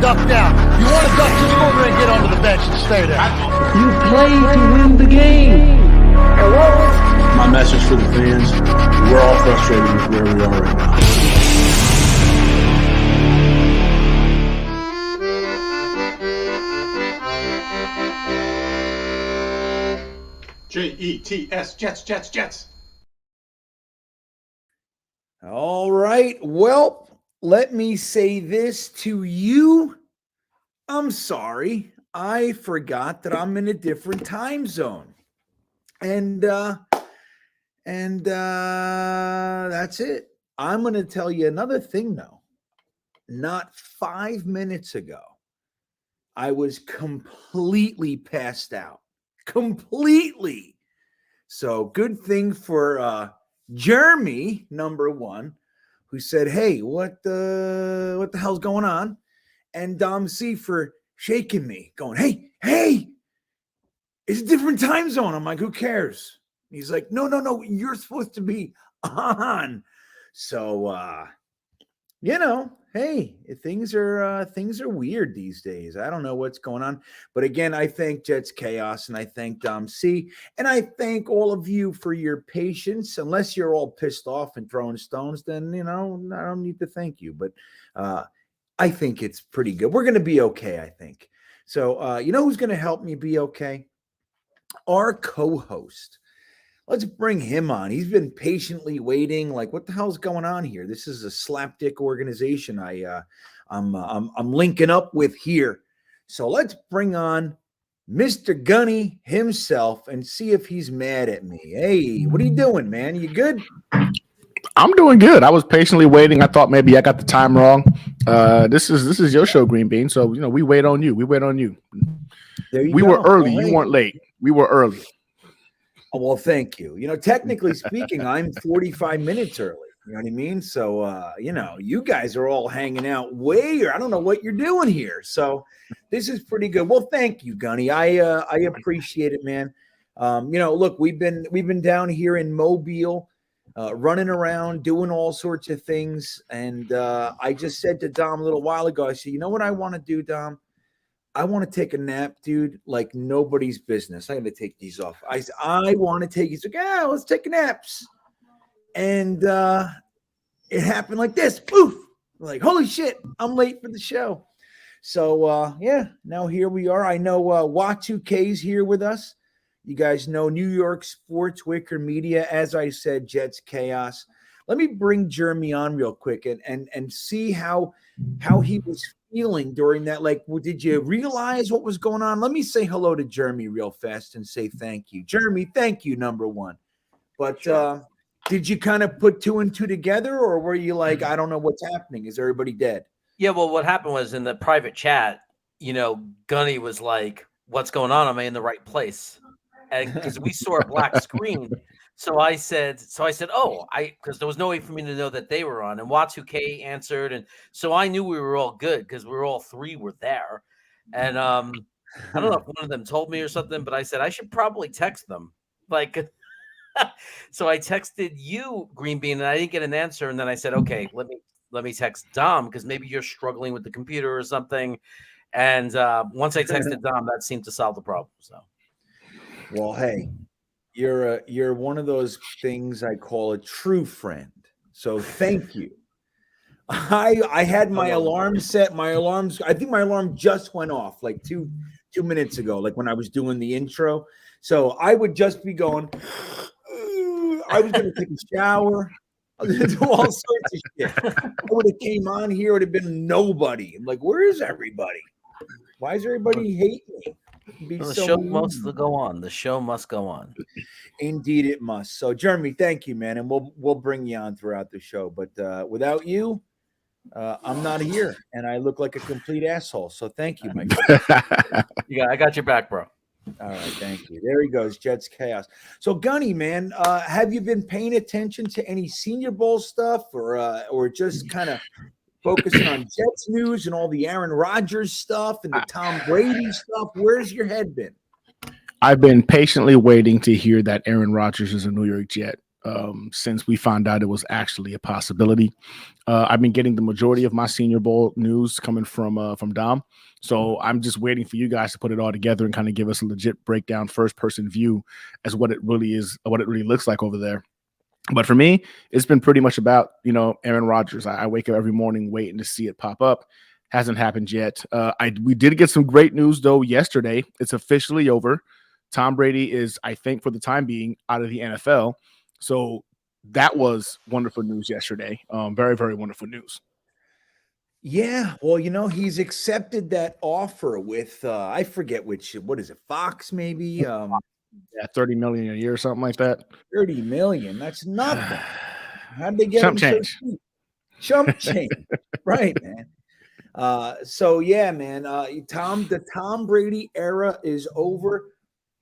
duck down. You want to duck, just go over there and get onto the bench and stay there. You play to win the game. My message for the fans, we're all frustrated with where we are right now. Jets, Jets. All right. Well, let me say this to you. I'm sorry. I forgot that I'm in a different time zone. And that's it. I'm going to tell you another thing, though. Not 5 minutes ago, I was completely passed out. Completely. So good thing for Jeremy, number one, who said, hey, what the hell's going on? And Dom C for shaking me, going, hey, it's a different time zone. I'm like, who cares? He's like, no, you're supposed to be on. So, hey, things are weird these days. I don't know what's going on. But again, I thank Jets Chaos and I thank Dom C. And I thank all of you for your patience. Unless you're all pissed off and throwing stones, then, I don't need to thank you. But I think it's pretty good. We're going to be okay, I think. So, who's going to help me be okay? Our co-host. Let's bring him on. He's been patiently waiting. Like, what the hell's going on here? This is a slapdick organization I'm linking up with here. So let's bring on Mr. Gunny himself and see if he's mad at me. Hey, what are you doing, man? You good? I'm doing good. I was patiently waiting. I thought maybe I got the time wrong. This is your show, GreenBean. So we wait on you. We wait on you. We were early. You weren't late. We were early. Oh, well, thank you. Technically speaking, I'm 45 minutes early. You know what I mean? So, you guys are all hanging out way, or I don't know what you're doing here. So this is pretty good. Well, thank you, Gunny. I appreciate it, man. Look, we've been down here in Mobile, running around, doing all sorts of things. And I just said to Dom a little while ago, I said, you know what I want to do, Dom? I want to take a nap, dude, like nobody's business. I'm going to take these off. I want to take these. Like, let's take naps. And it happened like this. Poof. Like, holy shit, I'm late for the show. So, now here we are. I know Watu-K's here with us. You guys know New York Sports, Wicker Media. As I said, Jets Chaos. Let me bring Jeremy on real quick and see how he was feeling during that. Like, did you realize what was going on? Let me say hello to Jeremy real fast and say thank you. Jeremy, thank you, number one. But sure. Did you kind of put two and two together, or were you like, I don't know what's happening? Is everybody dead? Yeah, well, what happened was in the private chat, Gunny was like, what's going on? Am I in the right place? And because we saw a black screen. So I said, because there was no way for me to know that they were on. And Watu-K answered. And so I knew we were all good because we were all three were there. And I don't know if one of them told me or something, but I said, I should probably text them. Like, so I texted you, GreenBean, and I didn't get an answer. And then I said, okay, let me text Dom because maybe you're struggling with the computer or something. And once I texted Dom, that seemed to solve the problem. So, well, hey. You're one of those things I call a true friend. So thank you. I had my alarm set. I think my alarm just went off like two minutes ago, like when I was doing the intro. So I would just be going, I was going to take a shower. I was going to do all sorts of shit. I would have came on here, it would have been nobody. I'm like, where is everybody? Why is everybody hating me? The show must go on. The show must go on. Indeed, it must. So, Jeremy, thank you, man, and we'll bring you on throughout the show. But without you, I'm not here, and I look like a complete asshole. So, thank you, my friend. Yeah, I got your back, bro. All right, thank you. There he goes, Jets Chaos. So, Gunny, man, have you been paying attention to any Senior Bowl stuff, or just kind of focusing on Jets news and all the Aaron Rodgers stuff and the Tom Brady stuff? Where's your head been? I've been patiently waiting to hear that Aaron Rodgers is a New York Jet. since we found out it was actually a possibility. I've been getting the majority of my Senior Bowl news coming from Dom. So I'm just waiting for you guys to put it all together and kind of give us a legit breakdown, first person view as what it really is, what it really looks like over there. But for me, it's been pretty much about, Aaron Rodgers. I wake up every morning waiting to see it pop up. Hasn't happened yet. We did get some great news, though, yesterday. It's officially over. Tom Brady is, I think, for the time being, out of the NFL. So that was wonderful news yesterday. Very, very wonderful news. Yeah, well, he's accepted that offer with I forget what is it, Fox maybe? Yeah, $30 million a year or something like that. 30 million. That's nothing. How'd they get Chump him change. so cheap? Chump change. Right, man. So yeah, man. The Tom Brady era is over.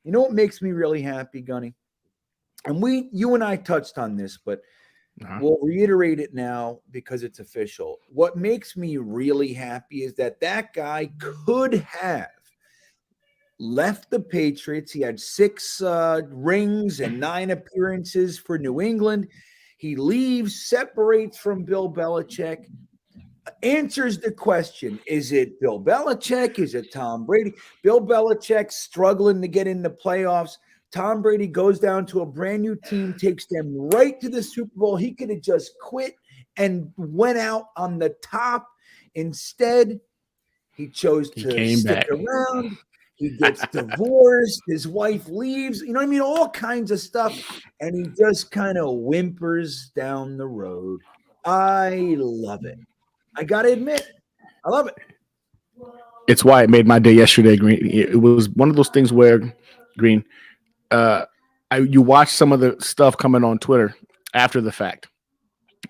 You know what makes me really happy, Gunny? And you and I touched on this, but we'll reiterate it now because it's official. What makes me really happy is that guy could have left the Patriots. He had 6 rings and 9 appearances for New England. He leaves, separates from Bill Belichick, answers the question, is it Bill Belichick? Is it Tom Brady? Bill Belichick struggling to get in the playoffs. Tom Brady goes down to a brand new team, takes them right to the Super Bowl. He could have just quit and went out on the top. Instead, he chose to stick around. He gets divorced. His wife leaves. You know what I mean? All kinds of stuff. And he just kind of whimpers down the road. I love it. I got to admit, I love it. It's why it made my day yesterday, Green. It was one of those things where, Green, you watch some of the stuff coming on Twitter after the fact,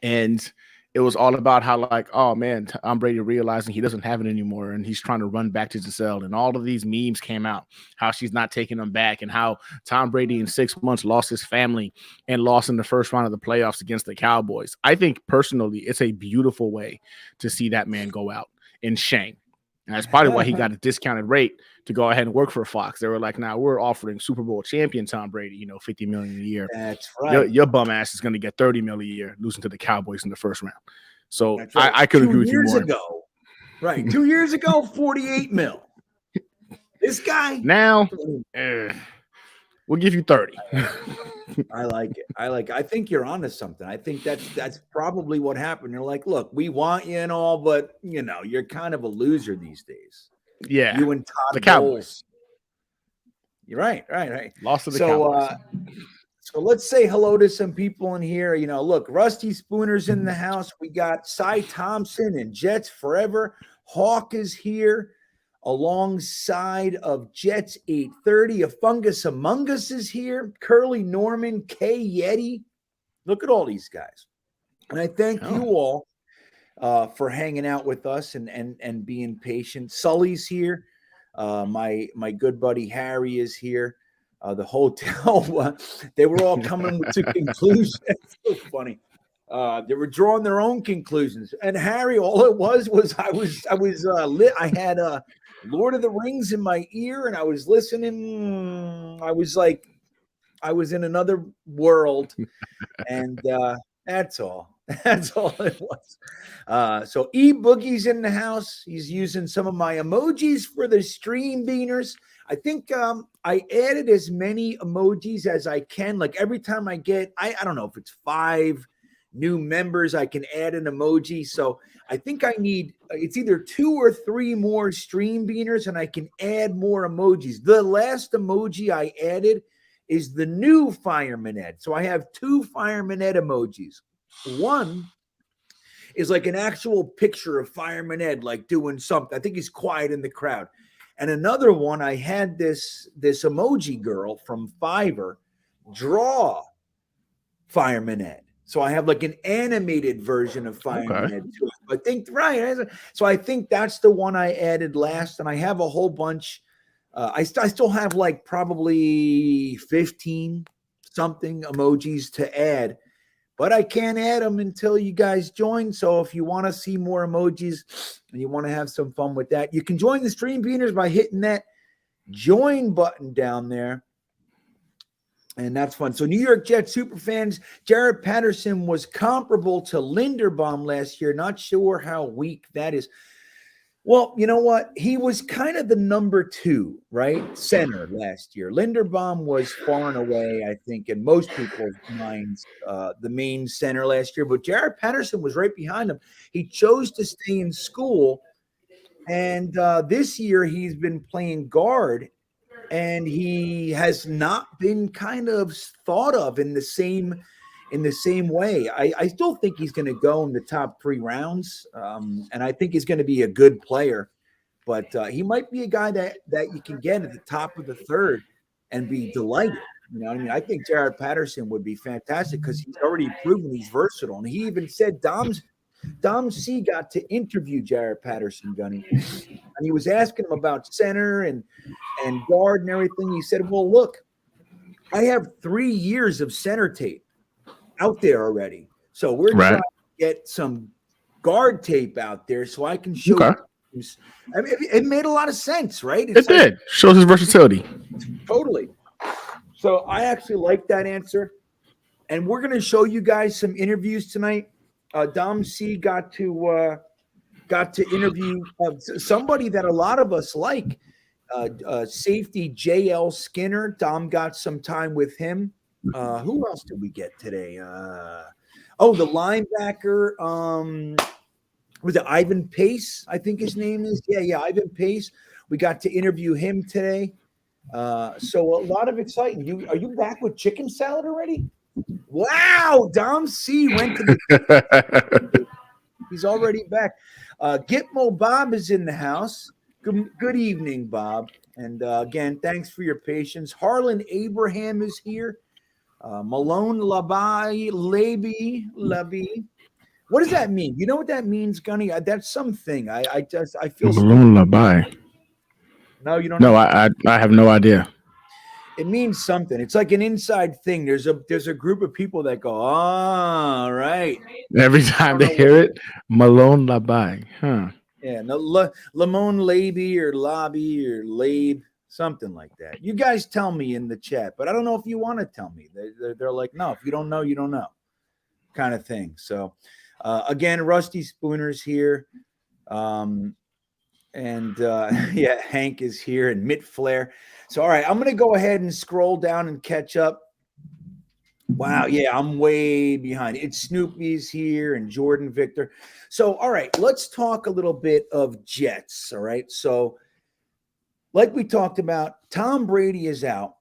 and it was all about how, like, oh man, Tom Brady realizing he doesn't have it anymore, and he's trying to run back to Giselle, and all of these memes came out, how she's not taking him back, and how Tom Brady in 6 months lost his family and lost in the first round of the playoffs against the Cowboys. I think personally, it's a beautiful way to see that man go out in shame. And that's probably why he got a discounted rate to go ahead and work for Fox. They were like, now we're offering Super Bowl champion Tom Brady, $50 million a year. That's right. Your bum ass is going to get $30 million a year, losing to the Cowboys in the first round. So right. I could agree with you more. 2 years ago, right? 2 years ago, 48 mil. This guy now, we'll give you 30. I like it. I think you're onto something. I think that's probably what happened. You're like, look, we want you and all, but you're kind of a loser these days. Yeah, you and Todd the Cowboys. You're right. Lost to the Cowboys. So let's say hello to some people in here. Look, Rusty Spooner's in the house. We got Cy Thompson and Jets Forever. Hawk is here alongside of Jets 830. A Fungus Among Us is here. Curly Norman, Kay Yeti. Look at all these guys. And I thank you all for hanging out with us and being patient. Sully's here. My good buddy Harry is here. The hotel, they were all coming to conclusions. It's so funny. They were drawing their own conclusions. And Harry, all it was I was lit. I had Lord of the Rings in my ear, and I was listening. I was like, I was in another world, and that's all. That's all it was. So E Boogie's in the house. He's using some of my emojis for the stream beaners. I think I added as many emojis as I can. Like every time I get, I don't know if it's 5 new members, I can add an emoji. So I think I need, it's either 2 or 3 more stream beaners and I can add more emojis. The last emoji I added is the new Fireman Ed. So I have 2 Fireman Ed emojis. One is like an actual picture of Fireman Ed, like doing something. I think he's quiet in the crowd. And another one, I had this emoji girl from Fiverr draw Fireman Ed. So I have like an animated version of Fireman Ed too. I think, right. So I think that's the one I added last. And I have a whole bunch. I still have like probably 15 something emojis to add. But I can't add them until you guys join. So if you want to see more emojis and you want to have some fun with that, you can join the Stream Beaners by hitting that join button down there. And that's fun. So New York Jets superfans, Jared Patterson was comparable to Linderbaum last year. Not sure how weak that is. Well, you know what? He was kind of the number 2, right? Center last year. Linderbaum was far and away, I think, in most people's minds, the main center last year. But Jared Patterson was right behind him. He chose to stay in school. And this year he's been playing guard, and he has not been kind of thought of in the same way. I still think he's going to go in the top 3 rounds, and I think he's going to be a good player. But he might be a guy that you can get at the top of the 3rd and be delighted. You know what I mean? I think Jared Patterson would be fantastic because he's already proven he's versatile. And he even said Dom C got to interview Jared Patterson, Gunny, and he was asking him about center and guard and everything. He said, well, look, I have 3 years of center tape out there already. So we're trying to get some guard tape out there so I can show you. I mean, it made a lot of sense, right? It did. Shows his versatility. Totally. So I actually like that answer. And we're going to show you guys some interviews tonight. Dom C got to interview somebody that a lot of us like, safety JL Skinner. Dom got some time with him. Who else did we get today? The linebacker. Was it Ivan Pace? I think his name is. Yeah, Ivan Pace. We got to interview him today. So a lot of exciting. Are you back with chicken salad already? Wow, Dom C went to the he's already back. Gitmo Bob is in the house. Good evening, Bob. And again, thanks for your patience. Harlan Abraham is here. Malone Labi. What does that mean? You know what that means, Gunny? That's something. I feel Malone Labai. No, you don't. No, I have no idea. It means something. It's like an inside thing. There's a group of people that go, all right. Every time they hear it, Malone Labai. Huh. Yeah, no, Lamone Laby or Lobby or Labe, something like that. You guys tell me in the chat, but I don't know if you want to tell me. They're like, no, if you don't know, you don't know, kind of thing. So, again, Rusty Spooner's here. Hank is here, and Mitt Flair. So, all right, I'm going to go ahead and scroll down and catch up. Wow, yeah, I'm way behind. It's Snoopy's here and Jordan Victor. So, all right, let's talk a little bit of Jets, all right? So, like we talked about, Tom Brady is out,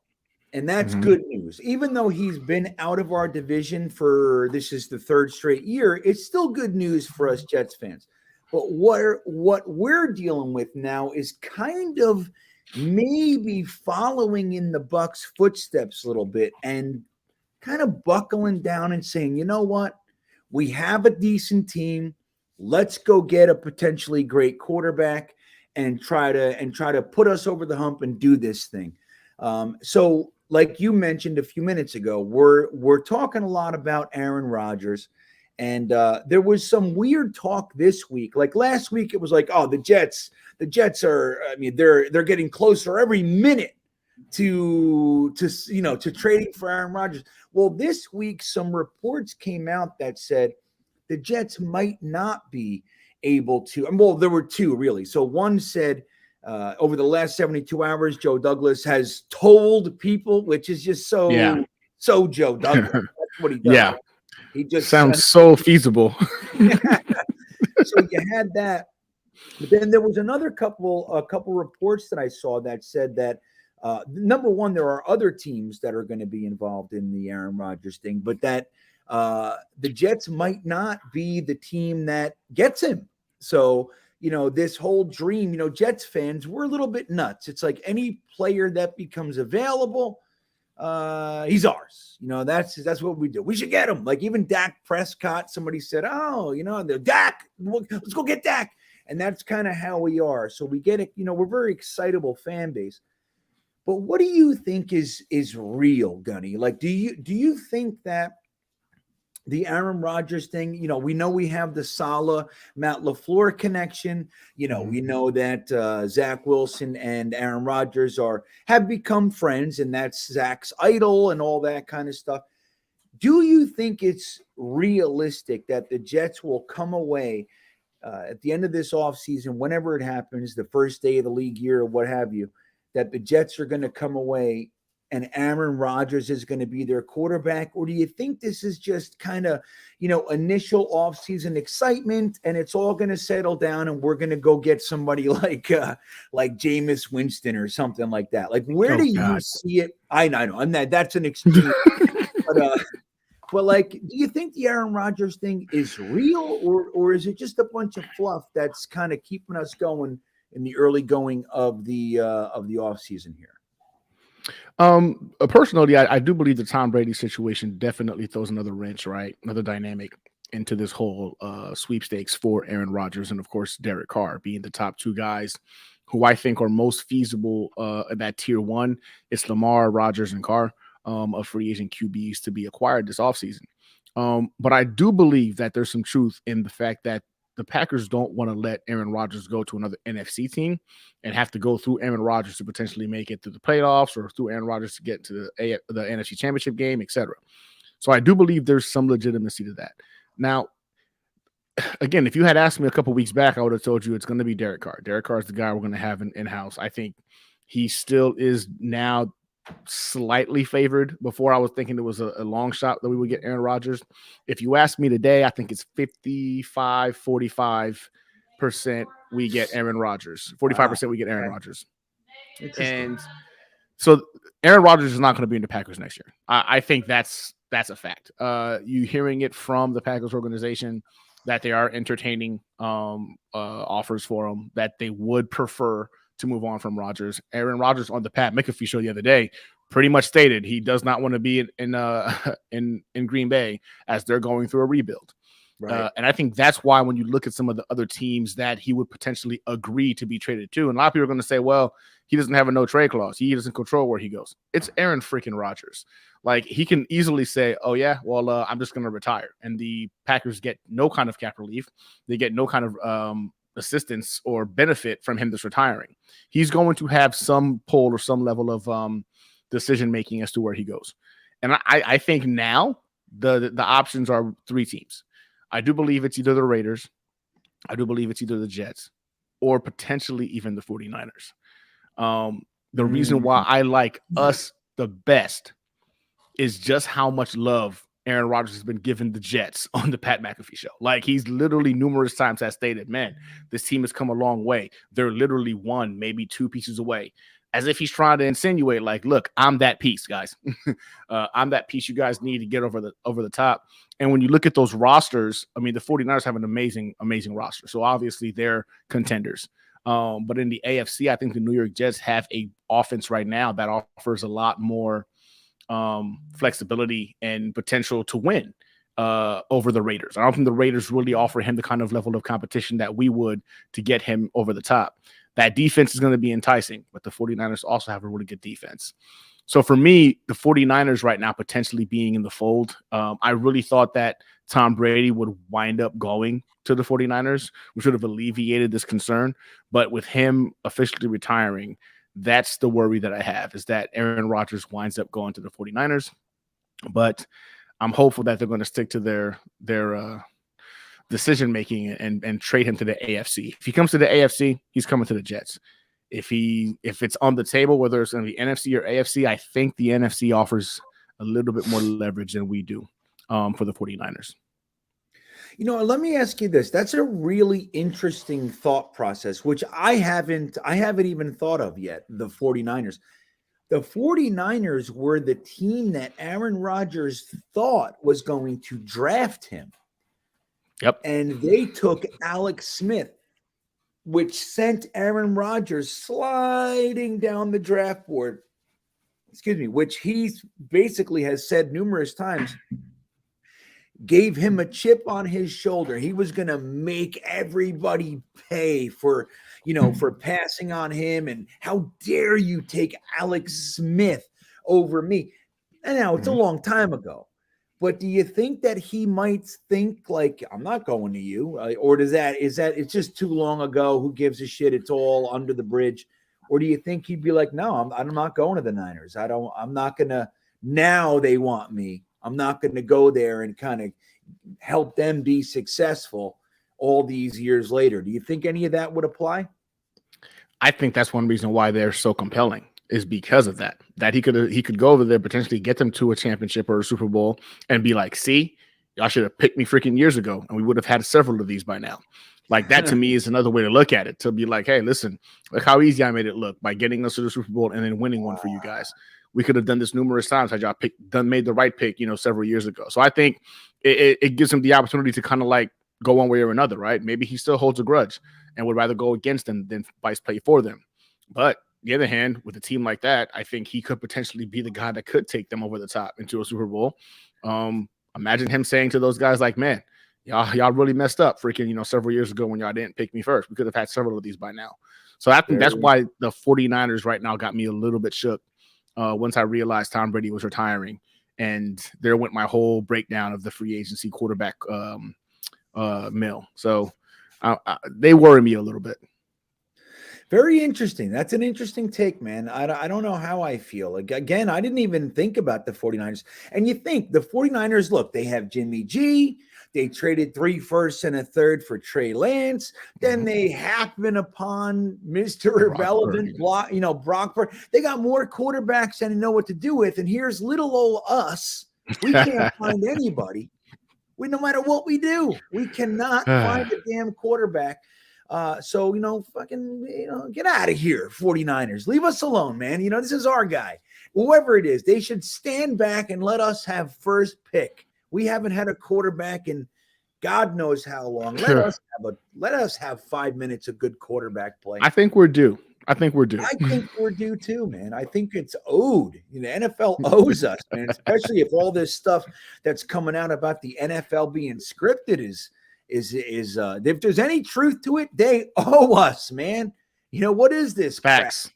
and that's good news. Even though he's been out of our division for this is the 3rd straight year, it's still good news for us Jets fans. But what we're dealing with now is kind of maybe following in the Bucs' footsteps a little bit and kind of buckling down and saying, you know what? We have a decent team. Let's go get a potentially great quarterback and try to put us over the hump and do this thing. So like you mentioned a few minutes ago, we're talking a lot about Aaron Rodgers. And there was some weird talk this week. Like last week, it was like, oh, the Jets are, I mean, they're getting closer every minute to trading for Aaron Rodgers. Well, this week, some reports came out that said the Jets might not be able to. Well, there were 2 really. So one said over the last 72 hours, Joe Douglas has told people, which is just so Joe Douglas. That's what he does. Yeah. He just sounds so feasible. So you had that, but then there was a couple reports that I saw that said that number one, there are other teams that are going to be involved in the Aaron Rodgers thing, but that the Jets might not be the team that gets him. So this whole dream, Jets fans, we're a little bit nuts. It's like any player that becomes available. He's ours. That's what we do. We should get him. Like even Dak Prescott, somebody said, the Dak, let's go get Dak. And that's kind of how we are. So we get it. We're a very excitable fan base. But what do you think is real, Gunny? Like, do you think that the Aaron Rodgers thing, we know we have the Saleh Matt LaFleur connection. We know that Zach Wilson and Aaron Rodgers have become friends, and that's Zach's idol and all that kind of stuff. Do you think it's realistic that the Jets will come away at the end of this offseason, whenever it happens, the first day of the league year or what have you, that the Jets are going to come away and Aaron Rodgers is going to be their quarterback? Or do you think this is just kind of, initial offseason excitement and it's all going to settle down and we're going to go get somebody like Jameis Winston or something like that? Like, where do you see it? I know. That's an extreme. But like, do you think the Aaron Rodgers thing is real, or is it just a bunch of fluff that's kind of keeping us going in the early going of the offseason here? Personally, I do believe the Tom Brady situation definitely throws another wrench, right? Another dynamic into this whole sweepstakes for Aaron Rodgers and, of course, Derek Carr being the top two guys who I think are most feasible in that tier one. It's Lamar, Rodgers, and Carr of free agent QBs to be acquired this offseason. But I do believe that there's some truth in the fact that the Packers don't want to let Aaron Rodgers go to another NFC team and have to go through Aaron Rodgers to potentially make it through the playoffs or through Aaron Rodgers to get to the NFC Championship game, etc. So I do believe there's some legitimacy to that. Now, again, if you had asked me a couple weeks back, I would have told you it's going to be Derek Carr. Derek Carr is the guy we're going to have in-house. I think he still is now slightly favored. Before I was thinking it was a long shot that we would get Aaron Rodgers. If you ask me today, I think it's 45% we get Aaron Rodgers. 45% we get Aaron Rodgers. And so Aaron Rodgers is not going to be in the Packers next year. I think that's a fact. You hearing it from the Packers organization that they are entertaining offers for him, that they would prefer to move on from Rodgers. Aaron Rodgers on the Pat McAfee show the other day pretty much stated he does not want to be in Green Bay as they're going through a rebuild. Right. And I think that's why when you look at some of the other teams that he would potentially agree to be traded to, and a lot of people are going to say, well, he doesn't have a no trade clause. He doesn't control where he goes. It's Aaron freaking Rodgers. Like, he can easily say, oh, yeah, well, I'm just going to retire. And the Packers get no kind of cap relief. They get no kind of assistance or benefit from him that's retiring. He's going to have some pull or some level of decision-making as to where he goes. And I think now the options are three teams. I do believe it's either the Raiders, I do believe it's either the Jets, or potentially even the 49ers. The reason why I like us the best is just how much love Aaron Rodgers has been given the Jets on the Pat McAfee show. Like, he's literally numerous times has stated, man, this team has come a long way. They're literally one, maybe two pieces away. As if he's trying to insinuate, like, look, I'm that piece, guys. I'm that piece you guys need to get over the top. And when you look at those rosters, I mean, the 49ers have an amazing, amazing roster. So obviously they're contenders. But in the AFC, I think the New York Jets have a offense right now that offers a lot more flexibility and potential to win over the Raiders. I don't think the Raiders really offer him the kind of level of competition that we would to get him over the top. That defense is going to be enticing, but the 49ers also have a really good defense. So for me, the 49ers right now potentially being in the fold, I really thought that Tom Brady would wind up going to the 49ers, which would have alleviated this concern. But with him officially retiring, that's the worry that I have, is that Aaron Rodgers winds up going to the 49ers. But I'm hopeful that they're going to stick to their decision-making and trade him to the AFC. If he comes to the AFC, he's coming to the Jets. If it's on the table, whether it's going to be NFC or AFC, I think the NFC offers a little bit more leverage than we do for the 49ers. You know, let me ask you this. That's a really interesting thought process, which I haven't even thought of yet, the 49ers. The 49ers were the team that Aaron Rodgers thought was going to draft him. Yep. And they took Alex Smith, which sent Aaron Rodgers sliding down the draft board. Which he basically has said numerous times, gave him a chip on his shoulder. He was going to make everybody pay for passing on him. And how dare you take Alex Smith over me? And now it's a long time ago. But do you think that he might think like, I'm not going to you? Or is that it's just too long ago? Who gives a shit? It's all under the bridge. Or do you think he'd be like, no, I'm not going to the Niners. I'm not going to, now they want me. I'm not going to go there and kind of help them be successful all these years later. Do you think any of that would apply? I think that's one reason why they're so compelling, is because of that he could go over there, potentially get them to a championship or a Super Bowl and be like, see, y'all should have picked me freaking years ago and we would have had several of these by now. Like, that to me is another way to look at it, to be like, hey, listen, look how easy I made it look by getting us to the Super Bowl and then winning one for you guys. We could have done this numerous times had y'all made the right pick, several years ago. So I think it gives him the opportunity to kind of like go one way or another, right? Maybe he still holds a grudge and would rather go against them than vice play for them. But on the other hand, with a team like that, I think he could potentially be the guy that could take them over the top into a Super Bowl. Imagine him saying to those guys like, man, y'all really messed up freaking, several years ago when y'all didn't pick me first. We could have had several of these by now. So I think that's why the 49ers right now got me a little bit shook once I realized Tom Brady was retiring. And there went my whole breakdown of the free agency quarterback mill. So they worry me a little bit. Very interesting. That's an interesting take, man. I don't know how I feel. Like, again, I didn't even think about the 49ers. And you think the 49ers, look, they have Jimmy G. They traded 3 firsts and a third for Trey Lance. Then they happen upon Mr. Irrelevant, Brock Purdy. They got more quarterbacks than they know what to do with. And here's little old us. We can't find anybody. No matter what we do, we cannot find a damn quarterback. So, get out of here, 49ers. Leave us alone, man. This is our guy. Whoever it is, they should stand back and let us have first pick. We haven't had a quarterback in God knows how long. Let us have 5 minutes of good quarterback play. I think we're due. I think we're due too, man. I think it's owed. The NFL owes us, man, especially if all this stuff that's coming out about the NFL being scripted is if there's any truth to it, they owe us, man. What is this? Facts.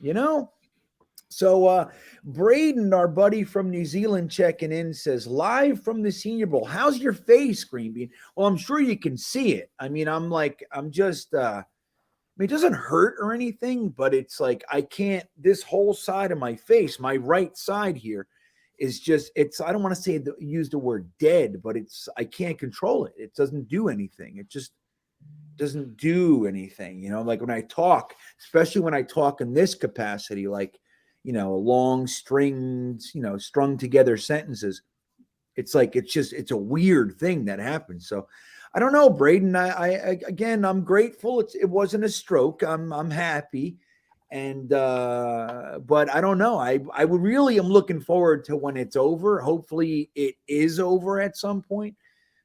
Crap? So Braden, our buddy from New Zealand, checking in, says, live from the Senior Bowl. How's your face, GreenBean? Well, I'm sure you can see it. I mean, it doesn't hurt or anything, but it's like I can't, this whole side of my face, my right side here is just, I don't want to use the word dead, but I can't control it. It doesn't do anything. It just doesn't do anything. Like when I talk, especially when I talk in this capacity, like, long strings, strung together sentences. It's like, it's a weird thing that happens. So I don't know, Braden. Again, I'm grateful. It wasn't a stroke. I'm happy. And, but I don't know. I really am looking forward to when it's over. Hopefully it is over at some point.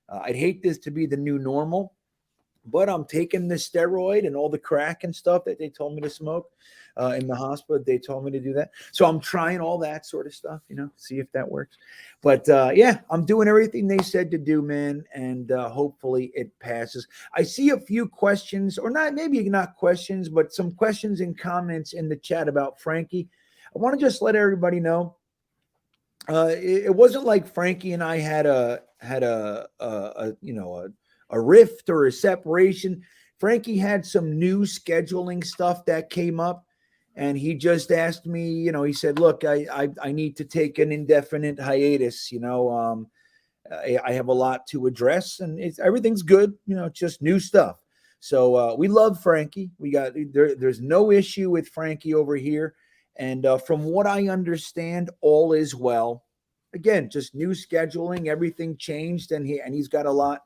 I'd hate this to be the new normal, but I'm taking the steroid and all the crack and stuff that they told me to smoke in the hospital. They told me to do that. So I'm trying all that sort of stuff, see if that works. But yeah, I'm doing everything they said to do, man. And hopefully it passes. I see a few questions, or maybe not questions, but some questions and comments in the chat about Frankie. I want to just let everybody know. It wasn't like Frankie and I had a rift or a separation. Frankie had some new scheduling stuff that came up, and he just asked me, he said, look, I need to take an indefinite hiatus. I have a lot to address, and everything's good. It's just new stuff. So we love Frankie. There's no issue with Frankie over here. And from what I understand, all is well. Again, just new scheduling, everything changed, and he's got a lot,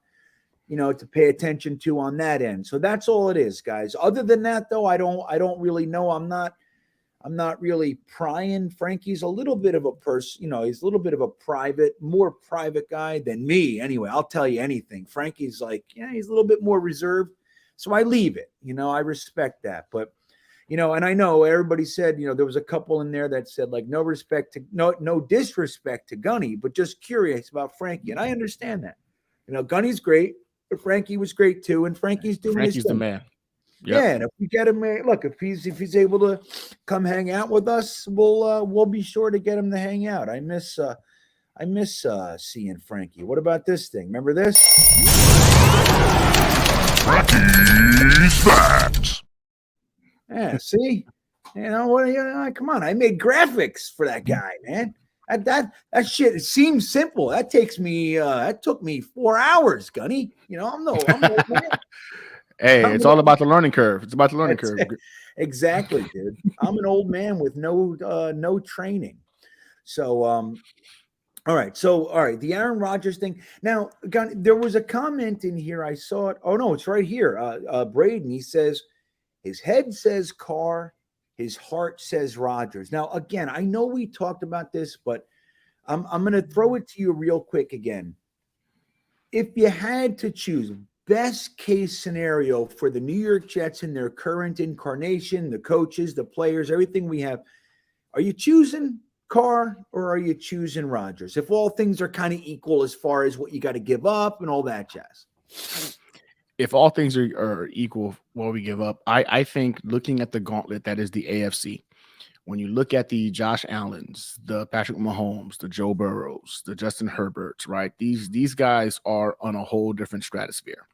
to pay attention to on that end. So that's all it is, guys. Other than that, though, I don't really know. I'm not really prying. Frankie's a little bit of a person, he's a little bit of a more private guy than me. Anyway, I'll tell you anything. Frankie's like, he's a little bit more reserved. So I leave it, I respect that. But, and I know everybody said, there was a couple in there that said like, no disrespect to Gunny, but just curious about Frankie. And I understand that, Gunny's great, but Frankie was great too. And Frankie's doing Frankie's the man. Yep. Yeah, and if we get him, look, if he's able to come hang out with us, we'll be sure to get him to hang out. I miss I miss seeing Frankie. What about this thing? Remember this? Frankie's Facts. Yeah, see? You know what? Come on. I made graphics for that guy, man. That shit, it seems simple. That takes me that took me 4 hours, Gunny. You know, I'm old man. Hey, it's all about the learning curve. It's about the learning curve. Exactly, dude. I'm an old man with no training. So all right. The Aaron Rodgers thing. Now, there was a comment in here. I saw it. Oh no, it's right here. Braden, he says his head says Carr, his heart says Rodgers. Now, again, I know we talked about this, but I'm going to throw it to you real quick again. If you had to choose best case scenario for the New York Jets in their current incarnation, the coaches, the players, everything we have, are you choosing Carr or are you choosing Rodgers? If all things are kind of equal as far as what you got to give up and all that jazz. If all things are equal, what we give up, I think looking at the gauntlet that is the AFC, when you look at the Josh Allens, the Patrick Mahomes, the Joe Burrows, the Justin Herberts, right? These guys are on a whole different stratosphere.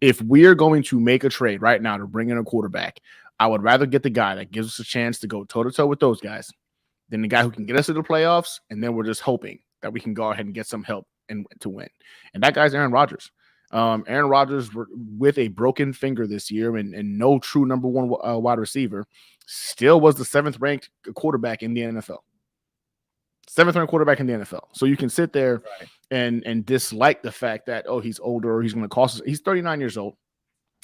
If we're going to make a trade right now to bring in a quarterback, I would rather get the guy that gives us a chance to go toe-to-toe with those guys than the guy who can get us to the playoffs, and then we're just hoping that we can go ahead and get some help and to win. And that guy's Aaron Rodgers. Aaron Rodgers, with a broken finger this year and no true number one wide receiver, still was the 7th ranked quarterback in the NFL. 7th ranked quarterback in the NFL. So you can sit there and dislike the fact that, oh, he's older, or he's going to cost us. He's 39 years old.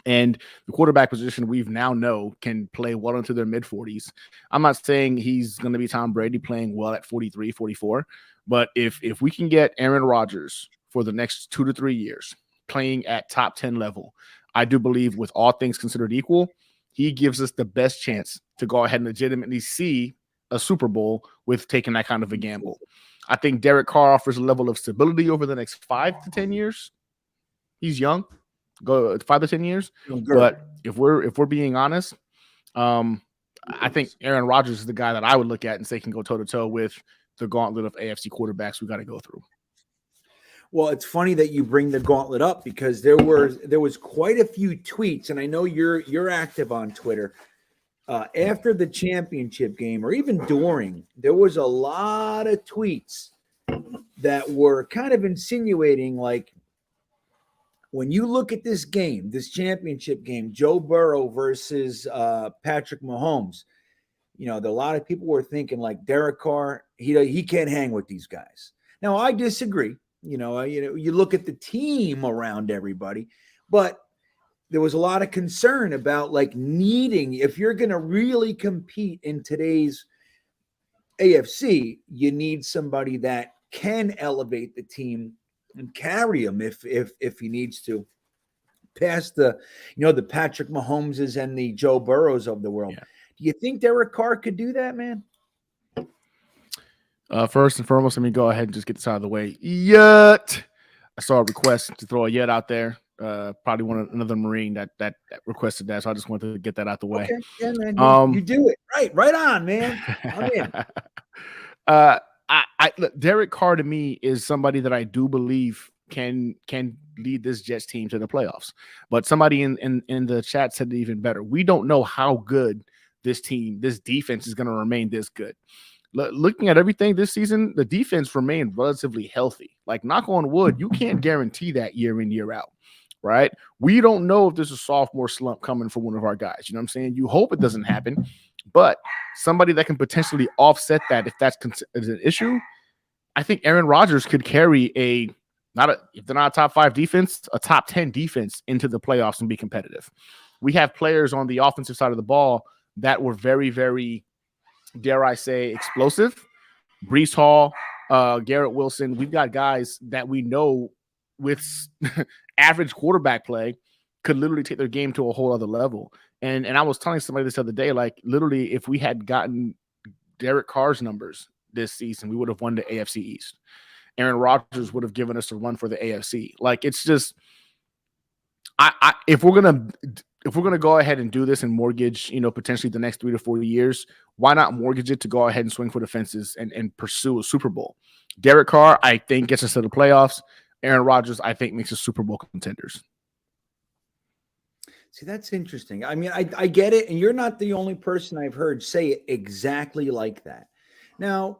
And the quarterback position we've now know can play well into their mid-40s. I'm not saying he's going to be Tom Brady playing well at 43, 44. But if we can get Aaron Rodgers for the next 2 to 3 years playing at top 10 level, I do believe, with all things considered equal, he gives us the best chance to go ahead and legitimately see a Super Bowl with taking that kind of a gamble. I think Derek Carr offers a level of stability over the next 5 to 10 years. He's young, go 5 to 10 years. But if we're being honest, I think Aaron Rodgers is the guy that I would look at and say can go toe to toe with the gauntlet of AFC quarterbacks we got to go through. Well, it's funny that you bring the gauntlet up because there was quite a few tweets, and I know you're active on Twitter. After the championship game, or even during, there was a lot of tweets that were kind of insinuating, like, when you look at this game, this championship game, Joe Burrow versus Patrick Mahomes, you know, a lot of people were thinking like Derek Carr, he can't hang with these guys. Now, I disagree. You know, you look at the team around everybody, but there was a lot of concern about like needing, if you're going to really compete in today's AFC, you need somebody that can elevate the team and carry him if he needs to, past the Patrick Mahomeses and the Joe Burrows of the world. Yeah. Do you think Derek Carr could do that, man? First and foremost, let me go ahead and just get this out of the way. Yet, I saw a request to throw a yet out there. Probably another Marine that requested that, so I just wanted to get that out the way. Okay. Yeah, man. You do it right on, man. I'm in. Look, Derek Carr to me is somebody that I do believe can lead this Jets team to the playoffs. But somebody in the chat said it even better. We don't know how good this defense is going to remain this good. Looking at everything this season, the defense remained relatively healthy. Like, knock on wood, you can't guarantee that year in, year out, right? We don't know if there's a sophomore slump coming for one of our guys. You know what I'm saying? You hope it doesn't happen, but somebody that can potentially offset that if that's an issue, I think Aaron Rodgers could carry if they're not a top 5 defense, a top 10 defense into the playoffs and be competitive. We have players on the offensive side of the ball that were very, very, dare I say, explosive. Breece Hall, Garrett Wilson. We've got guys that we know with average quarterback play could literally take their game to a whole other level. And I was telling somebody this other day, like, literally, if we had gotten Derek Carr's numbers this season, we would have won the AFC East. Aaron Rodgers would have given us a run for the AFC. Like, it's just, if we're gonna if we're going to go ahead and do this and mortgage, potentially the next 3 to 4 years, why not mortgage it to go ahead and swing for the fences and pursue a Super Bowl? Derek Carr, I think, gets us to the playoffs. Aaron Rodgers, I think, makes us Super Bowl contenders. See, that's interesting. I mean, I get it, and you're not the only person I've heard say it exactly like that. Now,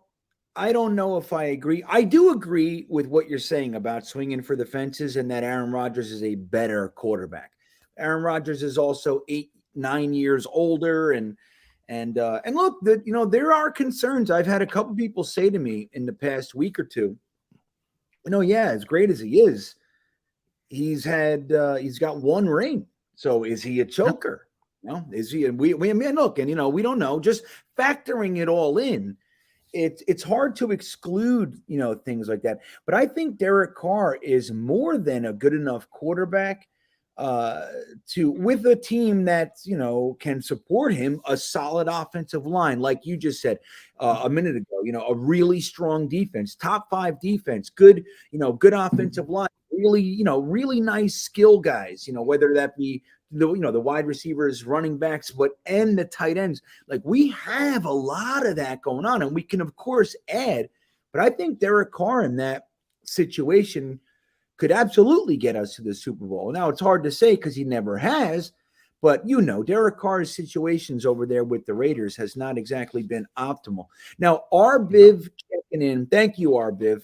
I don't know if I agree. I do agree with what you're saying about swinging for the fences and that Aaron Rodgers is a better quarterback. Aaron Rodgers is also 8-9 years older, and look, there are concerns. I've had a couple people say to me in the past week or two, yeah, as great as he is, he's got one ring. So is he a choker? Is he? And we look, and we don't know. Just factoring it all in, it's hard to exclude things like that. But I think Derek Carr is more than a good enough quarterback with a team that can support him, a solid offensive line, like you just said a minute ago. A really strong defense, top 5 defense, good offensive line. Really nice skill guys, whether that be the wide receivers, running backs, and the tight ends. Like, we have a lot of that going on, and we can of course add, but I think Derek Carr in that situation could absolutely get us to the Super Bowl. Now, it's hard to say because he never has, but Derek Carr's situations over there with the Raiders has not exactly been optimal. Now, Arbiv checking in. Thank you, Arbiv.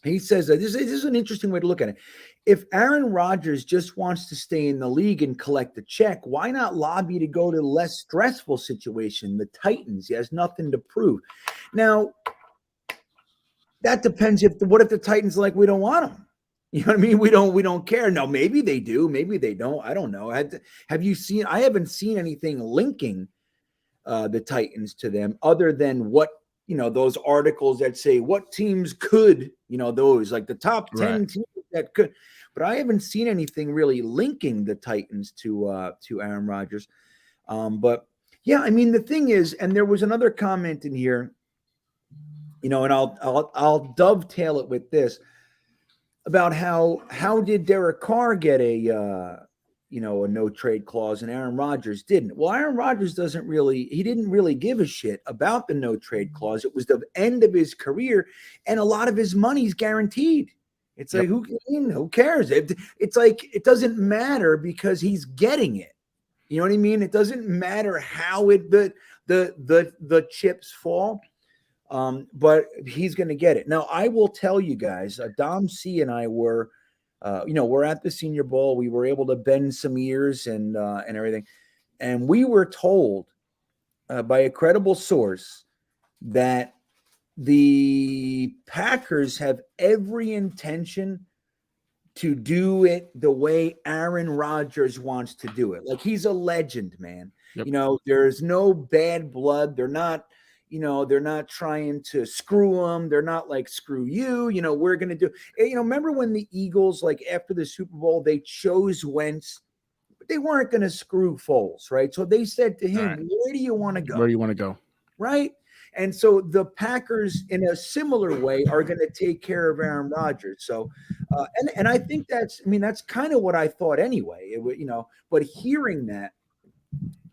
He says that this is an interesting way to look at it. If Aaron Rodgers just wants to stay in the league and collect a check, why not lobby to go to a less stressful situation? The Titans, he has nothing to prove. Now, that depends. What if the Titans we don't want him? You know what I mean? We don't care. No, maybe they do. Maybe they don't. I don't know. Have you seen? I haven't seen anything linking the Titans to them other than what those articles that say what teams could, those like the top 10 teams that could, but I haven't seen anything really linking the Titans to Aaron Rodgers. But yeah, I mean, the thing is, and there was another comment in here, and I'll dovetail it with this about how did Derek Carr get a no trade clause and Aaron Rodgers didn't. Well, Aaron Rodgers didn't really give a shit about the no trade clause. It was the end of his career, and a lot of his money's guaranteed. It's like, who cares? It's like, it doesn't matter because he's getting it. You know what I mean? It doesn't matter how the chips fall. But he's going to get it. Now, I will tell you guys, Dom C and I were we're at the Senior Bowl. We were able to bend some ears and everything. And we were told by a credible source that the Packers have every intention to do it the way Aaron Rodgers wants to do it. Like, he's a legend, man. Yep. There's no bad blood. They're not trying to screw him. They're not like, screw you. We're going to do, remember when the Eagles, like after the Super Bowl, they chose Wentz, but they weren't going to screw Foles, right? So they said to him, where do you want to go? Where do you want to go? Right. And so the Packers, in a similar way, are going to take care of Aaron Rodgers. So, and I think that's kind of what I thought anyway. But hearing that,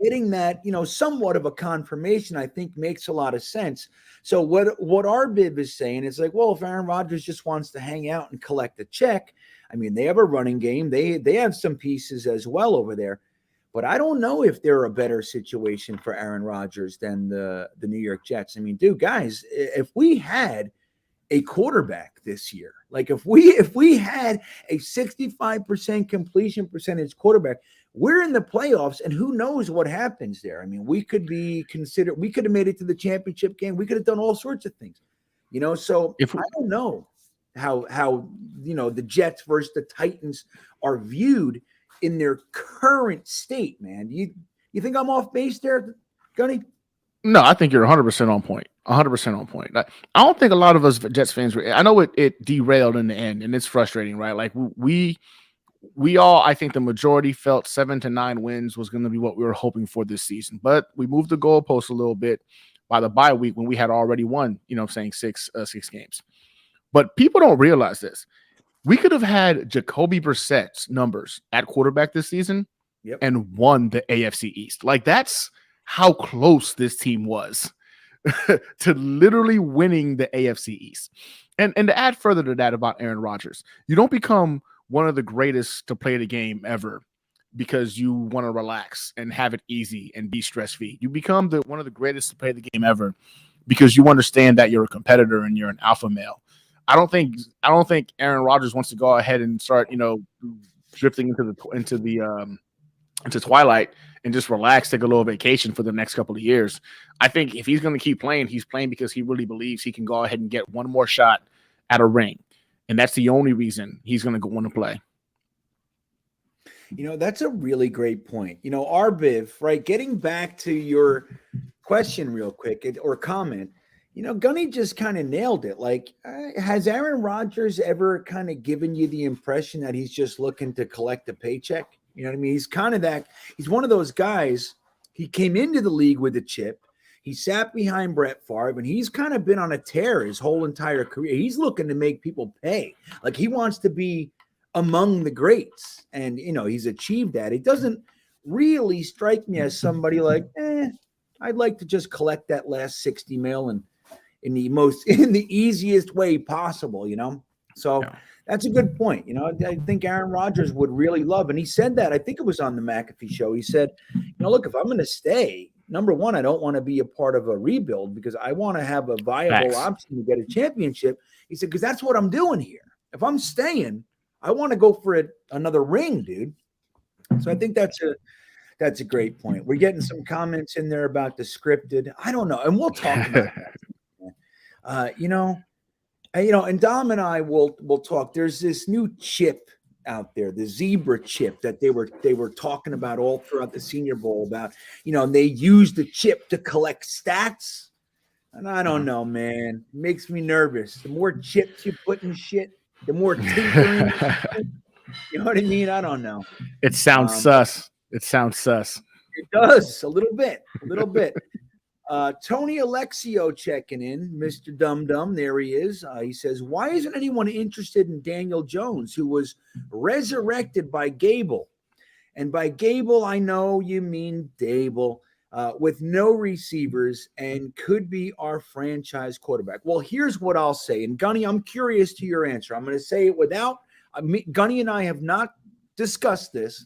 getting that, somewhat of a confirmation, I think makes a lot of sense. So what Arbiv is saying is like, well, if Aaron Rodgers just wants to hang out and collect a check, they have a running game. They have some pieces as well over there. But I don't know if they're a better situation for Aaron Rodgers than the New York Jets. Dude, guys, if we had a quarterback this year, like if we had a 65% completion percentage quarterback, we're in the playoffs, and who knows what happens there. We could be considered. We could have made it to the championship game. We could have done all sorts of things, So I don't know how the Jets versus the Titans are viewed in their current state, man. You think I'm off base there, Gunny? No, I think you're 100% on point. 100% on point. I don't think a lot of us Jets fans I know it derailed in the end, and it's frustrating, right? Like we all, I think the majority felt 7 to 9 wins was going to be what we were hoping for this season. But we moved the goalpost a little bit by the bye week when we had already won, six games. But people don't realize this. We could have had Jacoby Brissett's numbers at quarterback this season, and won the AFC East. Like, that's how close this team was to literally winning the AFC East. And to add further to that about Aaron Rodgers, you don't become one of the greatest to play the game ever because you want to relax and have it easy and be stress-free. You become one of the greatest to play the game ever because you understand that you're a competitor and you're an alpha male. I don't think Aaron Rodgers wants to go ahead and start, drifting into twilight and just relax, take a little vacation for the next couple of years. I think if he's going to keep playing, he's playing because he really believes he can go ahead and get one more shot at a ring. And that's the only reason he's going to want to play. That's a really great point. Arbiv, right? Getting back to your question real quick or comment, Gunny just kind of nailed it. Like, has Aaron Rodgers ever kind of given you the impression that he's just looking to collect a paycheck? You know what I mean? He's kind of he's one of those guys. He came into the league with a chip. He sat behind Brett Favre, and he's kind of been on a tear his whole entire career. He's looking to make people pay. Like, he wants to be among the greats, and he's achieved that. It doesn't really strike me as somebody like, I'd like to just collect that last 60 mil and in the easiest way possible, So yeah. That's a good point. I think Aaron Rodgers would really love, and he said that, I think it was on the McAfee show. He said, look, if I'm going to stay, number one, I don't want to be a part of a rebuild because I want to have a viable option to get a championship. He said, because that's what I'm doing here. If I'm staying, I want to go for another ring, dude. So I think that's a great point. We're getting some comments in there about the scripted. I don't know, and we'll talk about that. And Dom and I will talk. There's this new chip out there, the zebra chip that they were talking about all throughout the Senior Bowl about, and they use the chip to collect stats. And I don't know, man. It makes me nervous. The more chips you put in shit, the more tinkering. You know what I mean? I don't know. It sounds sus. It sounds sus. It does a little bit. Tony Alexio checking in, Mr. Dum Dum. There he is. He says, why isn't anyone interested in Daniel Jones, who was resurrected by Gable? And by Gable, I know you mean Dable, with no receivers and could be our franchise quarterback. Well, here's what I'll say. And Gunny, I'm curious to your answer. I'm going to say it without Gunny and I have not discussed this.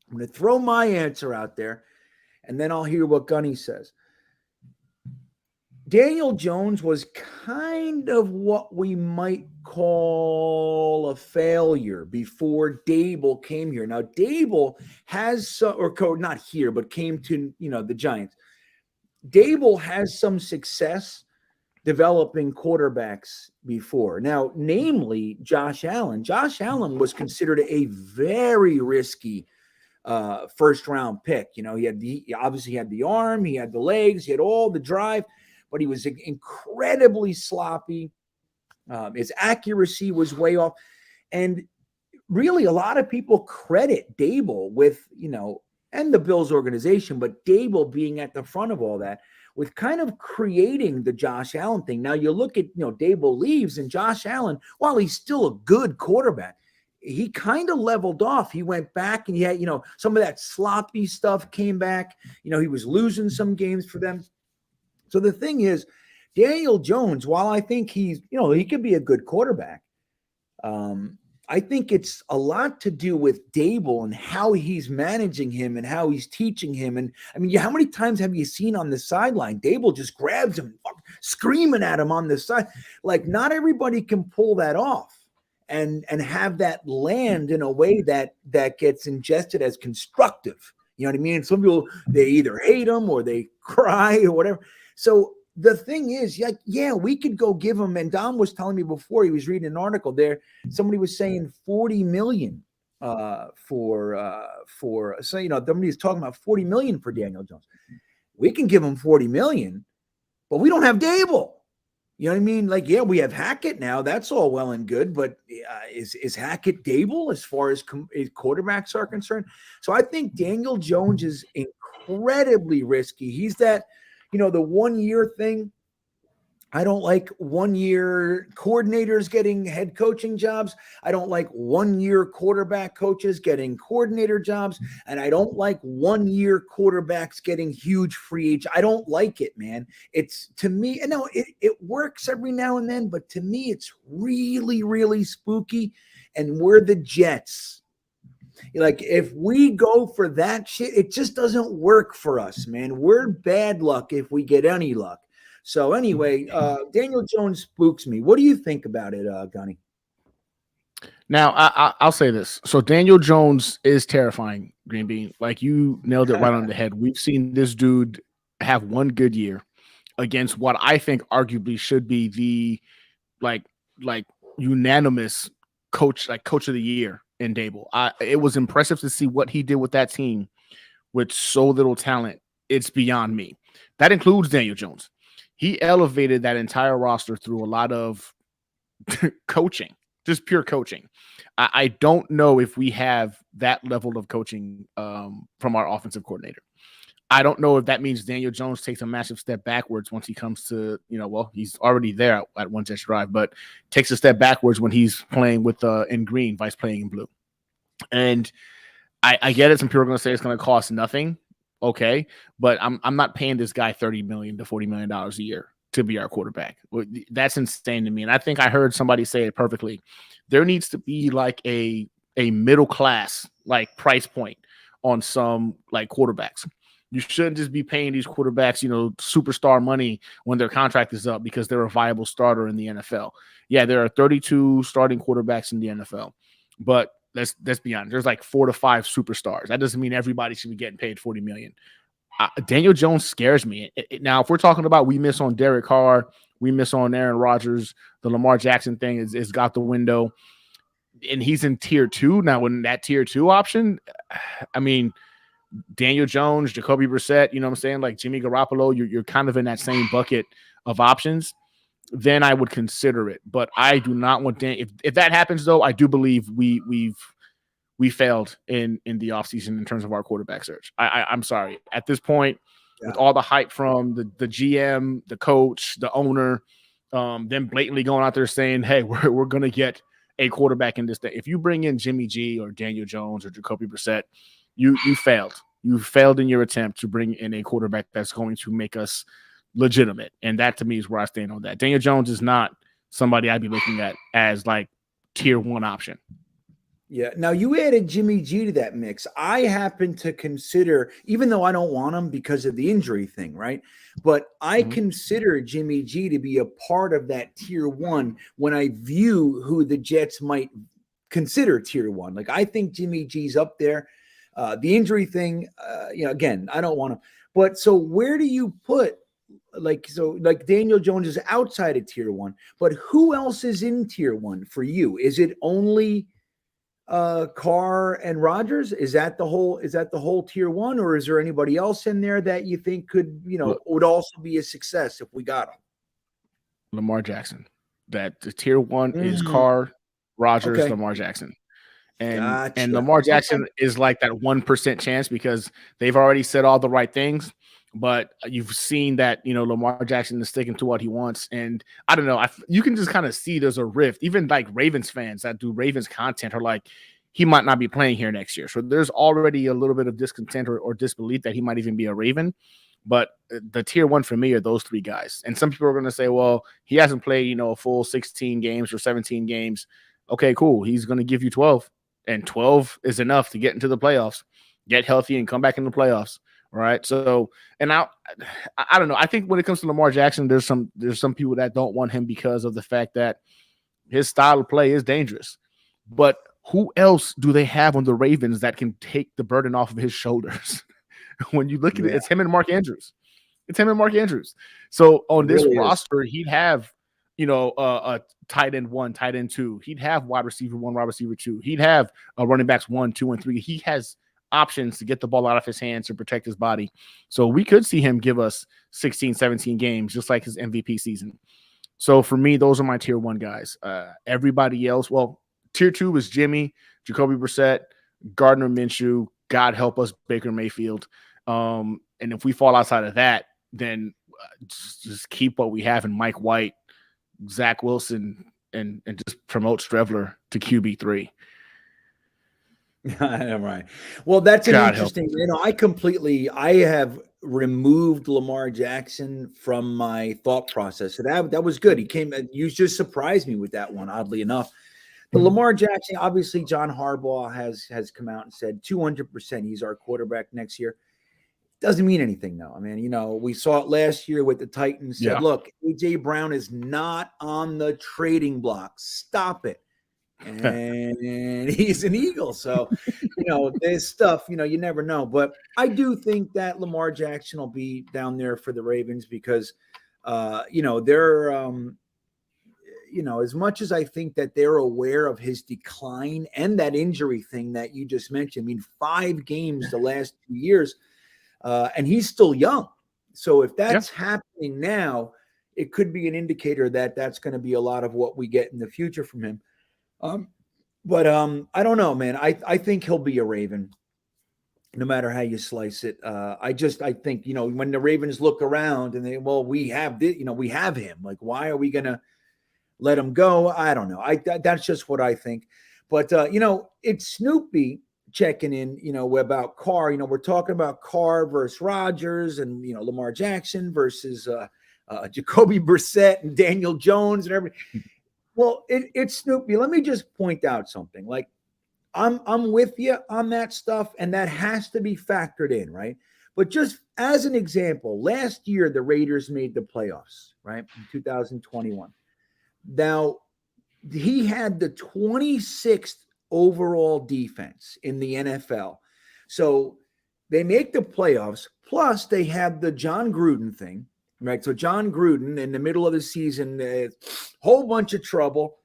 I'm going to throw my answer out there, and then I'll hear what Gunny says. Daniel Jones was kind of what we might call a failure before Dable came here. Now, Dable has not here, but came to, the Giants. Dable has some success developing quarterbacks before. Now, namely Josh Allen. Josh Allen was considered a very risky first round pick. He obviously had the arm, he had the legs, he had all the drive, but he was incredibly sloppy. His accuracy was way off. And really a lot of people credit Dable with, and the Bills organization, but Dable being at the front of all that, with kind of creating the Josh Allen thing. Now you look at, Dable leaves, and Josh Allen, while he's still a good quarterback, he kind of leveled off. He went back and he had, some of that sloppy stuff came back. He was losing some games for them. So the thing is, Daniel Jones, while I think he's, he could be a good quarterback, I think it's a lot to do with Dable and how he's managing him and how he's teaching him. And I mean, how many times have you seen on the sideline, Dable just grabs him, screaming at him on the side? Like, not everybody can pull that off and have that land in a way that gets ingested as constructive. You know what I mean? Some people, they either hate him or they cry or whatever. So the thing is, yeah, we could go give him, and Dom was telling me before, he was reading an article there, somebody was saying $40 million somebody's talking about $40 million for Daniel Jones. We can give him $40 million, but we don't have Dable. You know what I mean? Like, yeah, we have Hackett now. That's all well and good, but is Hackett Dable as far as quarterbacks are concerned? So I think Daniel Jones is incredibly risky. He's that, the 1 year thing I don't like 1-year coordinators getting head coaching jobs. I don't like 1-year quarterback coaches getting coordinator jobs. And I don't like 1-year quarterbacks getting huge free agents. I don't like it, man. It's, to me, no, it works every now and then, but to me, it's really, really spooky. And we're the Jets. Like, if we go for that shit, it just doesn't work for us, man. We're bad luck if we get any luck. So anyway, Daniel Jones spooks me. What do you think about it, Gunny? Now, I'll say this. So Daniel Jones is terrifying, GreenBean. Like, you nailed it right on the head. We've seen this dude have one good year against what I think arguably should be the like unanimous coach of the year in Dable. It was impressive to see what he did with that team with so little talent. It's beyond me. That includes Daniel Jones. He elevated that entire roster through a lot of coaching, just pure coaching. I don't know if we have that level of coaching from our offensive coordinator. I don't know if that means Daniel Jones takes a massive step backwards once he comes to, well, he's already there at One Jets Drive, but takes a step backwards when he's playing with in green, vice playing in blue. And I get it. Some people are going to say it's going to cost nothing. Okay, but I'm not paying this guy $30 million to $40 million a year to be our quarterback. That's insane to me. And I think I heard somebody say it perfectly. There needs to be like a middle class like price point on some like quarterbacks. You shouldn't just be paying these quarterbacks, superstar money when their contract is up because they're a viable starter in the NFL. Yeah, there are 32 starting quarterbacks in the NFL, but let's be honest. There's like 4 to 5 superstars. That doesn't mean everybody should be getting paid $40 million. Daniel Jones scares me. Now, if we're talking about we miss on Derek Carr, we miss on Aaron Rodgers, the Lamar Jackson thing is got the window, and he's in tier 2 now. In that tier 2 option, I mean, Daniel Jones, Jacoby Brissett, you know what I'm saying? Like Jimmy Garoppolo, you're kind of in that same bucket of options. Then I would consider it, but I do not want if that happens though. I do believe we failed in the offseason in terms of our quarterback search. I'm sorry at this point with all the hype from the GM, the coach, the owner, them blatantly going out there saying, "Hey, we're gonna get a quarterback in this day." If you bring in Jimmy G or Daniel Jones or Jacoby Brissett, you failed. You failed in your attempt to bring in a quarterback that's going to make us legitimate, and that to me is where I stand on that. Daniel Jones is not somebody I'd be looking at as like tier 1 option. Yeah. Now you added Jimmy G to that mix. I happen to consider, even though I don't want him because of the injury thing, right? But I consider Jimmy G to be a part of that tier 1 when I view who the Jets might consider tier 1. Like, I think Jimmy G's up there. The injury thing, again, I don't want him. But so where do you put like Daniel Jones is outside of tier 1, but who else is in tier 1 for you? Is it only Carr and Rodgers? Is that the whole tier 1, or is there anybody else in there that you think could, would also be a success if we got him? Lamar Jackson. That the tier 1 is Carr, Rodgers, Lamar Jackson. And Lamar Jackson is like that 1% chance because they've already said all the right things. But you've seen that, Lamar Jackson is sticking to what he wants. And I don't know. You can just kind of see there's a rift. Even like Ravens fans that do Ravens content are like, he might not be playing here next year. So there's already a little bit of discontent or disbelief that he might even be a Raven. But the tier 1 for me are those 3 guys. And some people are going to say, well, he hasn't played, a full 16 games or 17 games. Okay, cool. He's going to give you 12. And 12 is enough to get into the playoffs, get healthy, and come back in the playoffs. Right. So, and I don't know. I think when it comes to Lamar Jackson, there's some people that don't want him because of the fact that his style of play is dangerous. But who else do they have on the Ravens that can take the burden off of his shoulders? When you look at it, it's him and Mark Andrews. So on this roster, he'd have, a tight end 1, tight end 2. He'd have wide receiver 1, wide receiver 2. He'd have a running backs 1, 2, and 3. He has options to get the ball out of his hands to protect his body. So we could see him give us 16, 17 games, just like his MVP season. So for me, those are my tier 1 guys. Everybody else, well, tier 2 is Jimmy, Jacoby Brissett, Gardner Minshew, God help us, Baker Mayfield. And if we fall outside of that, then just keep what we have in Mike White, Zach Wilson, and just promote Strevler to QB3. Right. Well, that's an interesting. I have removed Lamar Jackson from my thought process. So that was good. You just surprised me with that one, oddly enough. The Lamar Jackson, obviously, John Harbaugh has come out and said 200% he's our quarterback next year. Doesn't mean anything, though. I mean, we saw it last year with the Titans. Said, look, A.J. Brown is not on the trading block. Stop it. And he's an Eagle. So, there's stuff, you never know. But I do think that Lamar Jackson will be down there for the Ravens because, they're, as much as I think that they're aware of his decline and that injury thing that you just mentioned. I mean, 5 games the last 2 years, and he's still young. So if that's happening now, it could be an indicator that that's going to be a lot of what we get in the future from him. But I don't know, man. I think he'll be a Raven, no matter how you slice it. I think, when the Ravens look around and we have him. Like, why are we gonna let him go? I don't know. That's just what I think. But it's Snoopy checking in, about Carr. We're talking about Carr versus Rodgers and Lamar Jackson versus Jacoby Brissett and Daniel Jones and everything. Well, it's Snoopy. Let me just point out something. Like, I'm with you on that stuff, and that has to be factored in, right? But just as an example, last year the Raiders made the playoffs, right, in 2021. Now, he had the 26th overall defense in the NFL. So they make the playoffs, plus they have the John Gruden thing. Right, so John Gruden in the middle of the season, whole bunch of trouble,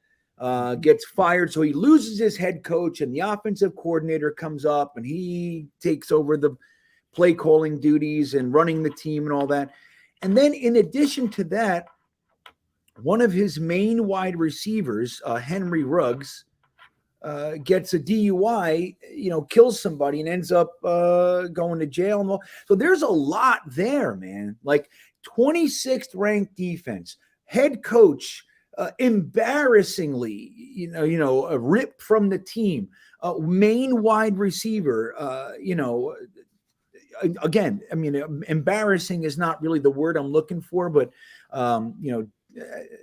gets fired. So he loses his head coach, and the offensive coordinator comes up, and he takes over the play calling duties and running the team and all that. And then, in addition to that, one of his main wide receivers, Henry Ruggs, gets a DUI, kills somebody, and ends up going to jail. And all. So there's a lot there, man. Like, 26th ranked defense, head coach, embarrassingly, ripped from the team, main wide receiver, again, I mean, embarrassing is not really the word I'm looking for, but,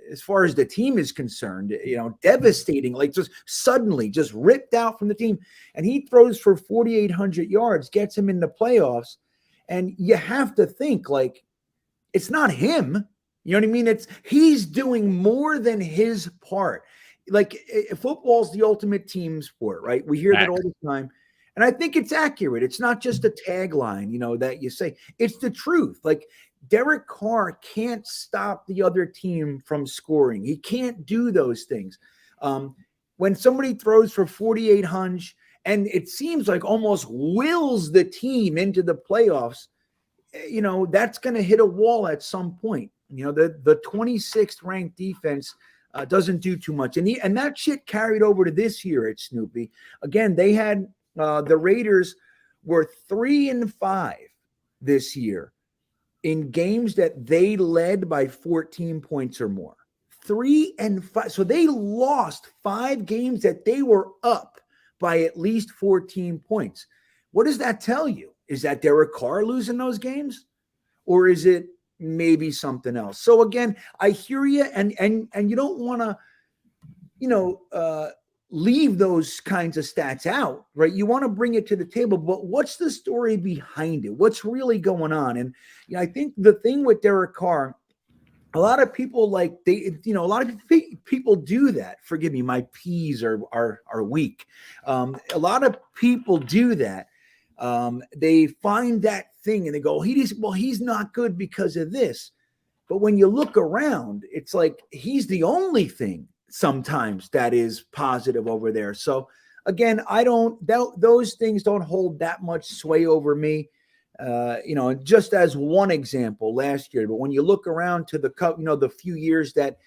as far as the team is concerned, devastating, like just suddenly just ripped out from the team. And he throws for 4,800 yards, gets him in the playoffs. And you have to think, like, it's not him. You know what I mean? He's doing more than his part. Like, football's the ultimate team sport, right? We hear that all the time. And I think it's accurate. It's not just a tagline, that you say. It's the truth. Like, Derek Carr can't stop the other team from scoring. He can't do those things. When somebody throws for 4,800 and it seems like almost wills the team into the playoffs, that's going to hit a wall at some point. The 26th ranked defense doesn't do too much. And that shit carried over to this year at Snoopy. Again, they had the Raiders were 3-5 this year in games that they led by 14 points or more. 3-5. So they lost 5 games that they were up by at least 14 points. What does that tell you? Is that Derek Carr losing those games? Or is it maybe something else? So again, I hear you, and you don't want to, leave those kinds of stats out, right? You want to bring it to the table, but what's the story behind it? What's really going on? And I think the thing with Derek Carr, a lot of people a lot of people do that. Forgive me, my P's are weak. A lot of people do that. They find that thing and they go, he's not good because of this. But when you look around, it's like he's the only thing sometimes that is positive over there. So again, those things don't hold that much sway over me. Just as one example last year, but when you look around to the cup, the few years that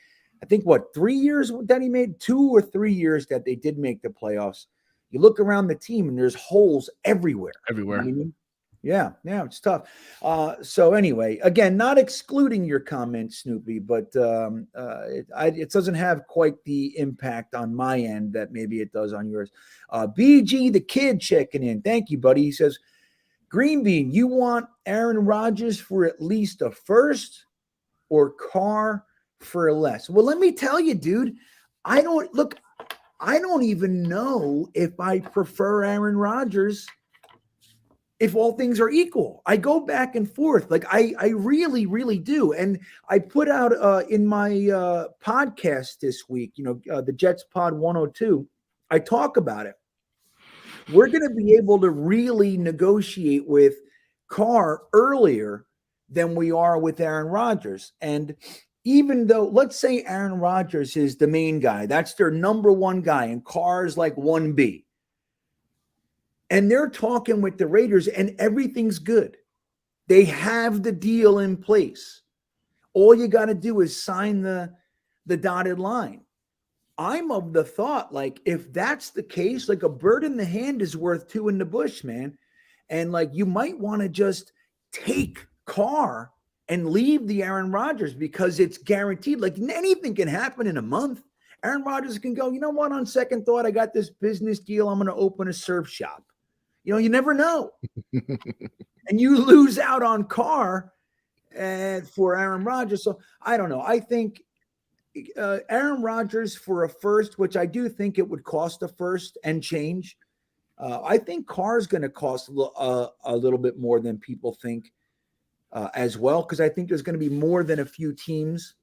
I think 3 years that he made, 2 or 3 years that they did make the playoffs, you look around the team and there's holes everywhere. Everywhere. You know what I mean? Yeah, it's tough. So anyway, again, not excluding your comment, Snoopy, but it doesn't have quite the impact on my end that maybe it does on yours. BG the Kid checking in. Thank you, buddy. He says, GreenBean, you want Aaron Rodgers for at least a first or Carr for less? Well, let me tell you, dude, I don't even know if I prefer Aaron Rodgers if all things are equal. I go back and forth. Like I really, really do. And I put out in my podcast this week, the Jets Pod 102, I talk about it. We're going to be able to really negotiate with Carr earlier than we are with Aaron Rodgers. And even though, let's say Aaron Rodgers is the main guy, that's their number one guy, and Carr is like 1B. And they're talking with the Raiders and everything's good. They have the deal in place. All you got to do is sign the dotted line. I'm of the thought, like, if that's the case, like a bird in the hand is worth two in the bush, man. And like, you might want to just take Carr and leave the Aaron Rodgers because it's guaranteed. Like anything can happen in a month. Aaron Rodgers can go, you know what, on second thought, I got this business deal. I'm going to open a surf shop. You never know. And you lose out on Carr for Aaron Rodgers. So I don't know. I think Aaron Rodgers for a first, which I do think it would cost a first and change. I think Carr is going to cost a little bit more than people think as well, because I think there's going to be more than a few teams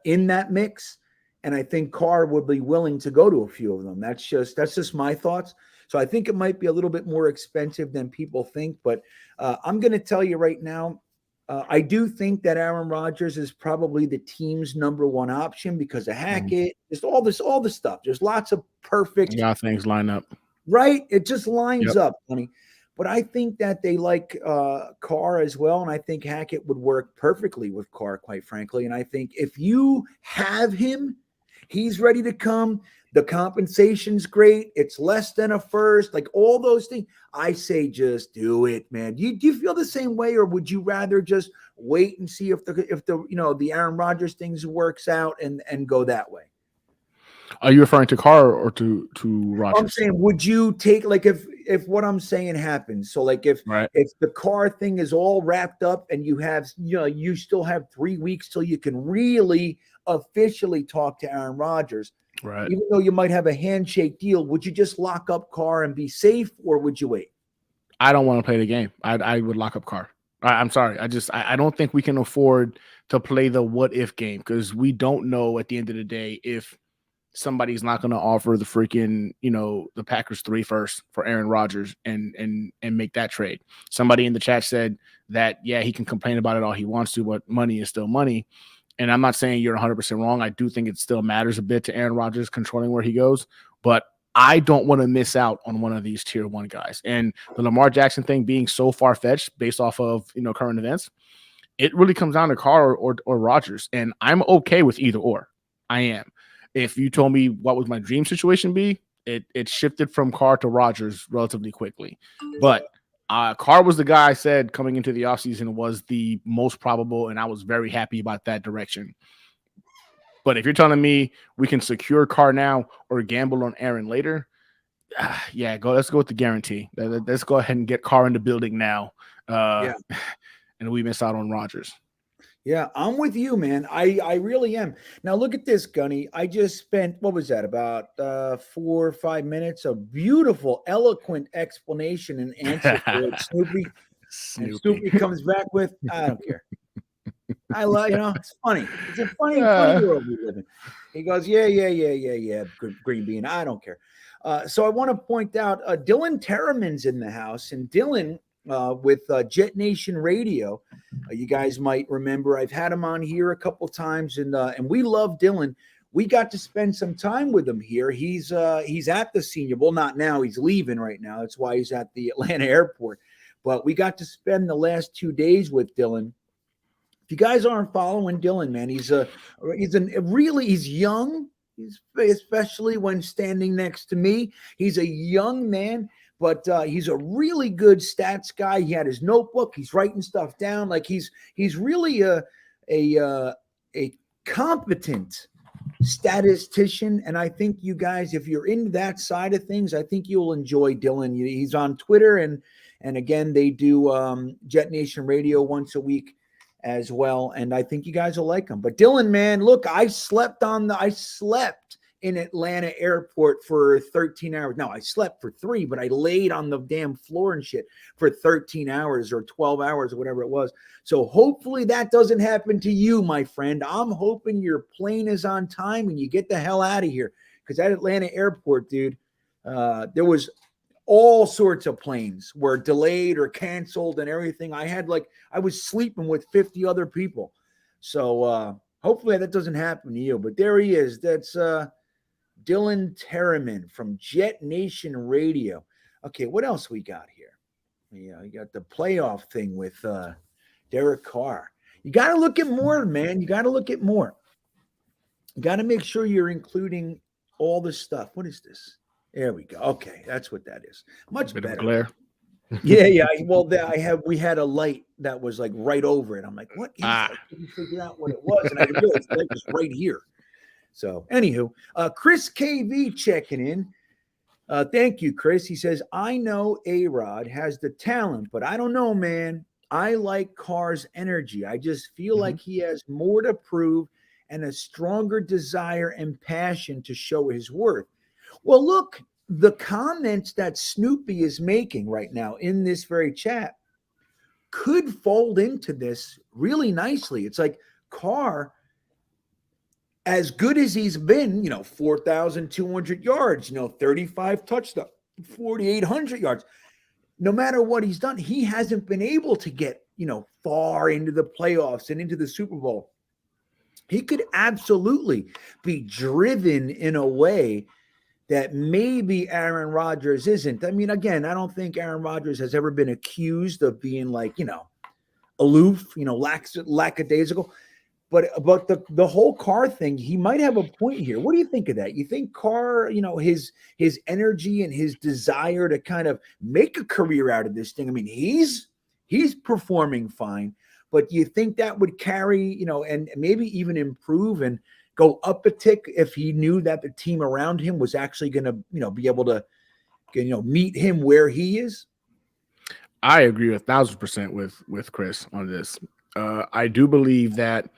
in that mix. And I think Carr would be willing to go to a few of them. That's just my thoughts. So I think it might be a little bit more expensive than people think. But I'm going to tell you right now, I do think that Aaron Rodgers is probably the team's number one option because of Hackett, just all the stuff. There's lots of perfect. Yeah, things line up. Right? It just lines up, honey. But I think that they like Carr as well. And I think Hackett would work perfectly with Carr, quite frankly. And I think if you have him, he's ready to come. The compensation's great. It's less than a first, like all those things. I say just do it, man. Do you feel the same way, or would you rather just wait and see if the Aaron Rodgers things works out and go that way? Are you referring to Carr or to Rodgers? I'm saying, would you take, like, if what I'm saying happens? So like if the Carr thing is all wrapped up and you still have 3 weeks till you can really officially talk to Aaron Rodgers. Right. Even though you might have a handshake deal, would you just lock up Carr and be safe, or would you wait? I don't want to play the game. I would lock up Carr. I'm sorry. I don't think we can afford to play the what if game, because we don't know at the end of the day if somebody's not going to offer the freaking, the Packers 3 first for Aaron Rodgers and make that trade. Somebody in the chat said that, yeah, he can complain about it all he wants to, but money is still money. And I'm not saying you're 100% wrong. I do think it still matters a bit to Aaron Rodgers controlling where he goes, but I don't want to miss out on one of these tier 1 guys. And the Lamar Jackson thing being so far-fetched based off of, current events, it really comes down to Carr or Rodgers. And I'm okay with either or. I am. If you told me what would my dream situation be, it shifted from Carr to Rodgers relatively quickly. But Carr was the guy I said coming into the offseason was the most probable, and I was very happy about that direction. But if you're telling me we can secure Carr now or gamble on Aaron later, let's go with the guarantee. Let's go ahead and get Carr in the building now. And we miss out on Rodgers. Yeah, I'm with you, man. I really am. Now, look at this, Gunny. I just spent, what was that, about 4 or 5 minutes of beautiful, eloquent explanation and answer for it, Snoopy. And Snoopy comes back with, I don't care. I love, it's funny. It's a funny world we live in. He goes, yeah, GreenBean. I don't care. So I want to point out, Dylan Terraman's in the house, and Dylan with Jetnation Radio. You guys might remember I've had him on here a couple times, and we love Dylan. We got to spend some time with him here. He's at the Senior Bowl. Not now. He's leaving right now. That's why he's at the Atlanta airport. But we got to spend the last 2 days with Dylan. If you guys aren't following Dylan, man, he's young. Especially when standing next to me. He's a young man, but he's a really good stats guy. He had his notebook. He's writing stuff down. Like he's really a competent statistician. And I think you guys, if you're into that side of things, I think you'll enjoy Dylan. He's on Twitter, and again, they do Jetnation Radio once a week as well. And I think you guys will like him. But Dylan, man, look, I slept in Atlanta airport for 13 hours. No, I slept for 3, but I laid on the damn floor and shit for 13 hours or 12 hours or whatever it was. So hopefully that doesn't happen to you, my friend. I'm hoping your plane is on time and you get the hell out of here. Because at Atlanta airport, dude, there was all sorts of planes were delayed or canceled and everything. I was sleeping with 50 other people. So hopefully that doesn't happen to you. But there he is. That's Dylan Terraman from Jetnation Radio. Okay, what else we got here? Yeah, you got the playoff thing with Derek Carr. You got to look at more, man. You got to look at more. You got to make sure you're including all the stuff. What is this? There we go. Okay, that's what that is. Much better. Glare. Yeah. Well, we had a light that was like right over it. I'm like, what is that? I couldn't figure out what it was, and I realized the light was right here. So, anywho, Chris KV checking in. Thank you, Chris. He says, I know A-Rod has the talent, but I don't know, man. I like Carr's energy. I just feel like he has more to prove and a stronger desire and passion to show his worth. Well, look, the comments that Snoopy is making right now in this very chat could fold into this really nicely. It's like Carr, as good as he's been, 4,200 yards, 35 touchdowns, 4,800 yards. No matter what he's done, he hasn't been able to get, far into the playoffs and into the Super Bowl. He could absolutely be driven in a way that maybe Aaron Rodgers isn't. I mean, again, I don't think Aaron Rodgers has ever been accused of being like, aloof, lackadaisical. But the whole Carr thing, he might have a point here. What do you think of that? You think Carr, his energy and his desire to kind of make a career out of this thing? I mean, he's performing fine, but do you think that would carry, and maybe even improve and go up a tick if he knew that the team around him was actually going to, be able to, meet him where he is? I agree 1,000% with Chris on this. I do believe that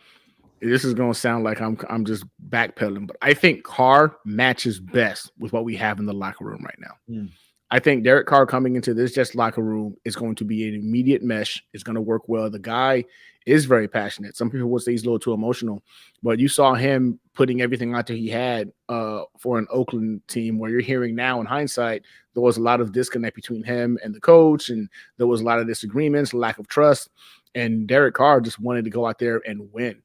this is going to sound like I'm just backpedaling, but I think Carr matches best with what we have in the locker room right now. I think Derek Carr coming into this Jets locker room is going to be an immediate mesh. It's going to work well. The guy is very passionate. Some people would say he's a little too emotional, but you saw him putting everything out that he had for an Oakland team, where you're hearing now in hindsight, there was a lot of disconnect between him and the coach, and there was a lot of disagreements, lack of trust, and Derek Carr just wanted to go out there and win,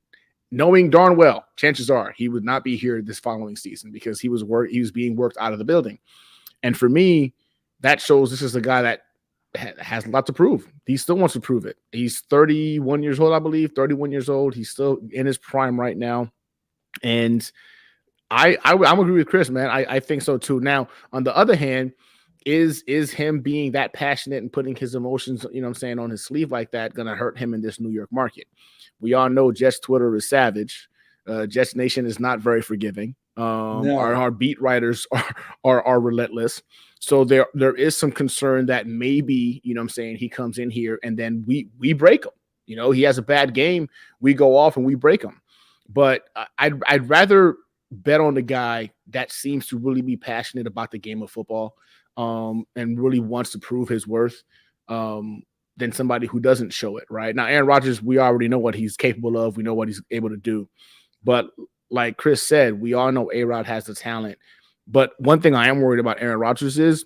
knowing darn well, chances are he would not be here this following season because he was being worked out of the building. And for me, that shows this is a guy that has a lot to prove. He still wants to prove it. He's 31 years old, I believe, 31 years old. He's still in his prime right now. And I'm agree with Chris, man. I think so too. Now, on the other hand, is him being that passionate and putting his emotions, on his sleeve like that going to hurt him in this New York market? We all know Jets Twitter is savage. Jets Nation is not very forgiving. No. Our beat writers are relentless. So there is some concern that maybe, he comes in here and then we break him. He has a bad game, we go off and we break him. But I'd rather bet on the guy that seems to really be passionate about the game of football and really wants to prove his worth than somebody who doesn't show it, right? Now, Aaron Rodgers, we already know what he's capable of. We know what he's able to do. But like Chris said, we all know A-Rod has the talent. But one thing I am worried about Aaron Rodgers is,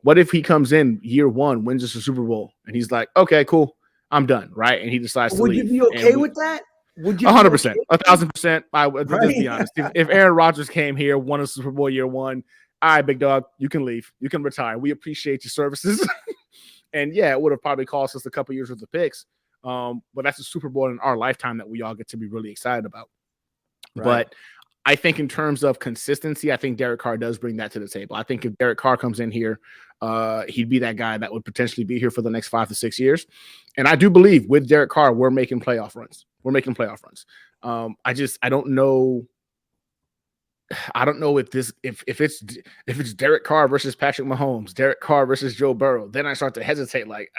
what if he comes in year one, wins us a Super Bowl, and he's like, okay, cool, I'm done, right? And he decides to leave. Would you be okay with that? Would you? 100%, 1,000%. I would just be honest. If Aaron Rodgers came here, won a Super Bowl year one, all right, big dog, you can leave. You can retire. We appreciate your services. And yeah, it would have probably cost us a couple years worth of picks. But that's a Super Bowl in our lifetime that we all get to be really excited about. Right. But I think in terms of consistency, I think Derek Carr does bring that to the table. I think if Derek Carr comes in here, he'd be that guy that would potentially be here for the next 5 to 6 years. And I do believe with Derek Carr, we're making playoff runs. I don't know. I don't know if it's Derek Carr versus Patrick Mahomes, Derek Carr versus Joe Burrow. Then I start to hesitate, like,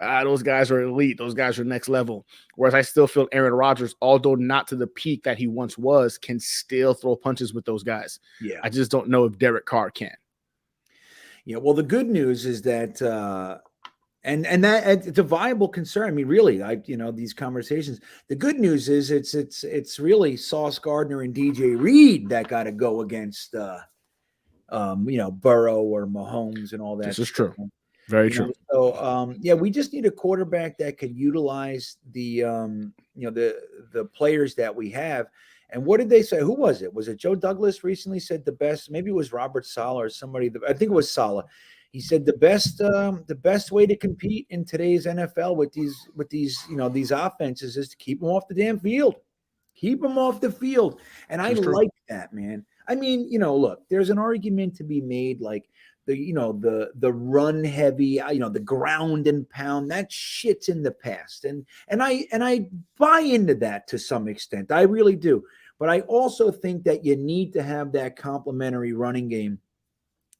those guys are elite. Those guys are next level. Whereas I still feel Aaron Rodgers, although not to the peak that he once was, can still throw punches with those guys. Yeah. I just don't know if Derek Carr can. Yeah. Well, the good news is that, and that it's a viable concern. I mean, really, these conversations. The good news is it's really Sauce Gardner and DJ Reed that got to go against, Burrow or Mahomes and all that. This is true. Very true. So, we just need a quarterback that could utilize the players that we have. And what did they say? Who was it? Was it Joe Douglas recently said the best? Maybe it was Robert Saleh or somebody. I think it was Saleh. He said the best way to compete in today's NFL with these offenses is to keep them off the damn field. Keep them off the field. And I like that, man. I mean, look, there's an argument to be made, like the run heavy, the ground and pound, that shit's in the past. And I buy into that to some extent. I really do. But I also think that you need to have that complementary running game.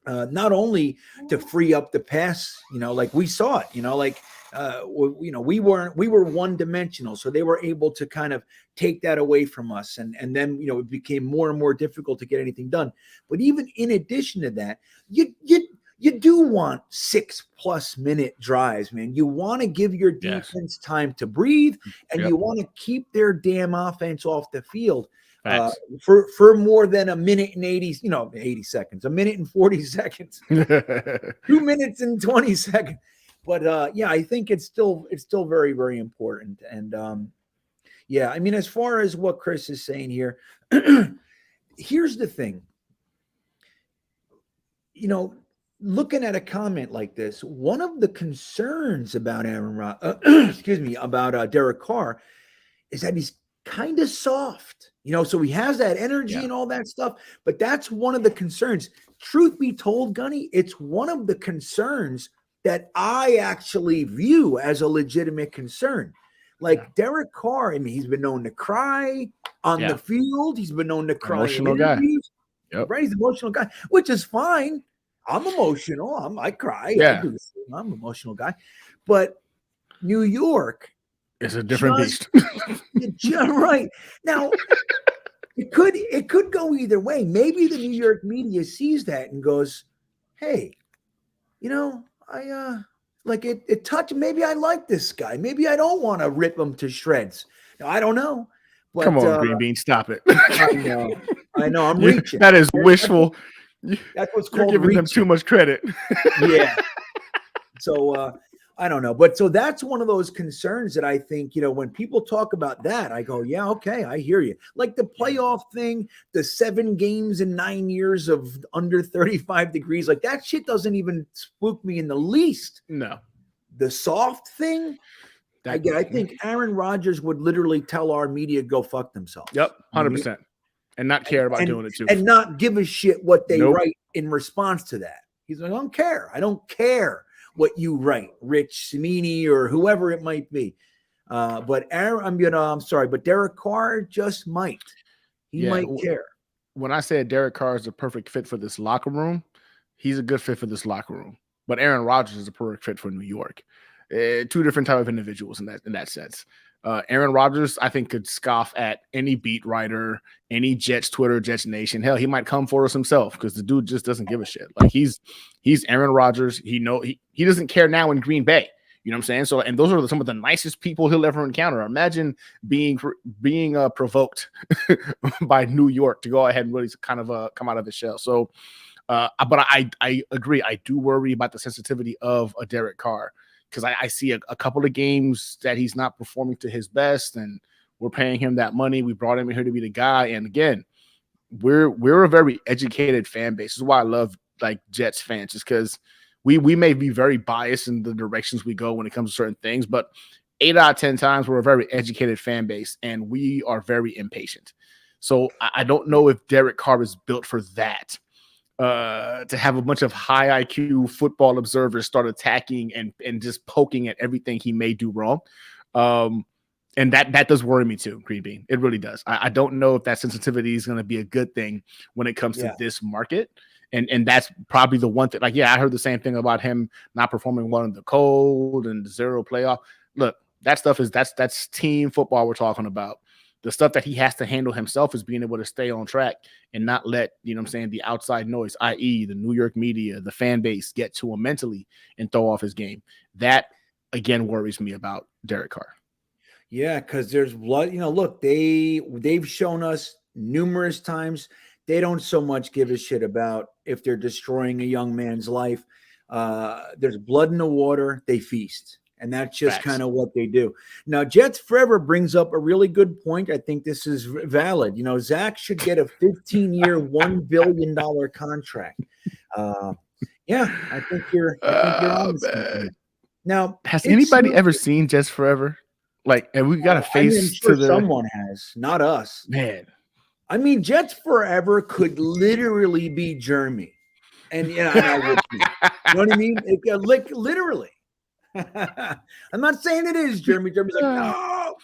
Not only to free up the pass, like we saw it, we were one dimensional, so they were able to kind of take that away from us, and then it became more and more difficult to get anything done. But even in addition to that, you do want 6+ minute drives, man. You want to give your defense time to breathe, and you want to keep their damn offense off the field. For more than a minute and 80 seconds, a minute and 40 seconds, 2 minutes and 20 seconds. But I think it's still very, very important. And I mean, as far as what Chris is saying here, here's the thing. Looking at a comment like this, one of the concerns about Derek Carr is that he's kind of soft, so he has that energy and all that stuff, but that's one of the concerns. Truth be told, Gunny, it's one of the concerns that I actually view as a legitimate concern. Like Derek Carr, I mean, he's been known to cry on the field. He's been known to cry. Emotional guy. Right? He's an emotional guy, which is fine. I'm emotional. I cry. Yeah. I'm an emotional guy. But New York, it's a different beast. Right. Now, it could go either way. Maybe the New York media sees that and goes, hey, I like it touched. Maybe I like this guy. Maybe I don't want to rip him to shreds. Now, I don't know. But, come on, GreenBean, stop it. I know. I'm reaching. That is wishful. That's what's You're called giving them too much credit. Yeah. So I don't know. But so that's one of those concerns that I think, when people talk about that, I go, yeah, okay, I hear you. Like the playoff thing, the 7 games in 9 years of under 35 degrees, like that shit doesn't even spook me in the least. No. The soft thing, I think Aaron Rodgers would literally tell our media go fuck themselves. Yep, 100%. And not care about doing it too. And not give a shit what they write in response to that. He's like, I don't care. I don't care what you write, Rich Cimini or whoever it might be. But Derek Carr just might. He might care. When I said Derek Carr is a perfect fit for this locker room, he's a good fit for this locker room. But Aaron Rodgers is a perfect fit for New York. Two different type of individuals in that sense. Aaron Rodgers, I think, could scoff at any beat writer, any Jets Twitter, Jets Nation. Hell, he might come for us himself because the dude just doesn't give a shit. Like he's Aaron Rodgers. He doesn't care now in Green Bay. You know what I'm saying? So, and those are some of the nicest people he'll ever encounter. Imagine being provoked by New York to go ahead and really kind of come out of his shell. So, but I agree. I do worry about the sensitivity of a Derek Carr. Because I see a couple of games that he's not performing to his best, and we're paying him that money. We brought him in here to be the guy. And again, we're a very educated fan base. This is why I love like Jets fans, just because we may be very biased in the directions we go when it comes to certain things, but 8 out of 10 times we're a very educated fan base, and we are very impatient. So I don't know if Derek Carr is built for that. To have a bunch of high IQ football observers start attacking and just poking at everything he may do wrong. And that does worry me too, GreenBean. It really does. I don't know if that sensitivity is going to be a good thing when it comes to this market. And that's probably the one thing. Like, yeah, I heard the same thing about him not performing well in the cold and the zero playoff. Look, that stuff that's team football we're talking about. The stuff that he has to handle himself is being able to stay on track and not let, the outside noise, i.e. the New York media, the fan base, get to him mentally and throw off his game. That, again, worries me about Derek Carr. Yeah, because there's blood. Look, they've shown us numerous times they don't so much give a shit about if they're destroying a young man's life. There's blood in the water. They feast. And that's just kind of what they do. Now, Jets Forever brings up a really good point. I think this is valid. Zach should get a 15-year, $1 billion contract. I think you're on something. Now, has anybody ever seen Jets Forever? Like, and we got a face I'm sure to the someone has, not us. Man. I mean, Jets Forever could literally be Jeremy. And I would be. You know what I mean? Literally. I'm not saying it is Jeremy. Jeremy's like, no.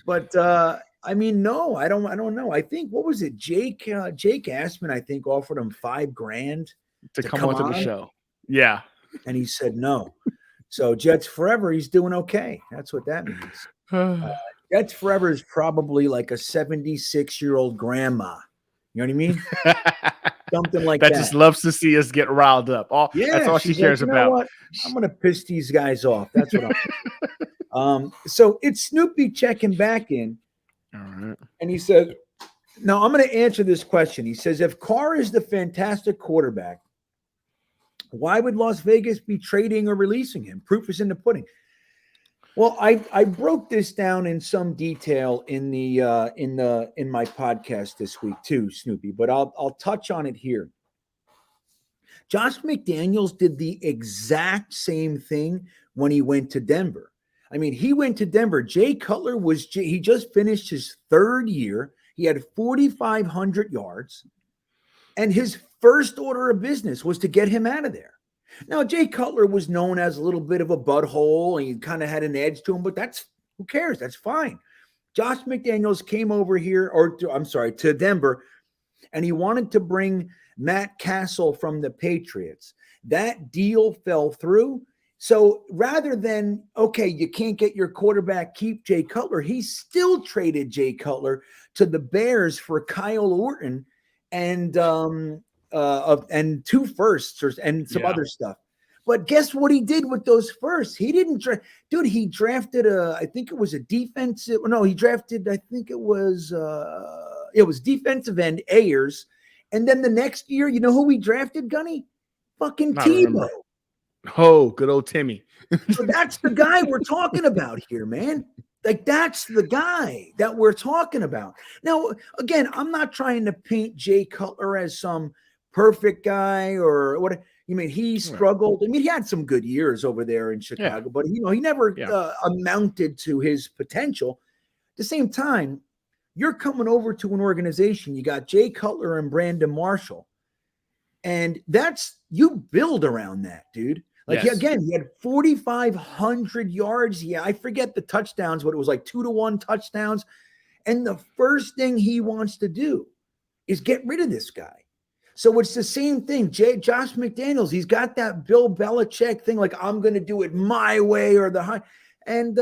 But I mean, no, I don't know. I think what was it? Jake Asman, I think, offered him $5,000 to come onto the show. Yeah. And he said no. So Jets Forever, he's doing okay. That's what that means. Jets Forever is probably like a 76-year-old grandma. You know what I mean? Something like that. That just loves to see us get riled up. That's all she cares about. What? I'm going to piss these guys off. That's what I'm so it's Snoopy checking back in. All right. And he said, now I'm going to answer this question. He says, if Carr is the fantastic quarterback, why would Las Vegas be trading or releasing him? Proof is in the pudding. Well, I broke this down in some detail in my podcast this week too, Snoopy, but I'll touch on it here. Josh McDaniels did the exact same thing when he went to Denver. I mean, he went to Denver. Jay Cutler he just finished his third year. He had 4,500 yards, and his first order of business was to get him out of there. Now, Jay Cutler was known as a little bit of a butthole, and he kind of had an edge to him, but who cares? That's fine. Josh McDaniels came over here, to Denver, and he wanted to bring Matt Castle from the Patriots. That deal fell through. So rather than, okay, you can't get your quarterback, keep Jay Cutler, he still traded Jay Cutler to the Bears for Kyle Orton and 2 firsts and some other stuff. But guess what he did with those firsts? He didn't he drafted defensive end Ayers. And then the next year, you know who we drafted, Gunny? Fucking Tebow. Oh, good old Timmy. So that's the guy we're talking about here, man. Like, that's the guy that we're talking about. Now, again, I'm not trying to paint Jay Cutler as some perfect guy or what. You mean he struggled? I mean, he had some good years over there in Chicago, but he never amounted to his potential. At the same time, you're coming over to an organization. You got Jay Cutler and Brandon Marshall, and you build around that, dude. Like, again, he had 4,500 yards. Yeah, I forget the touchdowns, but it was like 2-1 touchdowns. And the first thing he wants to do is get rid of this guy. So it's the same thing. Josh McDaniels, he's got that Bill Belichick thing, like, I'm going to do it my way or the high. And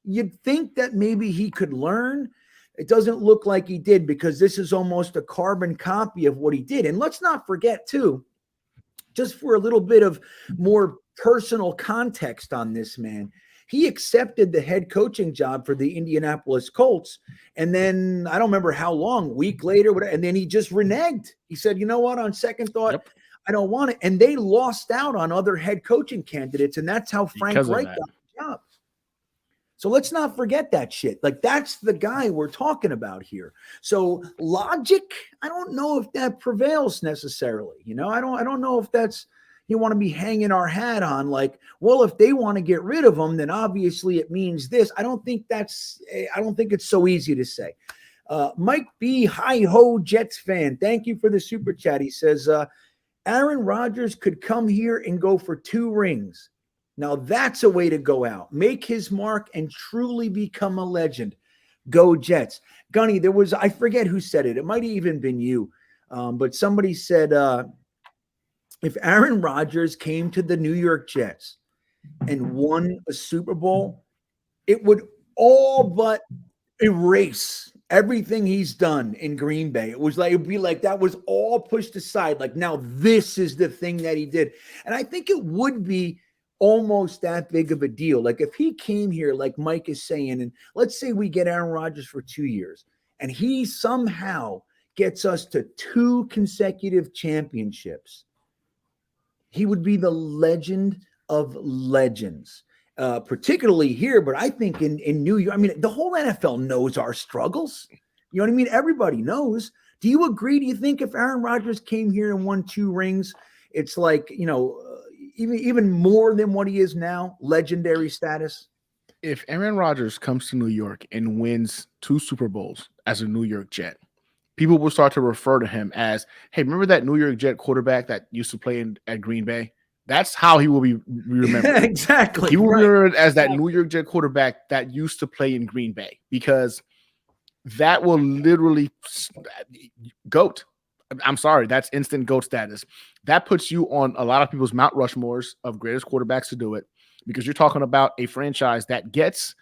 you'd think that maybe he could learn. It doesn't look like he did, because this is almost a carbon copy of what he did. And let's not forget, too, just for a little bit of more personal context on this man, he accepted the head coaching job for the Indianapolis Colts. And then I don't remember how long, week later, whatever, and then he just reneged. He said, you know what, on second thought, I don't want it. And they lost out on other head coaching candidates. And that's how Frank Reich got the job. So let's not forget that shit. Like, that's the guy we're talking about here. So logic, I don't know if that prevails necessarily. I don't know if that's, you want to be hanging our hat on, like, well, if they want to get rid of him, then obviously it means this. I don't think it's so easy to say. Mike B, hi ho, Jets fan. Thank you for the super chat. He says, Aaron Rodgers could come here and go for 2 rings. Now that's a way to go out, make his mark, and truly become a legend. Go Jets. Gunny, I forget who said it. It might have even been you. But somebody said, if Aaron Rodgers came to the New York Jets and won a Super Bowl, it would all but erase everything he's done in Green Bay. It'd be like that was all pushed aside. Like, now this is the thing that he did. And I think it would be almost that big of a deal. Like, if he came here, like Mike is saying, and let's say we get Aaron Rodgers for 2 years, and he somehow gets us to 2 consecutive championships, he would be the legend of legends, particularly here. But I think in New York, I mean, the whole NFL knows our struggles. You know what I mean? Everybody knows. Do you agree? Do you think if Aaron Rodgers came here and won 2 rings, it's like, even more than what he is now, legendary status? If Aaron Rodgers comes to New York and wins 2 Super Bowls as a New York Jet, people will start to refer to him as, hey, remember that New York Jet quarterback that used to play at Green Bay? That's how he will be remembered. Exactly. He will be remembered as that New York Jet quarterback that used to play in Green Bay, because that will literally GOAT. I'm sorry, that's instant GOAT status. That puts you on a lot of people's Mount Rushmores of greatest quarterbacks to do it, because you're talking about a franchise that gets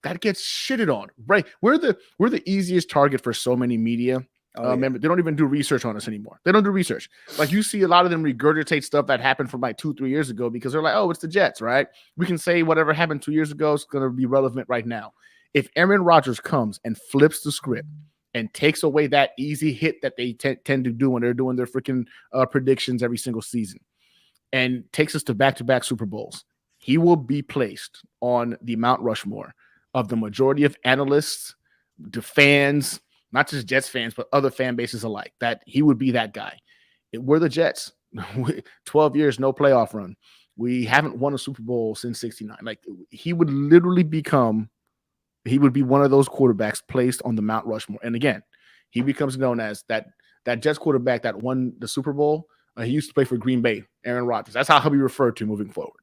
shitted on, right? We're the easiest target for so many media. Remember, they don't even do research on us anymore. They don't do research. Like, you see a lot of them regurgitate stuff that happened from like 2-3 years ago, because they're like, oh, it's the Jets, right? We can say whatever happened 2 years ago is going to be relevant right now. If Aaron Rodgers comes and flips the script and takes away that easy hit that they tend to do when they're doing their freaking predictions every single season, and takes us to back-to-back Super Bowls, he will be placed on the Mount Rushmore of the majority of analysts, the fans, not just Jets fans, but other fan bases alike, that he would be that guy. We're the Jets. 12 years, no playoff run. We haven't won a Super Bowl since 69. Like, he would literally be one of those quarterbacks placed on the Mount Rushmore. And again, he becomes known as that Jets quarterback that won the Super Bowl. He used to play for Green Bay, Aaron Rodgers. That's how he'll be referred to moving forward.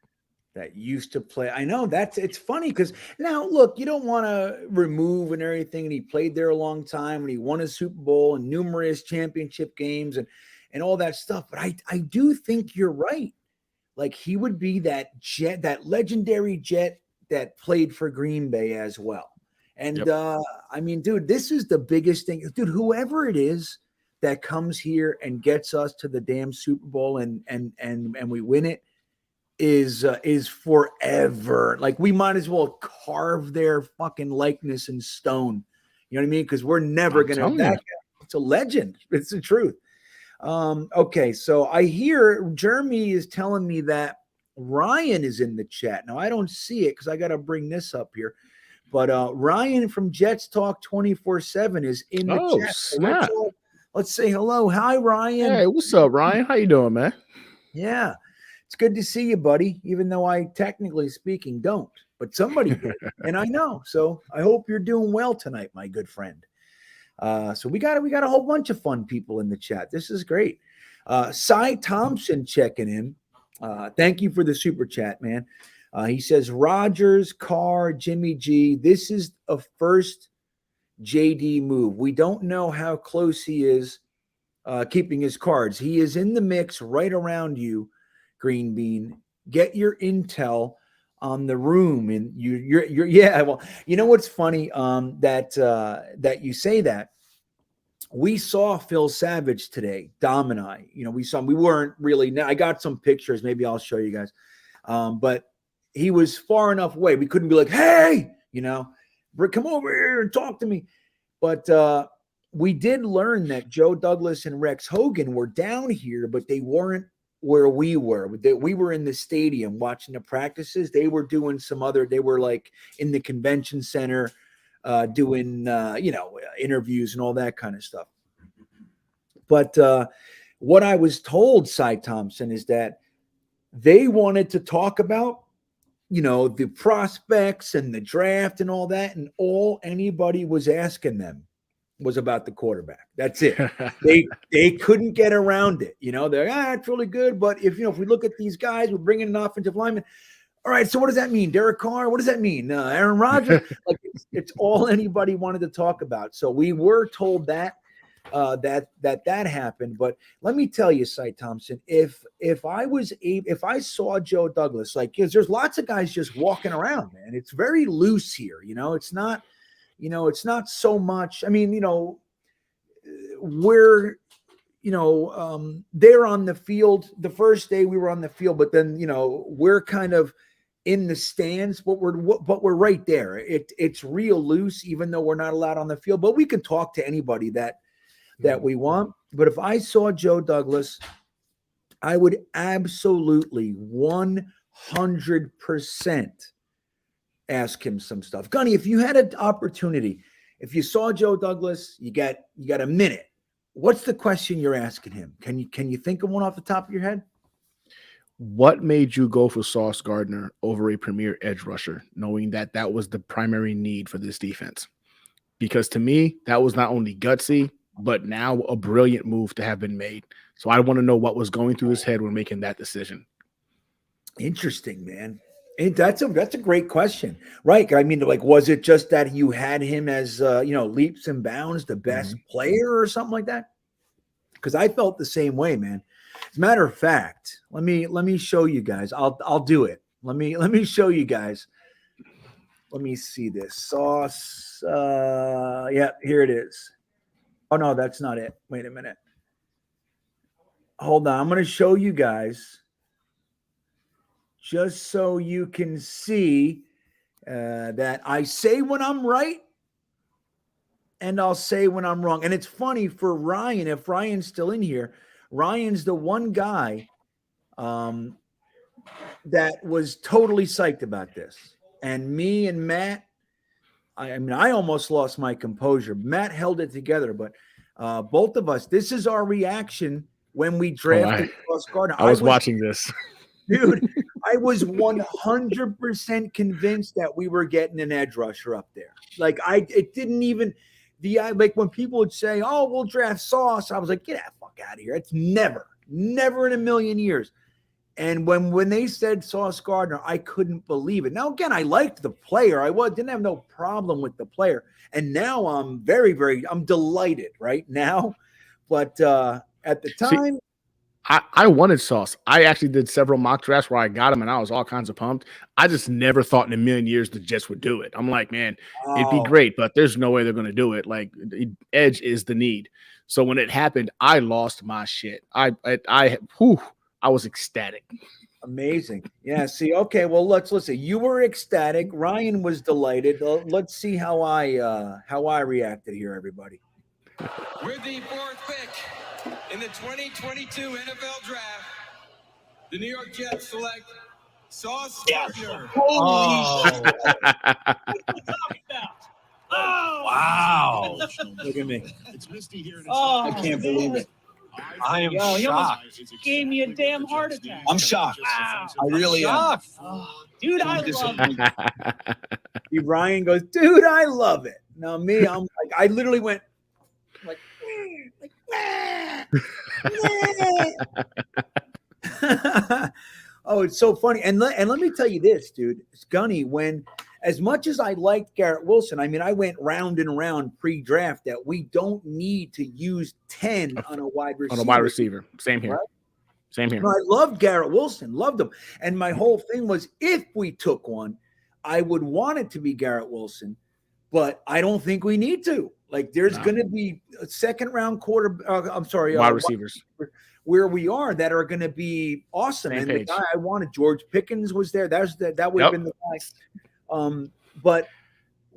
That used to play. I know it's funny because now, look, you don't want to remove and everything. And he played there a long time, and he won a Super Bowl and numerous championship games and all that stuff. But I do think you're right. Like, he would be that Jet, that legendary Jet that played for Green Bay as well. And I mean, dude, this is the biggest thing. Dude, whoever it is that comes here and gets us to the damn Super Bowl and we win it is forever. Like, we might as well carve their fucking likeness in stone. You know what I mean? Because we're never going to. It's a legend. It's the truth. Okay, so I hear Jeremy is telling me that Ryan is in the chat. Now, I don't see it because I got to bring this up here. But Ryan from Jets Talk 24/7 is in the chat. So let's say hello. Hi, Ryan. Hey, what's up, Ryan? How you doing, man? Yeah. It's good to see you, buddy, even though I, technically speaking, don't. But somebody did, and I know. So I hope you're doing well tonight, my good friend. So we got a whole bunch of fun people in the chat. This is great. Cy Thompson checking in. Thank you for the super chat, man. He says, Rodgers, Carr, Jimmy G, this is a first JD move. We don't know how close he is keeping his cards. He is in the mix right around you, GreenBean. Get your intel on the room. And you're yeah. Well, you know what's funny? That you say that. We saw Phil Savage today, Dom and I. You know, we weren't really. I got some pictures. Maybe I'll show you guys. But he was far enough away. We couldn't be like, hey, you know, come over here and talk to me. But we did learn that Joe Douglas and Rex Hogan were down here, but they weren't where we were. We were in the stadium watching the practices. They were doing they were like in the convention center doing, interviews and all that kind of stuff. But what I was told, Cy Thompson, is that they wanted to talk about, the prospects and the draft and all that. And all anybody was asking them was about the quarterback. That's it. They couldn't get around it. You know, they're it's really good, but if we look at these guys, we're bringing an offensive lineman. All right, so what does that mean? Derek Carr? What does that mean? Aaron Rodgers? Like it's all anybody wanted to talk about. So we were told that that happened. But let me tell you, Cy Thompson, if I saw Joe Douglas, like, because there's lots of guys just walking around, man. It's very loose here. It's not so much. I mean, we're they're on the field. The first day we were on the field, but then we're kind of in the stands, but we're right there. It's real loose, even though we're not allowed on the field. But we can talk to anybody that we want. But if I saw Joe Douglas, I would absolutely 100% ask him some stuff. Gunny, if you had an opportunity, if you saw Joe Douglas, you got a minute. What's the question you're asking him? Can you think of one off the top of your head? What made you go for Sauce Gardner over a premier edge rusher, knowing that was the primary need for this defense? Because to me, that was not only gutsy, but now a brilliant move to have been made. So I want to know what was going through his head when making that decision. Interesting, man. That's a great question, right? I mean, like, was it just that you had him as leaps and bounds the best player or something like that? Because I felt the same way, man. As a matter of fact, let me show you guys. I'll do it. Let me show you guys. Let me see this Sauce. Yeah, here it is. Oh no, that's not it. Wait a minute. Hold on. I'm going to show you guys just so you can see that I say when I'm right and I'll say when I'm wrong. And it's funny for Ryan, if Ryan's still in here, Ryan's the one guy that was totally psyched about this. And me and Matt, I mean, I almost lost my composure. Matt held it together, but both of us, this is our reaction when we drafted Sauce Gardner. I was watching this. Dude, I was 100% convinced that we were getting an edge rusher up there. Like, it didn't even like when people would say, "Oh, we'll draft Sauce," I was like, "Get that fuck out of here!" It's never in a million years. And when they said Sauce Gardner, I couldn't believe it. Now, again, I liked the player. Didn't have no problem with the player. And now I'm I'm delighted right now. But at the time, I wanted Sauce. I actually did several mock drafts where I got him, and I was all kinds of pumped. I just never thought in a million years the Jets would do it. I'm like, man, it'd be great, but there's no way they're going to do it. Like, edge is the need. So when it happened, I lost my shit. I was ecstatic. Amazing. Yeah. See, okay. Well, let's listen. You were ecstatic. Ryan was delighted. Let's see how I reacted here, everybody. With the fourth pick in the 2022 NFL Draft, the New York Jets select Sauce Gardner. Holy Wow. Look at me. It's misty here. I can't believe it. I am shocked. Gave me a damn heart attack. I'm shocked. Wow. I really am. Dude, I love it. Ryan goes, dude, I love it. Now me, I'm like, I literally went like oh, it's so funny. And let me tell you this, dude. It's Gunny, when as much as I liked Garrett Wilson, I mean, I went round and round pre-draft that we don't need to use 10 on a wide receiver. On a wide receiver. Same here. Right? Same here. No, I loved Garrett Wilson, loved him. And my whole thing was, if we took one, I would want it to be Garrett Wilson, but I don't think we need to. Like, there's going to be a second-round wide receivers where we are that are going to be awesome. Same and page. the guy I wanted, George Pickens, was there. That would have been the guy. But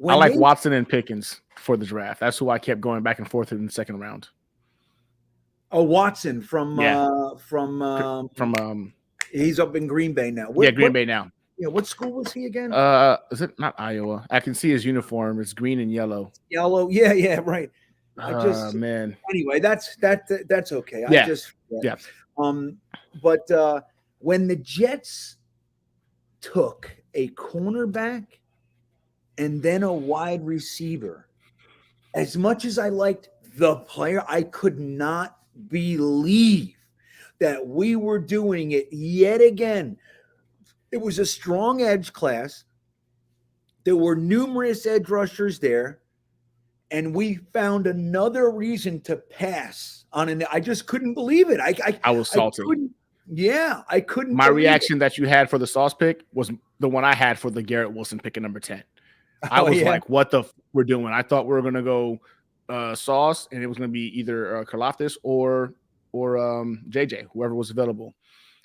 I like Watson and Pickens for the draft. That's who I kept going back and forth in the second round. Oh, Watson from he's up in Green Bay now. Green Bay now. Yeah, what school was he again? Is it not Iowa? I can see his uniform. It's green and yellow. Yellow. Yeah, right. Man. Anyway, that's okay. But when the Jets took a cornerback and then a wide receiver, as much as I liked the player, I could not believe that we were doing it yet again. It was a strong edge class. There were numerous edge rushers there, and we found another reason to pass on an. I just couldn't believe it. I was salty. I couldn't. My reaction that you had for the Sauce pick was the one I had for the Garrett Wilson pick at number 10. I was like, what the we're doing? I thought we were going to go Sauce, and it was going to be either Karlaftis or JJ, whoever was available.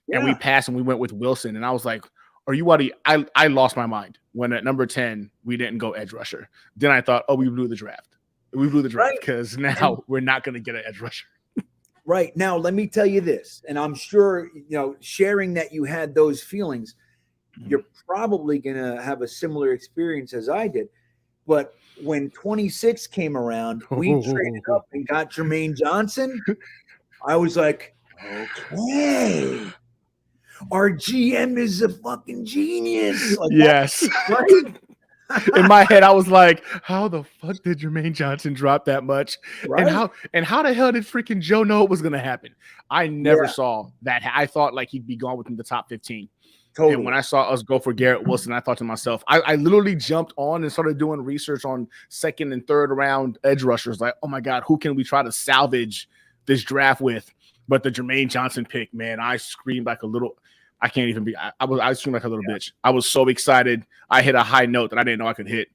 Yeah. And we passed and we went with Wilson. And I was like, are you what? I lost my mind when at number 10, we didn't go edge rusher. Then I thought, we blew the draft. We blew the draft because now we're not going to get an edge rusher. Right. Now, let me tell you this, and I'm sure, sharing that you had those feelings, you're probably going to have a similar experience as I did. But when 26 came around, we traded up and got Jermaine Johnson. I was like, okay, our GM is a fucking genius. Like, yes. Right? In my head, I was like, how the fuck did Jermaine Johnson drop that much? Right? And how the hell did freaking Joe know it was going to happen? I never saw that. I thought like he'd be gone within the top 15. Totally. And when I saw us go for Garrett Wilson, I thought to myself, I literally jumped on and started doing research on second and third round edge rushers. Like, oh my God, who can we try to salvage this draft with? But the Jermaine Johnson pick, man, I screamed like a little. I can't even be. I screamed like a little bitch. I was so excited. I hit a high note that I didn't know I could hit.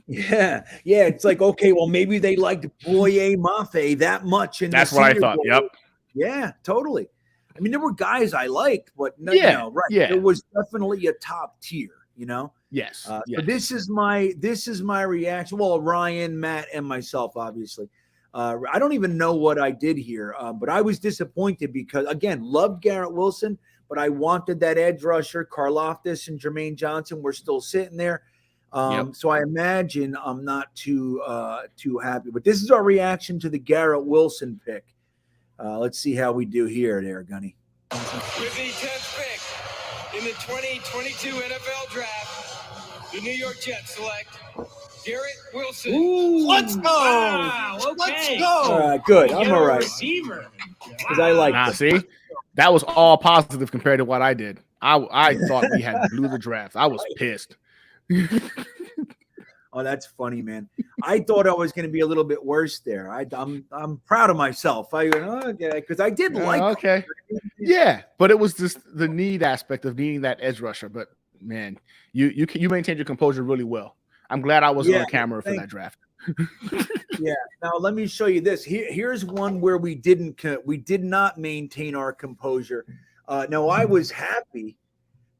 Yeah. It's like, okay, well, maybe they liked Boye Mafe that much. And that's what I thought. Bowl. Yep. Yeah, totally. I mean, there were guys I liked, but right. Yeah. There was definitely a top tier, Yes. So this is my reaction. Well, Ryan, Matt, and myself, obviously. I don't even know what I did here, but I was disappointed because, again, loved Garrett Wilson, but I wanted that edge rusher. Karlaftis and Jermaine Johnson were still sitting there. So I imagine I'm not too happy. But this is our reaction to the Garrett Wilson pick. Let's see how we do here there, Gunny. With the 10th pick in the 2022 NFL Draft, the New York Jets select Garrett Wilson. Ooh. Let's go. Wow, okay. Let's go. All right, good. I'm all right. Receiver. Because I like see, that was all positive compared to what I did. I thought we had blew the draft. I was pissed. Oh, that's funny, man. I thought I was going to be a little bit worse there. I'm proud of myself. Because I did like. Okay. Yeah, but it was just the need aspect of needing that edge rusher. But man, you maintained your composure really well. I'm glad I was on camera for that draft. Yeah. Now let me show you this. Here's one where we did not maintain our composure. Now I was happy,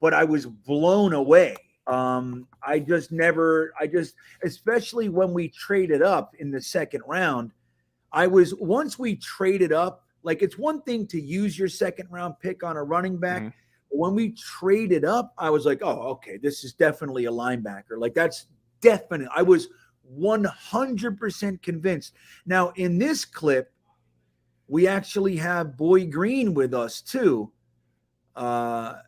but I was blown away. Especially when we traded up in the second round, once we traded up, like it's one thing to use your second round pick on a running back. Mm-hmm. When we traded up, I was like, oh, okay, this is definitely a linebacker. Like that's definite. I was 100% convinced. Now in this clip, we actually have Boy Green with us too. I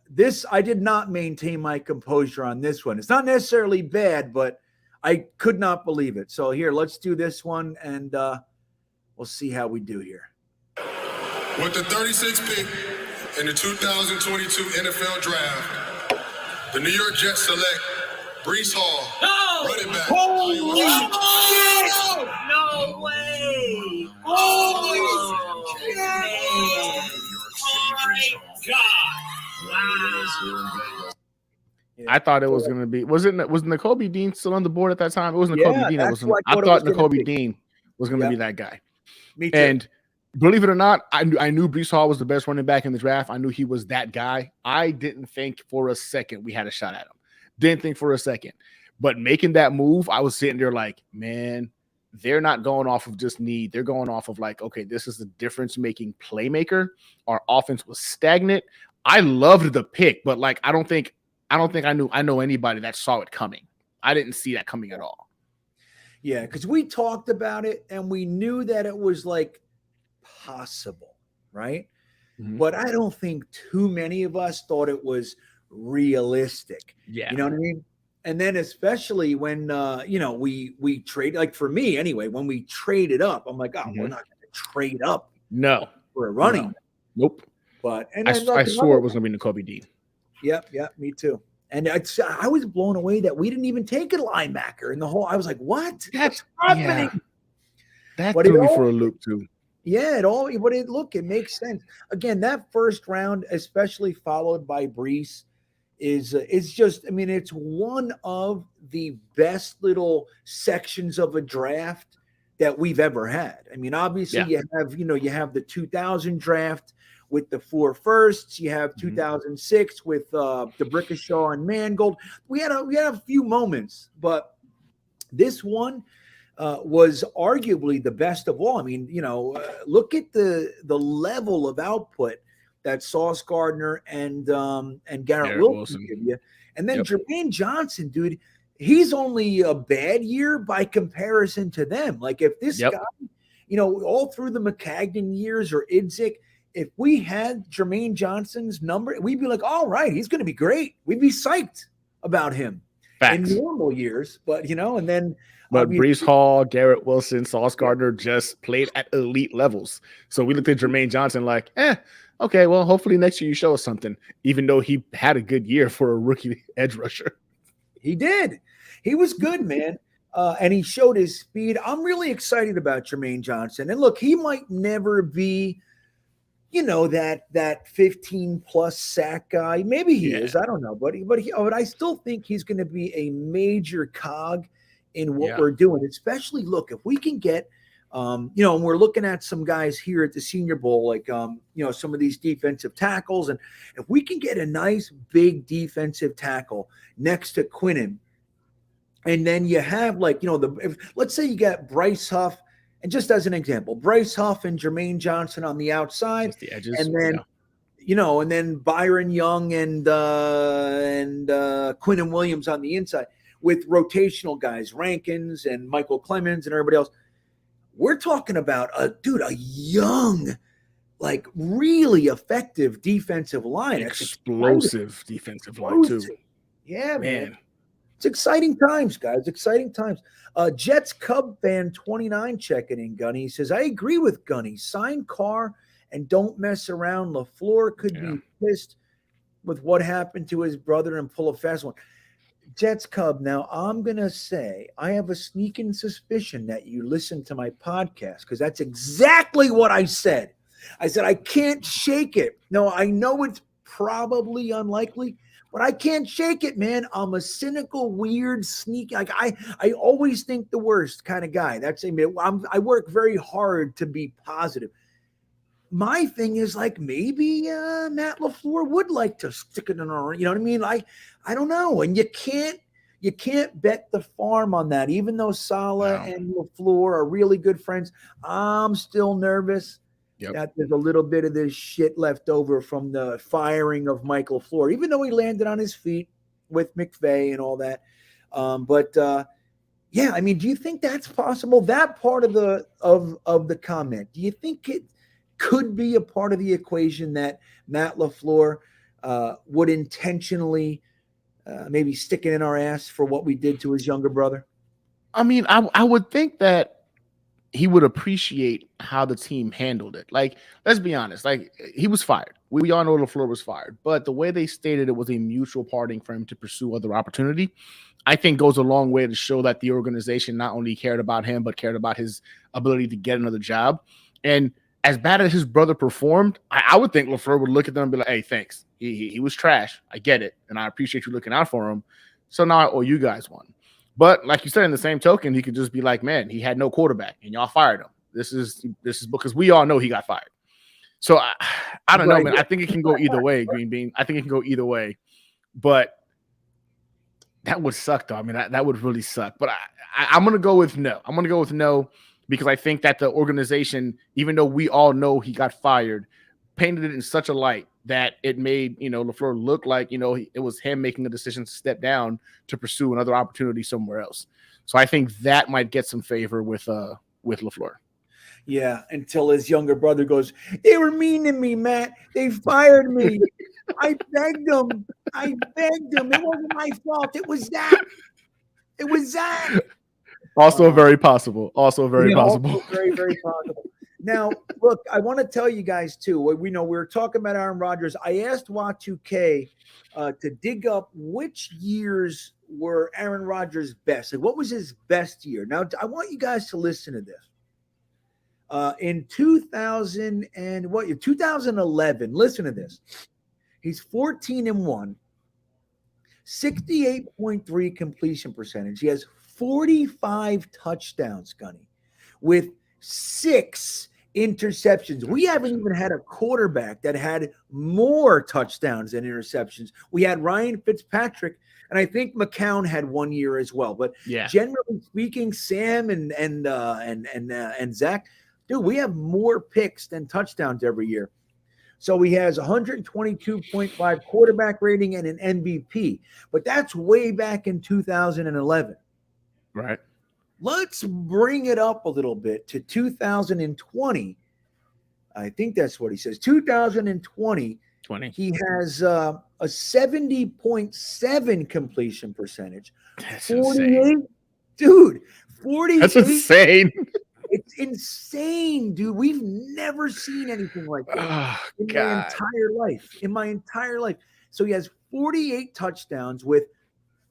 did not maintain my composure on this one. It's not necessarily bad, but I could not believe it. So here, let's do this one, and we'll see how we do here. With the 36th pick in the 2022 NFL Draft, the New York Jets select Breece Hall, running back. No way! Oh, man. God. Wow. I thought it was going to be. Was Nakobe Dean still on the board at that time? It was Nakobe Dean. I thought Nakobe Dean was going to be that guy. Me too. And believe it or not, I knew Breece Hall was the best running back in the draft. I knew he was that guy. I didn't think for a second we had a shot at him. Didn't think for a second. But making that move, I was sitting there like, man, they're not going off of just need. They're going off of like, okay, this is the difference-making playmaker. Our offense was stagnant. I loved the pick, but like, I don't think I know anybody that saw it coming. I didn't see that coming at all. Yeah, because we talked about it and we knew that it was like possible, right? Mm-hmm. But I don't think too many of us thought it was realistic. Yeah. You know what I mean? And then especially when we trade, like for me anyway, when we traded up, I'm like, oh, we're not going to trade up No, for a running. no. Nope. But and I then swore it was going to be N'Kobe Dean. Yep, me too. And I was blown away that we didn't even take a linebacker in the whole. I was like, what? What's happening? Yeah. That But threw me for a loop too. Yeah, it makes sense. Again, that first round, especially followed by Brees, is just, I mean, it's one of the best little sections of a draft that we've ever had. I mean, obviously you have the 2000 draft with the 4 firsts. You have 2006 with the Brickashaw and Mangold. We had a few moments, but this one was arguably the best of all. I mean, look at the level of output that Sauce Gardner and Garrett Wilson give you. And then Jermaine Johnson, dude, he's only a bad year by comparison to them. Like if this guy, all through the McCagnon years or Idzik, if we had Jermaine Johnson's number, we'd be like, all right, he's going to be great. We'd be psyched about him in normal years. But, and then. But Brees Hall, Garrett Wilson, Sauce Gardner just played at elite levels. So we looked at Jermaine Johnson like, okay, well, hopefully next year you show us something, even though he had a good year for a rookie edge rusher. He did. He was good, man. And he showed his speed. I'm really excited about Jermaine Johnson. And look, he might never be, that 15-plus sack guy. Maybe he is. I don't know. But I still think he's going to be a major cog in what we're doing. Especially, look, if we can get, and we're looking at some guys here at the Senior Bowl, like, some of these defensive tackles. And if we can get a nice big defensive tackle next to Quinnen, and then you have let's say you got Bryce Huff, and just as an example, Bryce Huff and Jermaine Johnson on the outside, the edges, and then and then Byron Young and Quinnen Williams on the inside with rotational guys, Rankins and Michael Clemens and everybody else. We're talking about a young, like really effective defensive line. Explosive defensive line too. Yeah, man. It's exciting times, guys. Exciting times. Jets Cub fan 29 checking in, Gunny. He says, I agree with Gunny. Sign Carr and don't mess around. LaFleur could be pissed with what happened to his brother and pull a fast one. Jets Cub, now I'm going to say I have a sneaking suspicion that you listened to my podcast because that's exactly what I said. I said, I can't shake it. No, I know it's probably unlikely, but I can't shake it, man. I'm a cynical, weird, sneaky. Like I always think the worst kind of guy. I work very hard to be positive. My thing is like maybe Matt LaFleur would like to stick it in our, you know what I mean? I don't know. And you can't bet the farm on that. Even though Saleh and LaFleur are really good friends, I'm still nervous that there's a little bit of this shit left over from the firing of Mike LaFleur, even though he landed on his feet with McVay and all that. Yeah, I mean, do you think that's possible? That part of the comment, do you think it could be a part of the equation that Matt LaFleur would intentionally maybe stick it in our ass for what we did to his younger brother? I mean, I would think that he would appreciate how the team handled it. Like, let's be honest. Like, he was fired. We all know LaFleur was fired. But the way they stated it was a mutual parting for him to pursue other opportunity, I think goes a long way to show that the organization not only cared about him, but cared about his ability to get another job. And as bad as his brother performed, I would think LaFleur would look at them and be like, hey, thanks. He was trash. I get it. And I appreciate you looking out for him. So now I owe you guys one. But like you said, in the same token, he could just be like, man, he had no quarterback and y'all fired him. This is because we all know he got fired. So I don't know, man. I think it can go either way, GreenBean. I think it can go either way. But that would suck, though. I mean, that would really suck. But I'm going to go with no. I'm going to go with no because I think that the organization, even though we all know he got fired, painted it in such a light that it made, LaFleur look like, it was him making a decision to step down to pursue another opportunity somewhere else. So I think that might get some favor with LaFleur. Yeah, until his younger brother goes, they were mean to me, Matt. They fired me. I begged them. It wasn't my fault. It was Zach. Also very possible. Also very possible. Also very, very possible. Now, look, I want to tell you guys too. We know we were talking about Aaron Rodgers. I asked Y2K to dig up which years were Aaron Rodgers' best. Like, what was his best year? Now, I want you guys to listen to this. In 2011, listen to this. He's 14-1, 68.3 completion percentage. He has 45 touchdowns, Gunny, with 6 interceptions. We haven't even had a quarterback that had more touchdowns than interceptions. We had Ryan Fitzpatrick, and I think McCown had 1 year as well. But generally speaking, Sam and Zach, dude, we have more picks than touchdowns every year. So he has 122.5 quarterback rating and an MVP. But that's way back in 2011. Right. Let's bring it up a little bit to 2020. I think that's what he says. 2020. He has a 70.7 completion percentage. That's 48. insane. Dude, 48. That's insane. It's insane, dude. We've never seen anything like that in my entire life. So he has 48 touchdowns with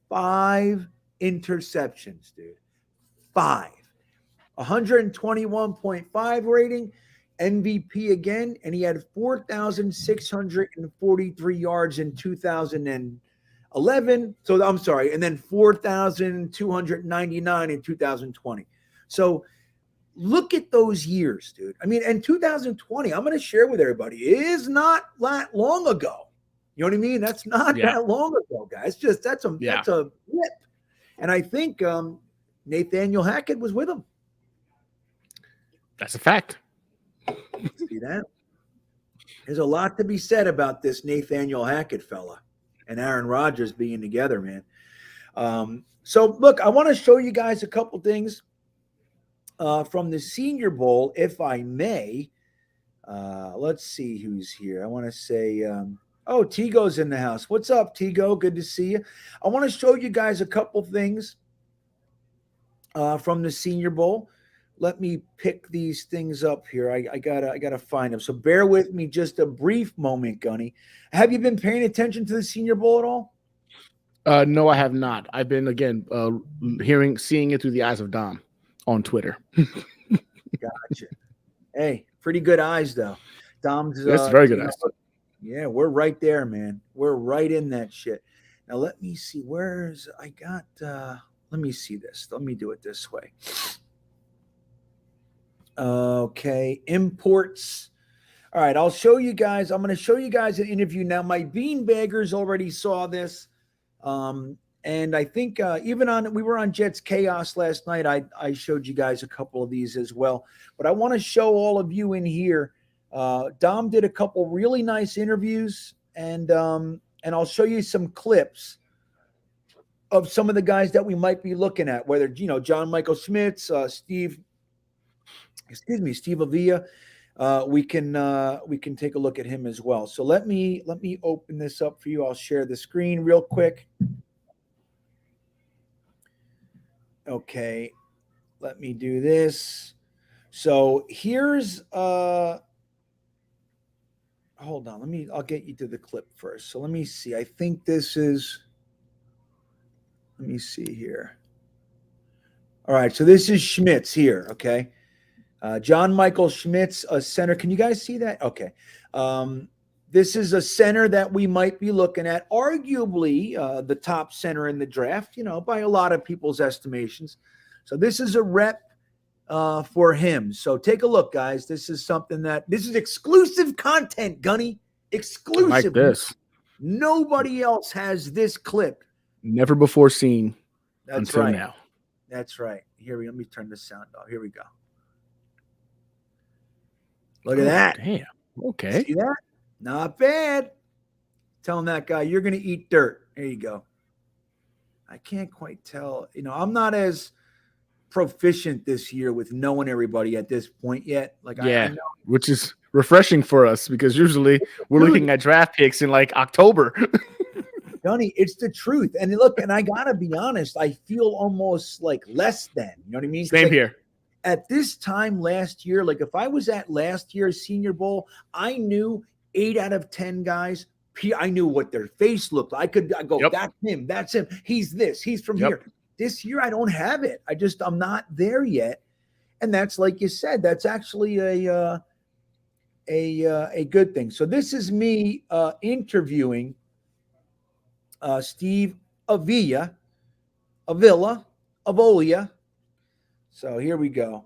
5 interceptions, dude. 5. 121.5 rating, MVP again, and he had 4,643 yards in 2011. So I'm sorry, and then 4,299 in 2020. So look at those years, dude. I mean, and 2020, I'm going to share with everybody, is not that long ago. You know what I mean? That's not that long ago, guys. Just that's a whip. And I think Nathaniel Hackett was with him. That's a fact. See that? There's a lot to be said about this Nathaniel Hackett fella and Aaron Rodgers being together, man. So, look, I want to show you guys a couple things from the Senior Bowl, if I may. Let's see who's here. I want to say, Tigo's in the house. What's up, Tigo? Good to see you. I want to show you guys a couple things from the Senior Bowl. Let me pick these things up here. I gotta find them. So bear with me just a brief moment, Gunny. Have you been paying attention to the Senior Bowl at all? No, I have not. I've been seeing it through the eyes of Dom on Twitter. Gotcha. Hey, pretty good eyes though. Dom's that's very good eyes. Yeah, we're right there, man. We're right in that shit. Now let me see. Let me see this. Let me do it this way. Okay, imports. All right, I'll show you guys. I'm going to show you guys an interview now. My beanbaggers already saw this. And I think we were on Jets Chaos last night. I showed you guys a couple of these as well. But I want to show all of you in here. Dom did a couple really nice interviews, and I'll show you some clips of some of the guys that we might be looking at, whether, John Michael Schmitz, Steve Avila. We can take a look at him as well. So let me open this up for you. I'll share the screen real quick. Okay, let me do this. So here's hold on. I'll get you to the clip first. So let me see. I think this is. Let me see here. All right, so this is Schmitz here. Okay. John Michael Schmitz, a center. Can you guys see that? Okay. This is a center that we might be looking at, arguably the top center in the draft, by a lot of people's estimations. So this is a rep for him. So take a look, guys. This is exclusive content, Gunny. Exclusive. Like this. Nobody else has this clip. Never before seen. That's until right. now. That's right. Let me turn the sound off. Here we go. Look at that. Damn. Okay. See that? Not bad. Telling that guy, you're going to eat dirt. There you go. I can't quite tell. I'm not as proficient this year with knowing everybody at this point yet. Like, I know. Which is refreshing for us because usually we're looking at draft picks in like October. Gunny, it's the truth. And look, and I gotta be honest, I feel almost like less than. You know what I mean? Same here. At this time last year, like if I was at last year's Senior Bowl, I knew 8 out of 10 guys. I knew what their face looked like. I go, that's him. That's him. He's this. He's from here. This year, I don't have it. I'm not there yet. And that's, like you said, that's actually a good thing. So this is me interviewing Steve Avila. So here we go.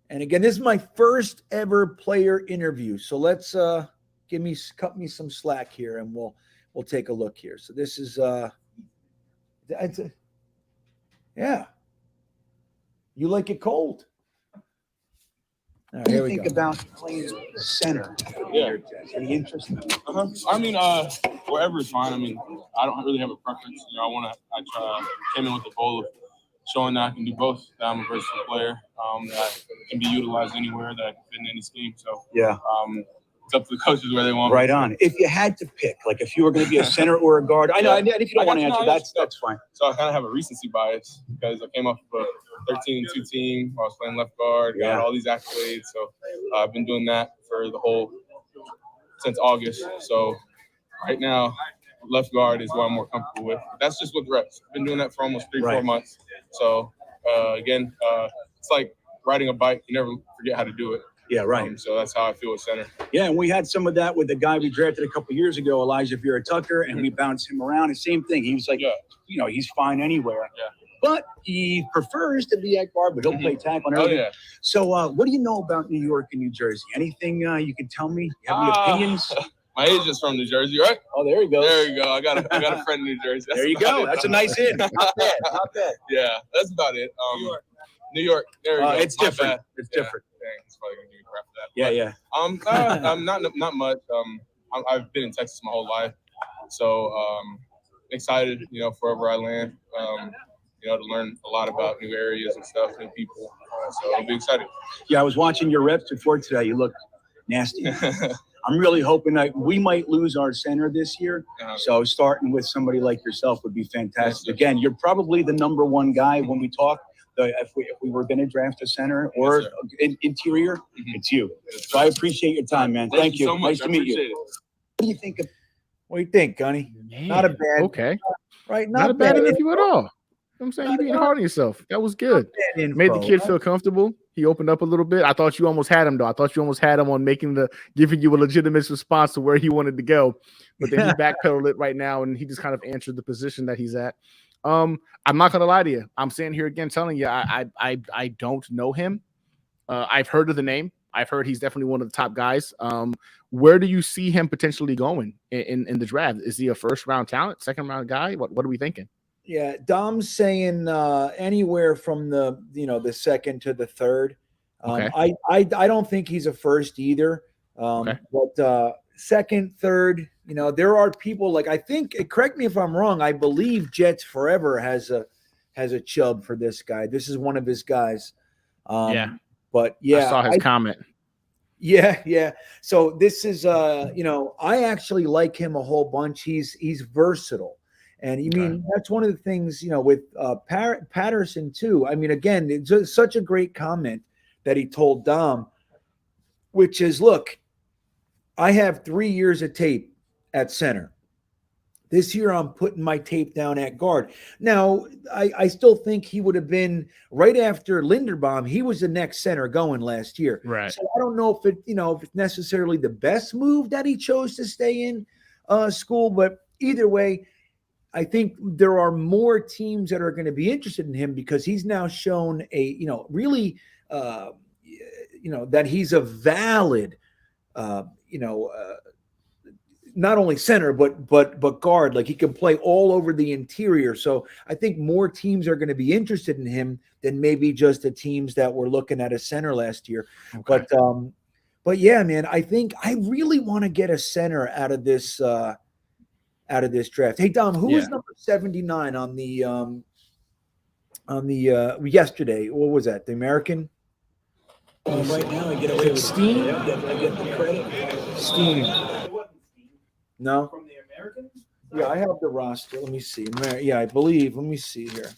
And again, this is my first ever player interview. So let's cut me some slack here, and we'll take a look here. So this is yeah. You like it cold? Right, here we think about playing center. Yeah. Any interest? I mean, wherever is fine. I mean, I don't really have a preference. You know, I came in with the goal of showing that I can do both. That I'm a versatile player. That can be utilized anywhere. That I can fit in any scheme. So yeah. It's up to the coaches where they want. Right on. If you had to pick, like if you were going to be a center or a guard, I know. And if you don't want to answer, that's fine. So I kind of have a recency bias because I came off of a 13-2 team. I was playing left guard, got all these accolades. So I've been doing that for since August. So right now, left guard is what I'm more comfortable with. That's just with reps. I've been doing that for almost 3-4 months. So again, it's like riding a bike. You never forget how to do it. Yeah, right. So that's how I feel with center. Yeah, and we had some of that with the guy we drafted a couple of years ago, Elijah Vera-Tucker, and we bounced him around. The same thing. He was like, you know, he's fine anywhere. Yeah. But he prefers to be at guard, but he'll play tackle and everything. Oh, yeah. So what do you know about New York and New Jersey? Anything you can tell me? You have any opinions? My agent's from New Jersey, right? Oh, there you go. There you go. I got a friend in New Jersey. There you go. That's a nice hit. Not bad. Not bad. Yeah, that's about it. New York. There you go. It's different. It's different. Dang, it's probably gonna give me crap for that. Yeah. I'm not much. I've been in Texas my whole life, so excited, you know, for wherever I land. You know, to learn a lot about new areas and stuff, new people. So I'll be excited. Yeah, I was watching your reps before today. You look nasty. I'm really hoping that we might lose our center this year. So starting with somebody like yourself would be fantastic. Again, you're probably the number one guy when we talk. If we were going to draft a center or interior, it's you. So I appreciate your time, man. Thank you. So much. Nice to meet you. It. What do you think of? What do you think, Gunny? Not a bad. Okay. Right. Not a bad interview at all. I'm saying you're being hard on yourself. That was good. Made the kid feel comfortable. He opened up a little bit. I thought you almost had him, though. I thought you almost had him on giving you a legitimate response to where he wanted to go. But then he backpedaled it right now, and he just kind of answered the position that he's at. I'm not gonna lie to you. I'm sitting here again telling you I don't know him. I've heard of the name. I've heard he's definitely one of the top guys. Where do you see him potentially going in the draft? Is he a first round talent, second round guy? What are we thinking? Yeah, Dom's saying anywhere from the second to the third. Okay. I don't think he's a first either. But second, third, there are people like, I think, correct me if I'm wrong, I believe Jets Forever has a chub for this guy. This is one of his guys. But yeah, I saw his comment. Yeah. So this is I actually like him a whole bunch. He's versatile. And you mean that's one of the things, with Patterson too. I mean, again, it's just such a great comment that he told Dom, which is, look, I have 3 years of tape at center. This year I'm putting my tape down at guard. Now, I still think he would have been right after Linderbaum. He was the next center going last year. Right. So I don't know if it's necessarily the best move that he chose to stay in school, but either way, I think there are more teams that are going to be interested in him because he's now shown really, that he's a valid, not only center, but guard. Like, he can play all over the interior. So I think more teams are going to be interested in him than maybe just the teams that were looking at a center last year. Okay. But yeah, man, I think I really want to get a center out of this draft. Hey, Dom, who was number 79 on the on the yesterday. What was that? The American? Right now, I get away with Steam? I get the credit. Steam. No. From the Americans? Yeah, I have the roster. Let me see. Yeah, I believe. Let me see here.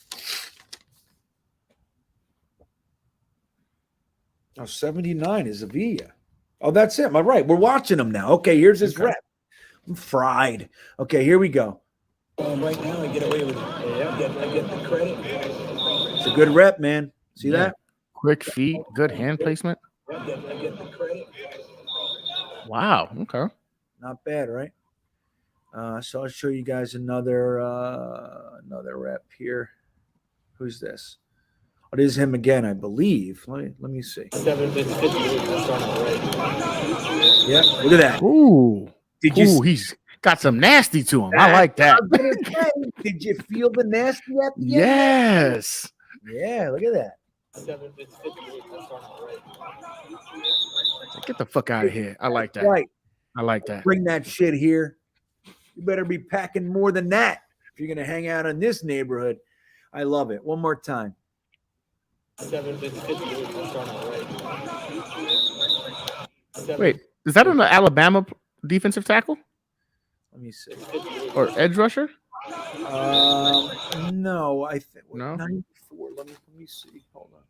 Oh, 79 is Avila. Oh, that's it. I'm right. We're watching him now. Okay, here's his rep. I'm fried. Okay, here we go. Right now, I get away with I get the credit. It's a good rep, man. See that? Quick feet, good hand placement. I get the credit. Wow. Okay. Not bad, right? So I'll show you guys another rep here. Who's this? Oh, it is him again, I believe. Let me see. 758. That's on the right. Yeah, look at that. Ooh. Did you? He's got some nasty to him. I like that. Did you feel the nasty at the end? Yes. Yeah, look at that. 758. That's on the right. Get the fuck out of here. I like that. Right. I like that. Bring that shit here. You better be packing more than that if you're going to hang out in this neighborhood. I love it. One more time. 758. That's on the right. Wait, is that an Alabama defensive tackle Let me see. or edge rusher? No, I think No? 94. Let me see. Hold on.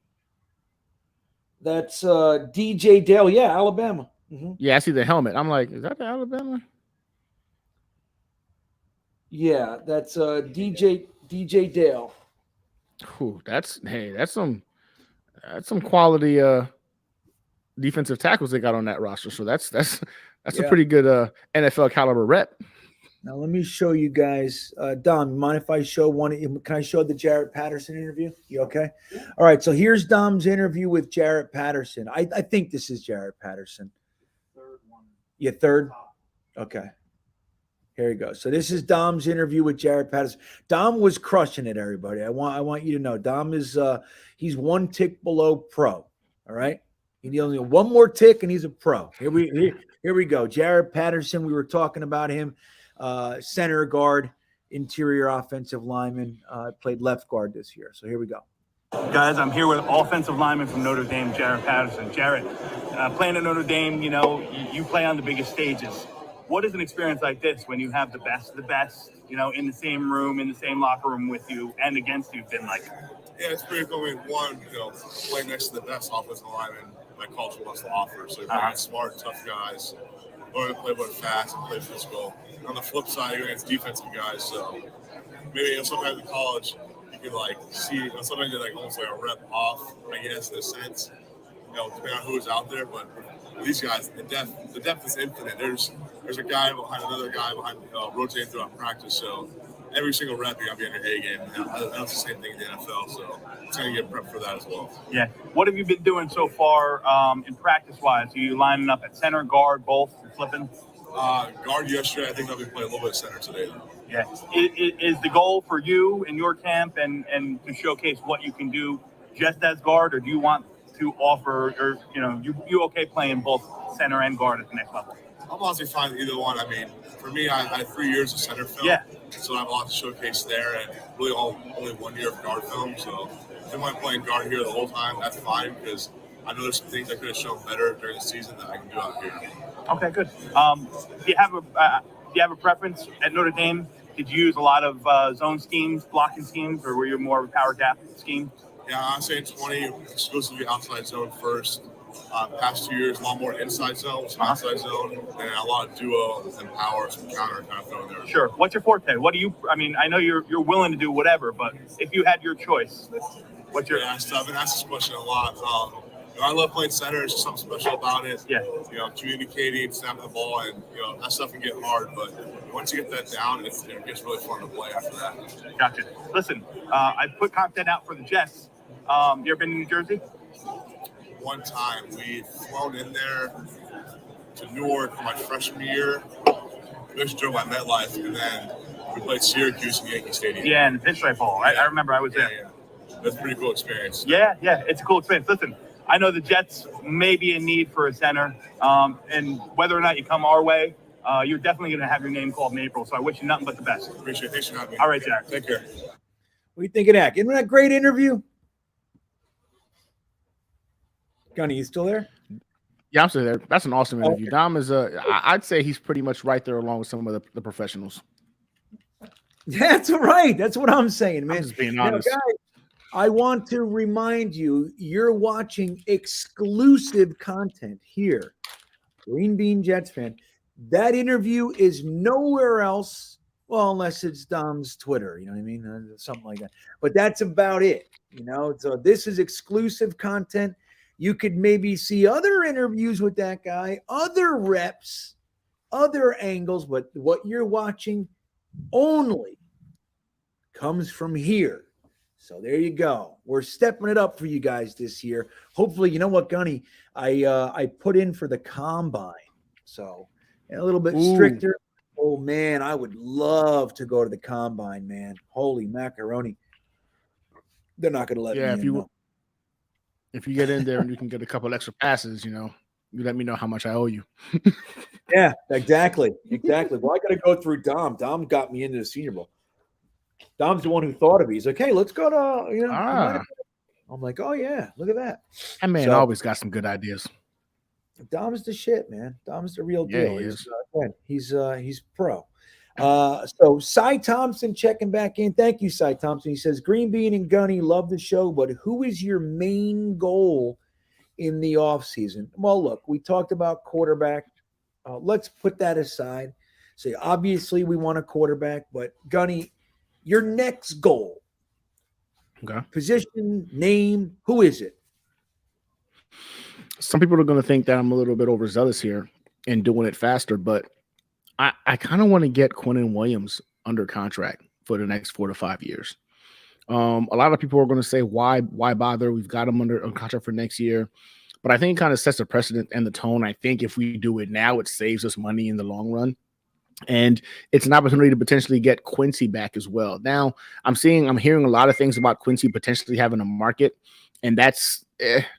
That's DJ Dale. Yeah, Alabama. Mm-hmm. Yeah, I see the helmet. I'm like, is that the Alabama? Yeah, that's DJ Dale. Ooh, that's some quality defensive tackles they got on that roster. So that's a pretty good NFL caliber rep. Now let me show you guys. Dom, you mind if I show one? Can I show the Jarrett Patterson interview? You okay? All right. So here's Dom's interview with Jarrett Patterson. I think this is Jarrett Patterson. Third one. Yeah, third. Okay. Here we go. So this is Dom's interview with Jarrett Patterson. Dom was crushing it, everybody. I want you to know Dom is he's one tick below pro. All right. He only one more tick and he's a pro. Here we go. Jarrett Patterson. We were talking about him. Center guard, interior offensive lineman, played left guard this year. So here we go. Guys, I'm here with offensive lineman from Notre Dame, Jarrett Patterson. Jarrett, playing at Notre Dame, you play on the biggest stages. What is an experience like this when you have the best of the best, in the same room, in the same locker room with you and against you been like? Yeah, it's pretty cool. One, playing next to the best offensive lineman my culture wants to offer. So you're playing smart, tough guys, learn to play fast and play physical. On the flip side, you're against defensive guys. So maybe sometimes in college, you can see, sometimes you're almost like a rep off, I guess, in a sense, depending on who's out there. But these guys, the depth is infinite. There's a guy behind another guy rotating throughout practice. So every single rep, you got to be on your A game. That's the same thing in the NFL. So it's going to get prepped for that as well. Yeah. What have you been doing so far in practice-wise? Are you lining up at center, guard, both, flipping? Guard yesterday. I think I'll be playing a little bit of center today, though. Yeah. Is the goal for you in your camp and to showcase what you can do just as guard, or do you want to offer, or you okay playing both center and guard at the next level? I'm honestly fine with either one. I mean, for me, I had 3 years of center film, so I have a lot to showcase there, and really only 1 year of guard film. So if I want playing guard here the whole time, that's fine, because I know there's some things I could have shown better during the season that I can do out here. Okay, good. Do you have a preference at Notre Dame? Did you use a lot of zone schemes, blocking schemes, or were you more of a power gap scheme? Yeah, I'd say in 20, exclusively outside zone first. Past 2 years, a lot more inside zone, outside zone, and a lot of duo and power, some counter kind of throwing there. Sure. What's your forte? What do you? I mean, I know you're willing to do whatever, but if you had your choice, what's your? Yeah, I've been asked this question a lot. I love playing center. There's just something special about it. Yeah. Communicating, snapping the ball, and that stuff can get hard. But once you get that down, it gets really fun to play after that. Gotcha. Listen, I put content out for the Jets. You ever been to New Jersey? One time, we'd flown in there to Newark for my freshman year. We actually drove by MetLife, and then we played Syracuse in Yankee Stadium. Yeah, and the Pinstripe Bowl. I remember I was there. Yeah. That's a pretty cool experience. Yeah, it's a cool experience. Listen, I know the Jets may be in need for a center, and whether or not you come our way, you're definitely going to have your name called in April. So I wish you nothing but the best. Appreciate it. Thanks for having me. All right, Jared. Take care. What do you think of that? Isn't that a great interview? Gunny, you still there? Yeah, I'm still there. That's an awesome interview. Dom is I'd say he's pretty much right there along with some of the professionals. That's right. That's what I'm saying, man. I'm just being honest. Now, guys, I want to remind you, you're watching exclusive content here. Green Bean Jets fan. That interview is nowhere else. Well, unless it's Dom's Twitter, you know what I mean? Something like that. But that's about it, you know? So this is exclusive content. You could maybe see other interviews with that guy, other reps, other angles, but what you're watching only comes from here. So there you go. We're stepping it up for you guys this year. Hopefully, you know what, Gunny? I put in for the combine. So a little bit stricter. Oh, man, I would love to go to the combine, man. Holy macaroni. They're not going to let me in. If you get in there and you can get a couple extra passes, you know, you let me know how much I owe you. Yeah, exactly. Exactly. Well, I got to go through Dom. Dom got me into the Senior Bowl. Dom's the one who thought of it. He's like, hey, let's go to, you know. I'm like, oh, yeah, look at that. That man always got some good ideas. Dom's the shit, man. Dom's the real deal. Yeah, he's pro. So Cy Thompson checking back in. Thank you, Cy Thompson. He says, Green Bean and Gunny love the show, but who is your main goal in the offseason? Well, look, we talked about quarterback. Let's put that aside. So obviously we want a quarterback, but Gunny, your next goal, position, name, who is it? Some people are going to think that I'm a little bit overzealous here and doing it faster, but I kind of want to get Quinnen Williams under contract for the next 4 to 5 years. A lot of people are going to say, why bother? We've got him under contract for next year. But I think it kind of sets the precedent and the tone. I think if we do it now, it saves us money in the long run. And it's an opportunity to potentially get Quincy back as well. Now, I'm hearing a lot of things about Quincy potentially having a market, and that's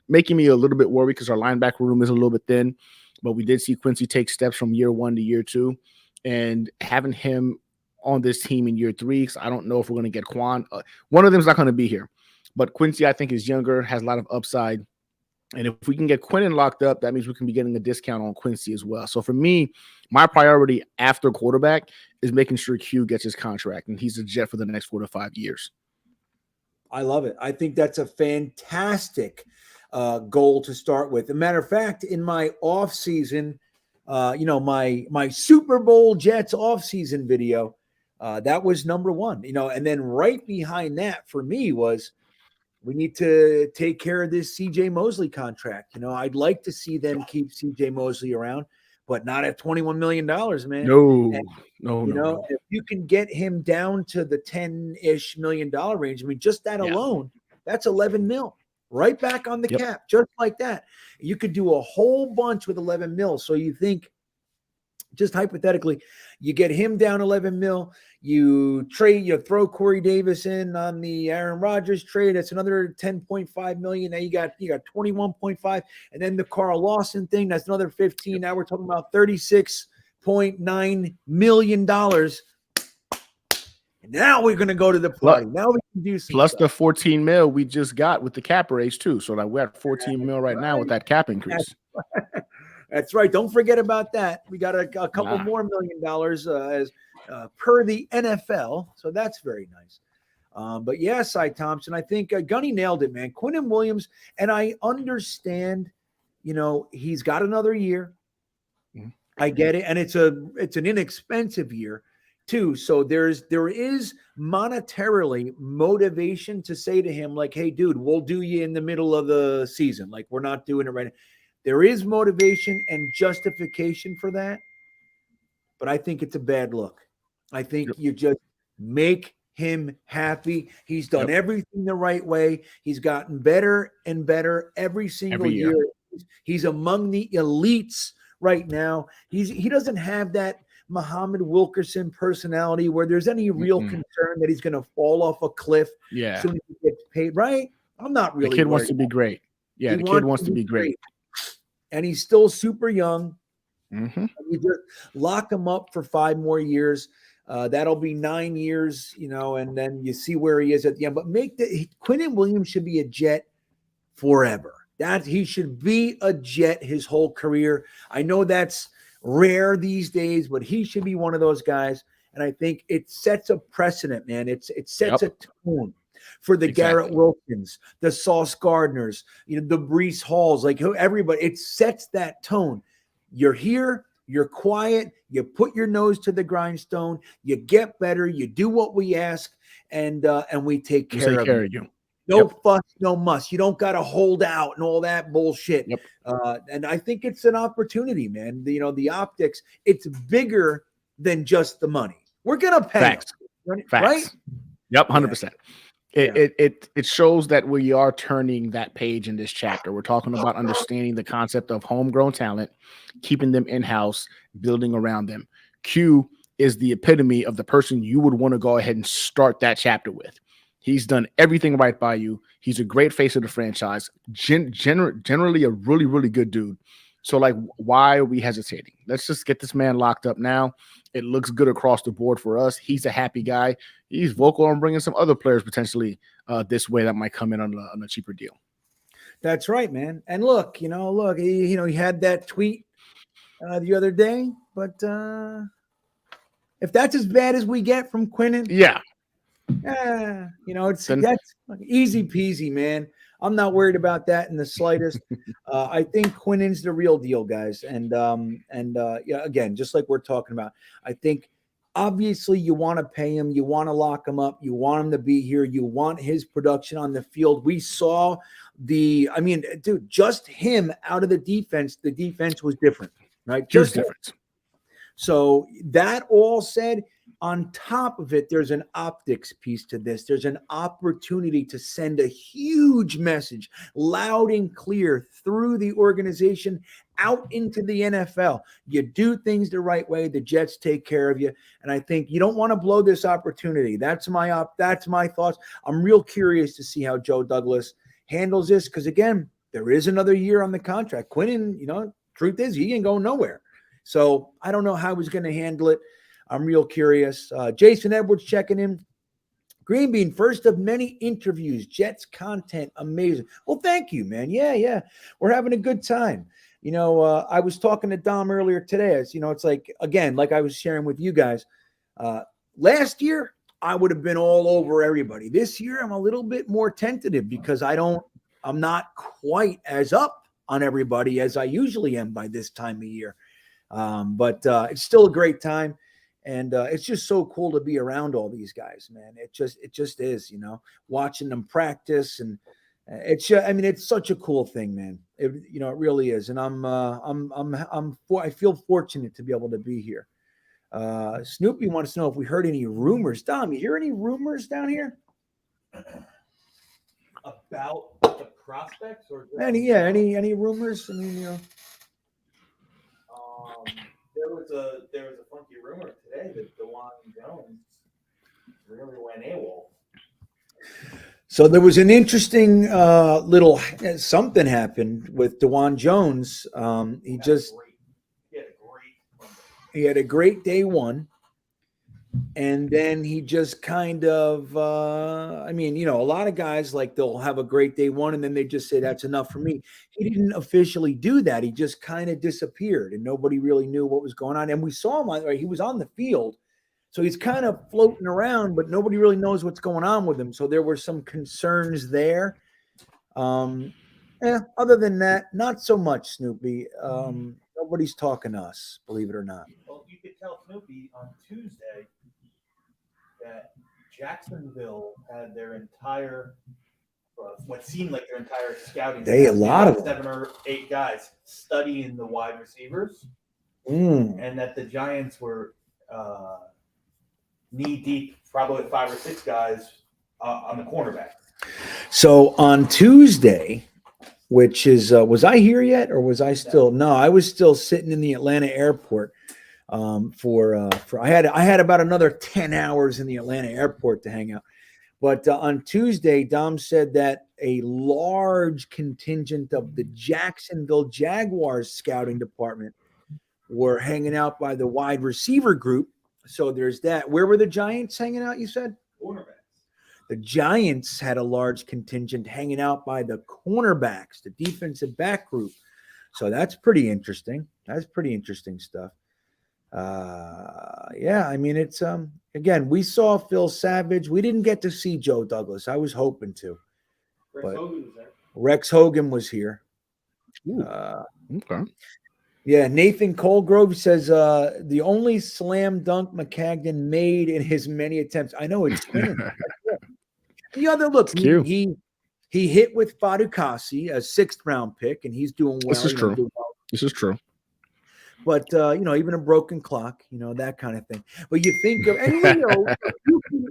making me a little bit worried because our linebacker room is a little bit thin. But we did see Quincy take steps from year 1 to year 2, and having him on this team in year 3, because I don't know if we're going to get Quan. One of them is not going to be here, but Quincy, I think, is younger, has a lot of upside. And if we can get Quinnen locked up, that means we can be getting a discount on Quincy as well. So for me, my priority after quarterback is making sure Q gets his contract, and he's a Jet for the next 4 to 5 years. I love it. I think that's a fantastic goal to start with. As a matter of fact, in my offseason, my Super Bowl Jets offseason video, that was number 1, and then right behind that for me was we need to take care of this CJ Mosley contract. I'd like to see them keep CJ Mosley around, but not at $21 million, man. No. If you can get him down to the $10-ish million range, I mean, just that alone, that's 11 mil. Right back on the cap, just like that. You could do a whole bunch with 11 mil. So you think, just hypothetically, you get him down 11 mil, you throw Corey Davis in on the Aaron Rodgers trade. That's another 10.5 million. Now you got 21.5, and then the Carl Lawson thing. That's another 15. Now we're talking about $36.9 million. And now we're going to go to the party. Now we can do some plus stuff. the 14 mil we just got with the cap raise too. So we're at 14 mil right now with that cap increase. That's right. Don't forget about that. We got a couple more $1 million as per the NFL. So that's very nice. But yeah, Cy Thompson, I think Gunny nailed it, man. Quinnen Williams, and I understand, he's got another year. Mm-hmm. I get it. And it's an inexpensive year too. So there is monetarily motivation to say to him, like, hey, dude, we'll do you in the middle of the season. Like, we're not doing it right now. There is motivation and justification for that, but I think it's a bad look. I think you just make him happy. He's done everything the right way. He's gotten better and better every single year. He's among the elites right now. He doesn't have that Muhammad Wilkerson personality where there's any real concern that he's going to fall off a cliff as soon as he gets paid, right? I'm not really. The kid wants to be great. Yeah, the kid wants to be great. And he's still super young. Mm-hmm. You just lock him up for 5 more years. That'll be 9 years, and then you see where he is at the end. But Quinnen Williams should be a Jet forever. That he should be a Jet his whole career. I know that's rare these days, but he should be one of those guys. And I think it sets a precedent, man. It sets a tone for the Garrett Wilkins, the Sauce Gardners, the Breece Halls, like everybody. It sets that tone. You're here, you're quiet, you put your nose to the grindstone, you get better, you do what we ask, and we take care of you. No fuss, no muss. You don't got to hold out and all that bullshit. And I think it's an opportunity, man. The optics, it's bigger than just the money. We're going to pay. Facts. Right? Yep, 100%. It shows that we are turning that page in this chapter. We're talking about understanding the concept of homegrown talent, keeping them in-house, building around them. Q is the epitome of the person you would want to go ahead and start that chapter with. He's done everything right by you. He's a great face of the franchise. Generally a really, really good dude. So, like, why are we hesitating? Let's just get this man locked up now. It looks good across the board for us. He's a happy guy. He's vocal on bringing some other players potentially this way that might come in on a cheaper deal. That's right, man. And look, he had that tweet the other day. But if that's as bad as we get from Quinnen, that's easy peasy, man. I'm not worried about that in the slightest. I think Quinnen's the real deal, guys. And again, just like we're talking about, I think obviously you want to pay him, you want to lock him up, you want him to be here, you want his production on the field. We saw just him out of the defense was different, right? Just different. So that all said, on top of it, there's an optics piece to this. There's an opportunity to send a huge message loud and clear through the organization out into the NFL. You do things the right way, the Jets take care of you. And I think you don't want to blow this opportunity. That's my thoughts. I'm real curious to see how Joe Douglas handles this because, again, there is another year on the contract. Quinnen, truth is he ain't going nowhere. So I don't know how he's going to handle it. I'm real curious. Jason Edwards checking in. GreenBean, first of many interviews. Jets content, amazing. Well, thank you, man. Yeah. We're having a good time. I was talking to Dom earlier today. It's like, again, like I was sharing with you guys. Last year, I would have been all over everybody. This year, I'm a little bit more tentative because I'm not quite as up on everybody as I usually am by this time of year. But it's still a great time. And it's just so cool to be around all these guys, man. It just is, watching them practice, and it's such a cool thing, man. It really is. And I feel fortunate to be able to be here. Snoopy wants to know if we heard any rumors. Dom, you hear any rumors down here about the prospects or any rumors? There was a funky rumor today that DeWan Jones really went AWOL. So there was an interesting little something happened with DeWan Jones. He had a great day one, and then he just kind of a lot of guys, like, they'll have a great day one and then they just say that's enough for me. He didn't officially do that. He just kind of disappeared and nobody really knew what was going on. And we saw him, he was on the field, so he's kind of floating around, but nobody really knows what's going on with him. So there were some concerns there. Other than that, not so much, Snoopy. Nobody's talking to us, believe it or not. Well, you could tell Snoopy on Tuesday that Jacksonville had their entire, what seemed like their entire scouting. A lot of 7 or 8 guys studying the wide receivers, and that the Giants were knee deep, probably 5 or 6 guys on the cornerback. So on Tuesday, which is was I here yet, or was I still? No, I was still sitting in the Atlanta airport. I had about another 10 hours in the Atlanta airport to hang out. But on Tuesday, Dom said that a large contingent of the Jacksonville Jaguars scouting department were hanging out by the wide receiver group, So there's that. Where were the Giants hanging out, you said? Cornerbacks. The Giants had a large contingent hanging out by the cornerbacks, the defensive back group. So that's pretty interesting. That's pretty interesting stuff. Yeah, I mean, it's again, we saw Phil Savage. We didn't get to see Joe Douglas. I was hoping to. Rex Hogan was there. Rex Hogan was here. Okay. Yeah, Nathan Colgrove says the only slam dunk McCagnon made in his many attempts. I know it's Quinn. The other look, he hit with Fadukasi, a 6th round pick, and he's doing well. This is true. This is true. But even a broken clock, that kind of thing. But you think of, and Leo,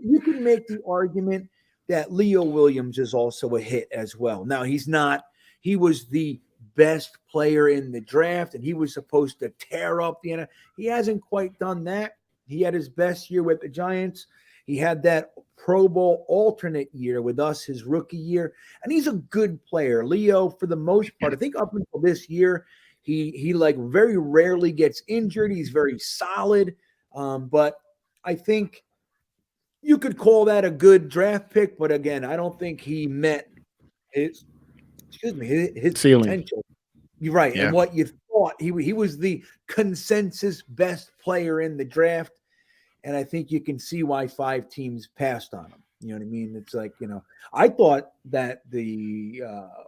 you can make the argument that Leo Williams is also a hit as well. Now he's not. He was the best player in the draft, and he was supposed to tear up the NFL. He hasn't quite done that. He had his best year with the Giants. He had that Pro Bowl alternate year with us, his rookie year, and he's a good player. Leo, for the most part, I think up until this year, he like very rarely gets injured. He's very solid, but I think you could call that a good draft pick. But again, I don't think he met his ceiling. Potential. You're right, Yeah. and what you thought he was the consensus best player in the draft. And I think you can see why 5 teams passed on him. You know what I mean? It's like, I thought that the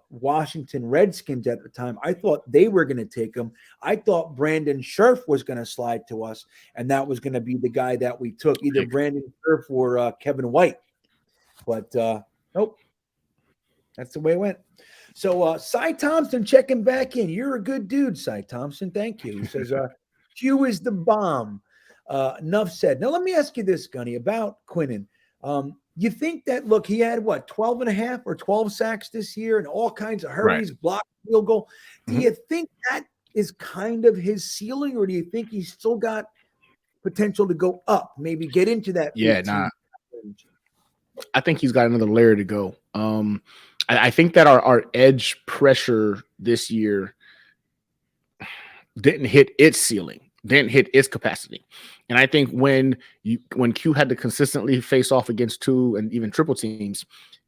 Washington Redskins at the time, I thought they were going to take him. I thought Brandon Scherf was going to slide to us, and that was going to be the guy that we took, either Brandon Scherf or Kevin White. But nope. That's the way it went. So Cy Thompson checking back in. You're a good dude, Cy Thompson. Thank you. He says, Q is the bomb. Enough said. Now, let me ask you this, Gunny, about Quinnen. You think that, look, he had, 12 and a half or 12 sacks this year and all kinds of hurries, block, field goal. Do you think that is kind of his ceiling, or do you think he's still got potential to go up, maybe get into that? Yeah, I think he's got another layer to go. I think that our edge pressure this year didn't hit its ceiling, didn't hit its capacity. And I think when Q had to consistently face off against 2 and even triple teams,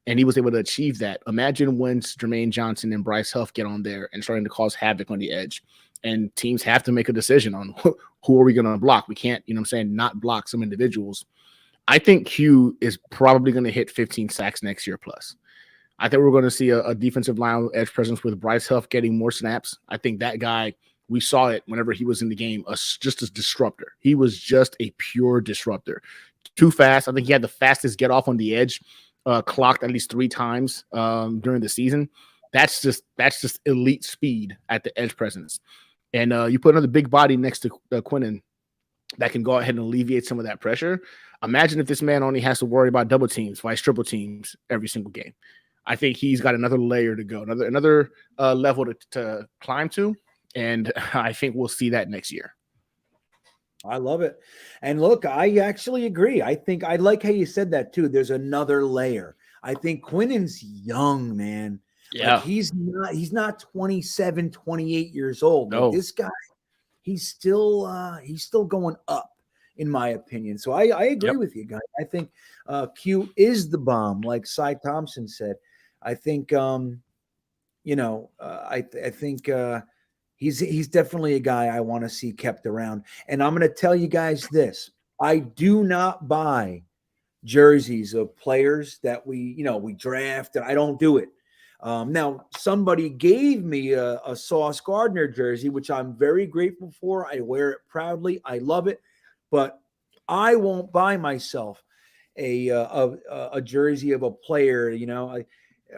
and he was able to achieve that, imagine when Jermaine Johnson and Bryce Huff get on there and starting to cause havoc on the edge, and teams have to make a decision on who are we going to block. We can't, not block some individuals. I think Q is probably going to hit 15 sacks next year plus. I think we're going to see a defensive line edge presence with Bryce Huff getting more snaps. I think that guy, we saw it whenever he was in the game, just a disruptor. He was just a pure disruptor. Too fast. I think he had the fastest get off on the edge, clocked at least 3 times during the season. That's just elite speed at the edge presence. And you put another big body next to Quinnen that can go ahead and alleviate some of that pressure. Imagine if this man only has to worry about double teams, vice triple teams every single game. I think he's got another layer to go, another level to climb to. And I think we'll see that next year. I love it. And look, I actually agree. I think I like how you said that too. There's another layer. I think Quinnen's young, man. Yeah. Like he's not 27, 28 years old. No. Like this guy, he's still going up, in my opinion. So I agree with you, guys. I think Q is the bomb, like Cy Thompson said. I think I think he's definitely a guy I want to see kept around. And I'm going to tell you guys this. I do not buy jerseys of players that we draft, and I don't do it. Now, somebody gave me a Sauce Gardner jersey, which I'm very grateful for. I wear it proudly. I love it. But I won't buy myself a jersey of a player.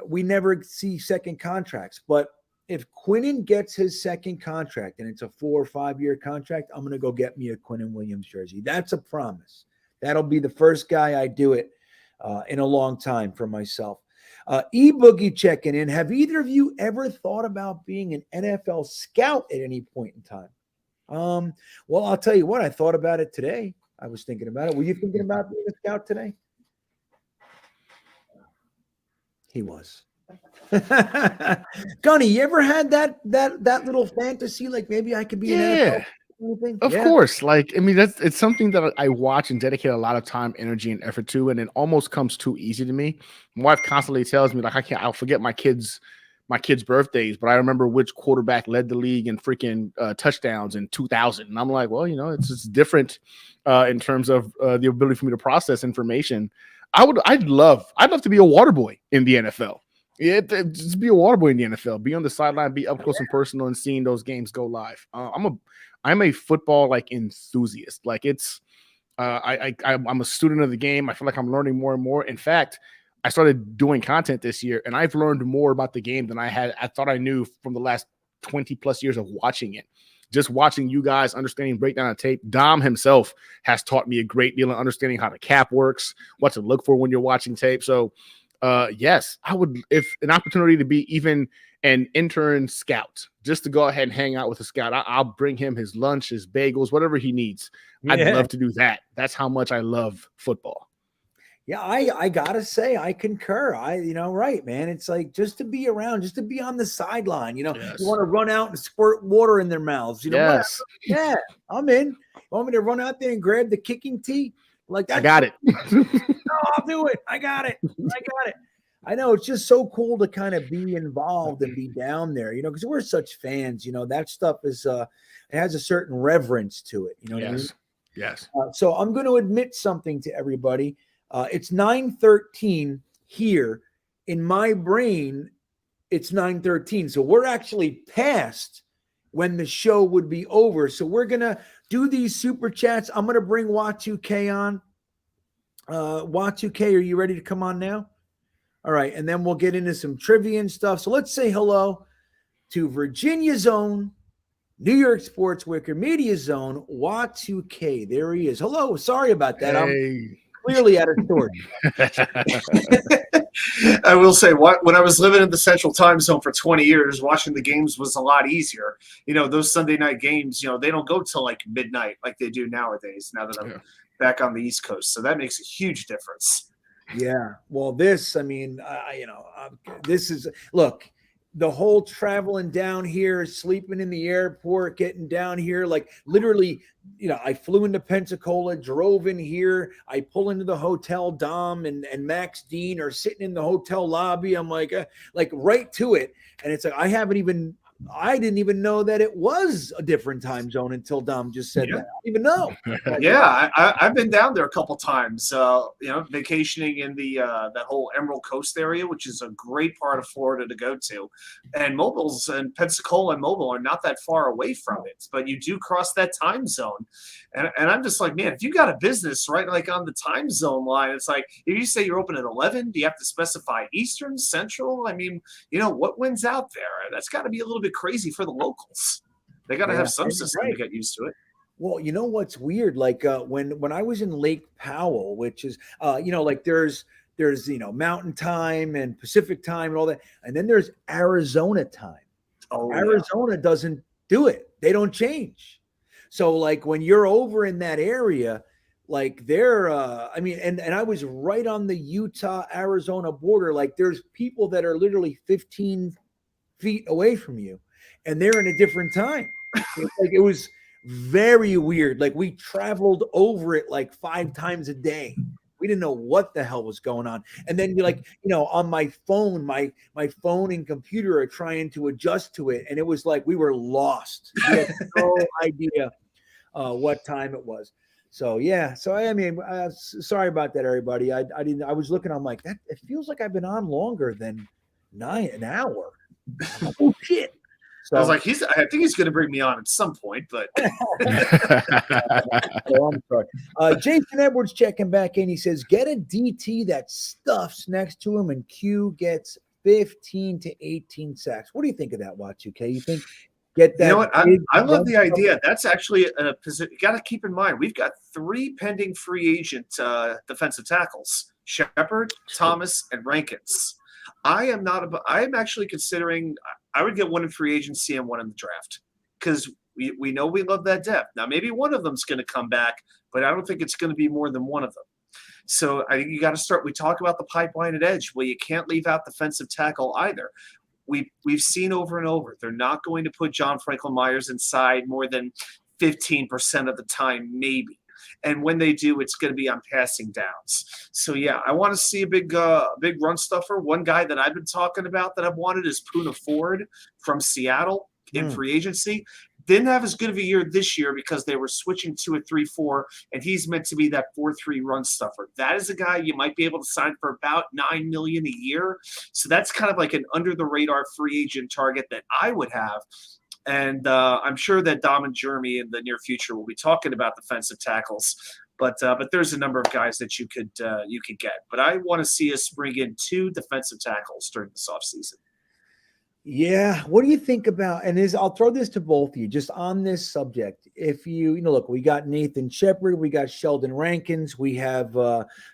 We never see second contracts. But if Quinnen gets his second contract and it's a 4 or 5 year contract, I'm going to go get me a Quinnen Williams jersey. That's a promise. That'll be the first guy I do it in a long time for myself. E-Boogie checking in. Have either of you ever thought about being an NFL scout at any point in time? Well, I'll tell you what, I thought about it today. I was thinking about it. Were you thinking about being a scout today? He was. Gunny, you ever had that little fantasy, like maybe I could be an NFL? anything? Of course. Like, I mean, it's something that I watch and dedicate a lot of time, energy, and effort to, and it almost comes too easy to me. My wife constantly tells me, like, I'll forget my kids' birthdays, but I remember which quarterback led the league in freaking touchdowns in 2000. And I'm like, well, it's different in terms of the ability for me to process information. I'd love to be a water boy in the NFL. Yeah, just be a water boy in the NFL. Be on the sideline, be up close and personal, and seeing those games go live. I'm a football like enthusiast. Like I'm a student of the game. I feel like I'm learning more and more. In fact, I started doing content this year, and I've learned more about the game than I thought I knew from the last 20 plus years of watching it. Just watching you guys understanding breakdown of tape. Dom himself has taught me a great deal of understanding how the cap works, what to look for when you're watching tape. So yes, I would, if an opportunity to be even an intern scout, just to go ahead and hang out with a scout. I'll bring him his lunch, his bagels, whatever he needs. I'd love to do that. That's how much I love football. Yeah, I gotta say, I concur. Right, man. It's like just to be around, just to be on the sideline. You want to run out and squirt water in their mouths. Whatever. Yeah, I'm in. You want me to run out there and grab the kicking tee? Like that? I got it. No, I'll do it. I got it. I know it's just so cool to kind of be involved and be down there, because we're such fans. That stuff is it has a certain reverence to it. You know what I mean? Yes. So I'm going to admit something to everybody. It's 9:13 here. In my brain, it's 9:13. So we're actually past when the show would be over. So we're going to do these super chats. I'm going to bring Wat2K on. Wat2K, are you ready to come on now? All right. And then we'll get into some trivia and stuff. So let's say hello to Virginia's own, New York Sports Wicker Media Zone, Wat2K. There he is. Hello. Sorry about that. Hey. Clearly out of sorts. I will say, when I was living in the Central Time Zone for 20 years, watching the games was a lot easier. Those Sunday night games, they don't go till like midnight like they do nowadays. Now that I'm back on the East Coast, so that makes a huge difference. Yeah. Well, this is look. The whole traveling down here, sleeping in the airport, getting down here, like literally, I flew into Pensacola, drove in here. I pull into the hotel. Dom and Max Dean are sitting in the hotel lobby. I'm like right to it. And it's like, I didn't even know that it was a different time zone until Dom just said that. I didn't even know. Yeah, I've been down there a couple times, vacationing in the that whole Emerald Coast area, which is a great part of Florida to go to. And Mobile's and Pensacola and Mobile are not that far away from it, but you do cross that time zone. And I'm just like, man, if you got a business right like on the time zone line, it's like if you say you're open at 11, do you have to specify Eastern, Central? I mean, what wins out there? That's got to be a little bit crazy for the locals. They got to have some system to get used to it. Well, you know what's weird? Like when I was in Lake Powell, which is like there's Mountain Time and Pacific Time and all that, and then there's Arizona time. Arizona doesn't do it. They don't change. So like when you're over in that area, like they're and I was right on the Utah-Arizona border. Like there's people that are literally 15 feet away from you and they're in a different time. It was very weird. Like we traveled over it like 5 times a day. We didn't know what the hell was going on. And then on my phone, my phone and computer are trying to adjust to it. And it was like we were lost. We had no idea what time it was. So yeah. So sorry about that, everybody. I was looking, I'm like, that it feels like I've been on longer than an hour. Oh shit. So I was like, I think he's going to bring me on at some point, but I'm sorry. Jason Edwards checking back in. He says, get a DT that stuffs next to him and Q gets 15 to 18 sacks. What do you think of that, Wat2K? You think get that? You know what? I love the idea. That's actually a position. You got to keep in mind, we've got 3 pending free agent defensive tackles, Shepard, Thomas, and Rankins. I am actually considering I would get one in free agency and one in the draft because we know we love that depth. Now, maybe one of them's going to come back, but I don't think it's going to be more than one of them. So I think you got to start. We talk about the pipeline at edge. Well, you can't leave out defensive tackle either. We've seen over and over. They're not going to put John Franklin Myers inside more than 15% of the time, maybe. And when they do, it's going to be on passing downs. So yeah, I want to see a big run stuffer. One guy that I've been talking about that I've wanted is Poona Ford from Seattle in free agency. Didn't have as good of a year this year because they were switching to a 3-4, and he's meant to be that 4-3 run stuffer. That is a guy you might be able to sign for about $9 million a year. So that's kind of like an under the radar free agent target that I would have. And I'm sure that Dom and Jeremy in the near future will be talking about defensive tackles. But there's a number of guys that you could get. But I want to see us bring in 2 defensive tackles during this offseason. Yeah. What do you think about, and I'll throw this to both of you just on this subject. If you look, we got Nathan Shepard, we got Sheldon Rankins, we have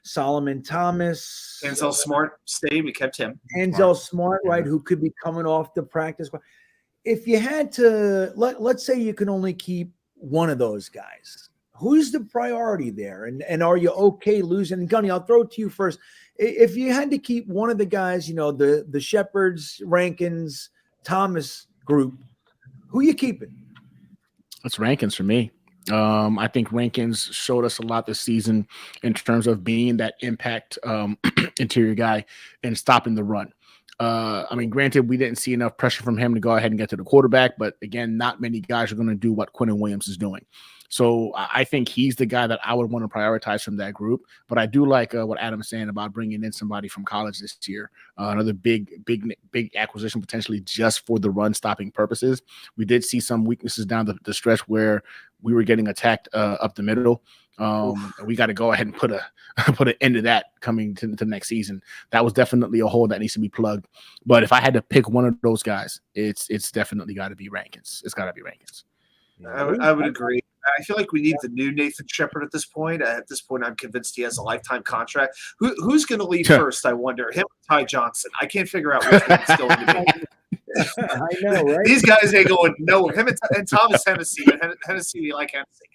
Solomon Thomas. Denzel Smart stayed. We kept him. Denzel Smart, right, who could be coming off the practice squad. If you had to, let's say you can only keep one of those guys, who's the priority there? And are you okay losing? And Gunny, I'll throw it to you first. If you had to keep one of the guys, the Shepherds, Rankins, Thomas group, who are you keeping? It's Rankins for me. I think Rankins showed us a lot this season in terms of being that impact interior guy and stopping the run. I mean, granted, we didn't see enough pressure from him to go ahead and get to the quarterback, but again, not many guys are going to do what Quinnen Williams is doing. So I think he's the guy that I would want to prioritize from that group. But I do like what Adam's saying about bringing in somebody from college this year, another big acquisition potentially just for the run stopping purposes. We did see some weaknesses down the stretch where we were getting attacked up the middle. We got to go ahead and put an end to that coming to next season. That was definitely a hole that needs to be plugged. But if I had to pick one of those guys, it's definitely got to be Rankins. It's got to be Rankins. I would agree. I feel like we need the new Nathan Shepard at this point. At this point, I'm convinced he has a lifetime contract. Who's going to leave first, I wonder? Him or Ty Johnson? I can't figure out which one's going to be. I know, right? These guys ain't going no. Him and Thomas Hennessy. But Hennessy, we like Hennessy.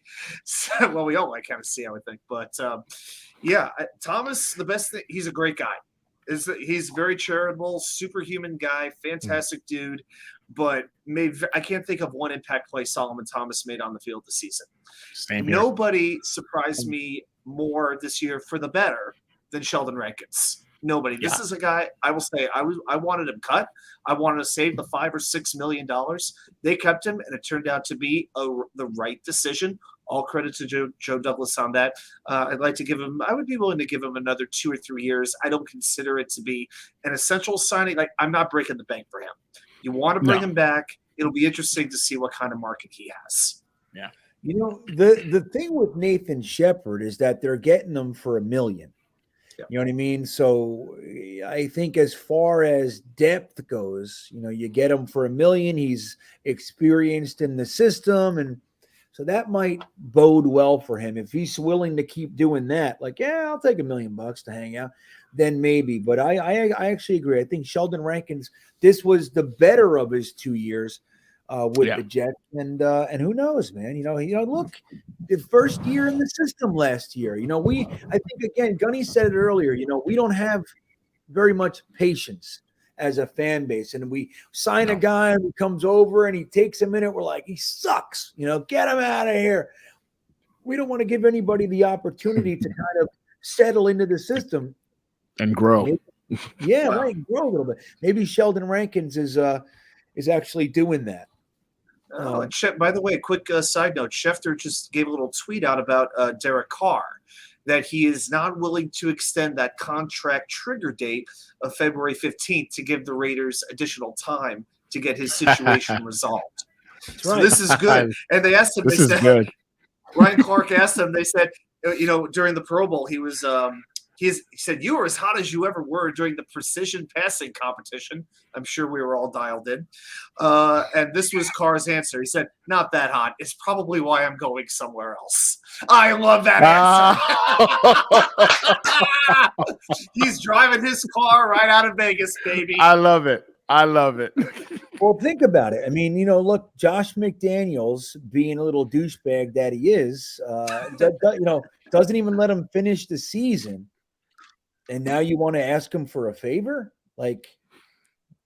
So, well, we all like Hennessy, I would think. But yeah, Thomas, the best thing, he's a great guy. He's very charitable, superhuman guy, fantastic dude. But I can't think of one impact play Solomon Thomas made on the field this season. Nobody surprised me more this year for the better than Sheldon Rankins. Nobody. This is a guy, I will say, I wanted him cut. I wanted to save the $5 or $6 million. They kept him, and it turned out to be the right decision. All credit to Joe Douglas on that. I would be willing to give him another 2 or 3 years. I don't consider it to be an essential signing. Like, I'm not breaking the bank for him. You want to bring him back. It'll be interesting to see what kind of market he has. Yeah. The thing with Nathan Shepard is that they're getting him for $1 million. Yeah. You know what I mean? So I think as far as depth goes, you get him for $1 million. He's experienced in the system, and so that might bode well for him. If he's willing to keep doing that, like, yeah, I'll take $1 million to hang out, then maybe. But I actually agree. I think Sheldon Rankins, this was the better of his 2 years with the Jets, and who knows, man? Look, the first year in the system last year. I think again, Gunny said it earlier. We don't have very much patience as a fan base, and we sign a guy who comes over and he takes a minute. We're like, he sucks. Get him out of here. We don't want to give anybody the opportunity to kind of settle into the system and grow. Right, grow a little bit. Maybe Sheldon Rankins is actually doing that. By the way, quick side note: Schefter just gave a little tweet out about Derek Carr, that he is not willing to extend that contract trigger date of February 15th to give the Raiders additional time to get his situation resolved. So this is good. And they asked him. This is good. Ryan Clark asked him. They said, during the Pro Bowl, he was. He said, "You were as hot as you ever were during the precision passing competition." I'm sure we were all dialed in. And this was Carr's answer. He said, "Not that hot. It's probably why I'm going somewhere else." I love that answer. He's driving his car right out of Vegas, baby. I love it. Well, think about it. I mean, look, Josh McDaniels, being a little douchebag that he is, doesn't even let him finish the season. And now you want to ask him for a favor? Like,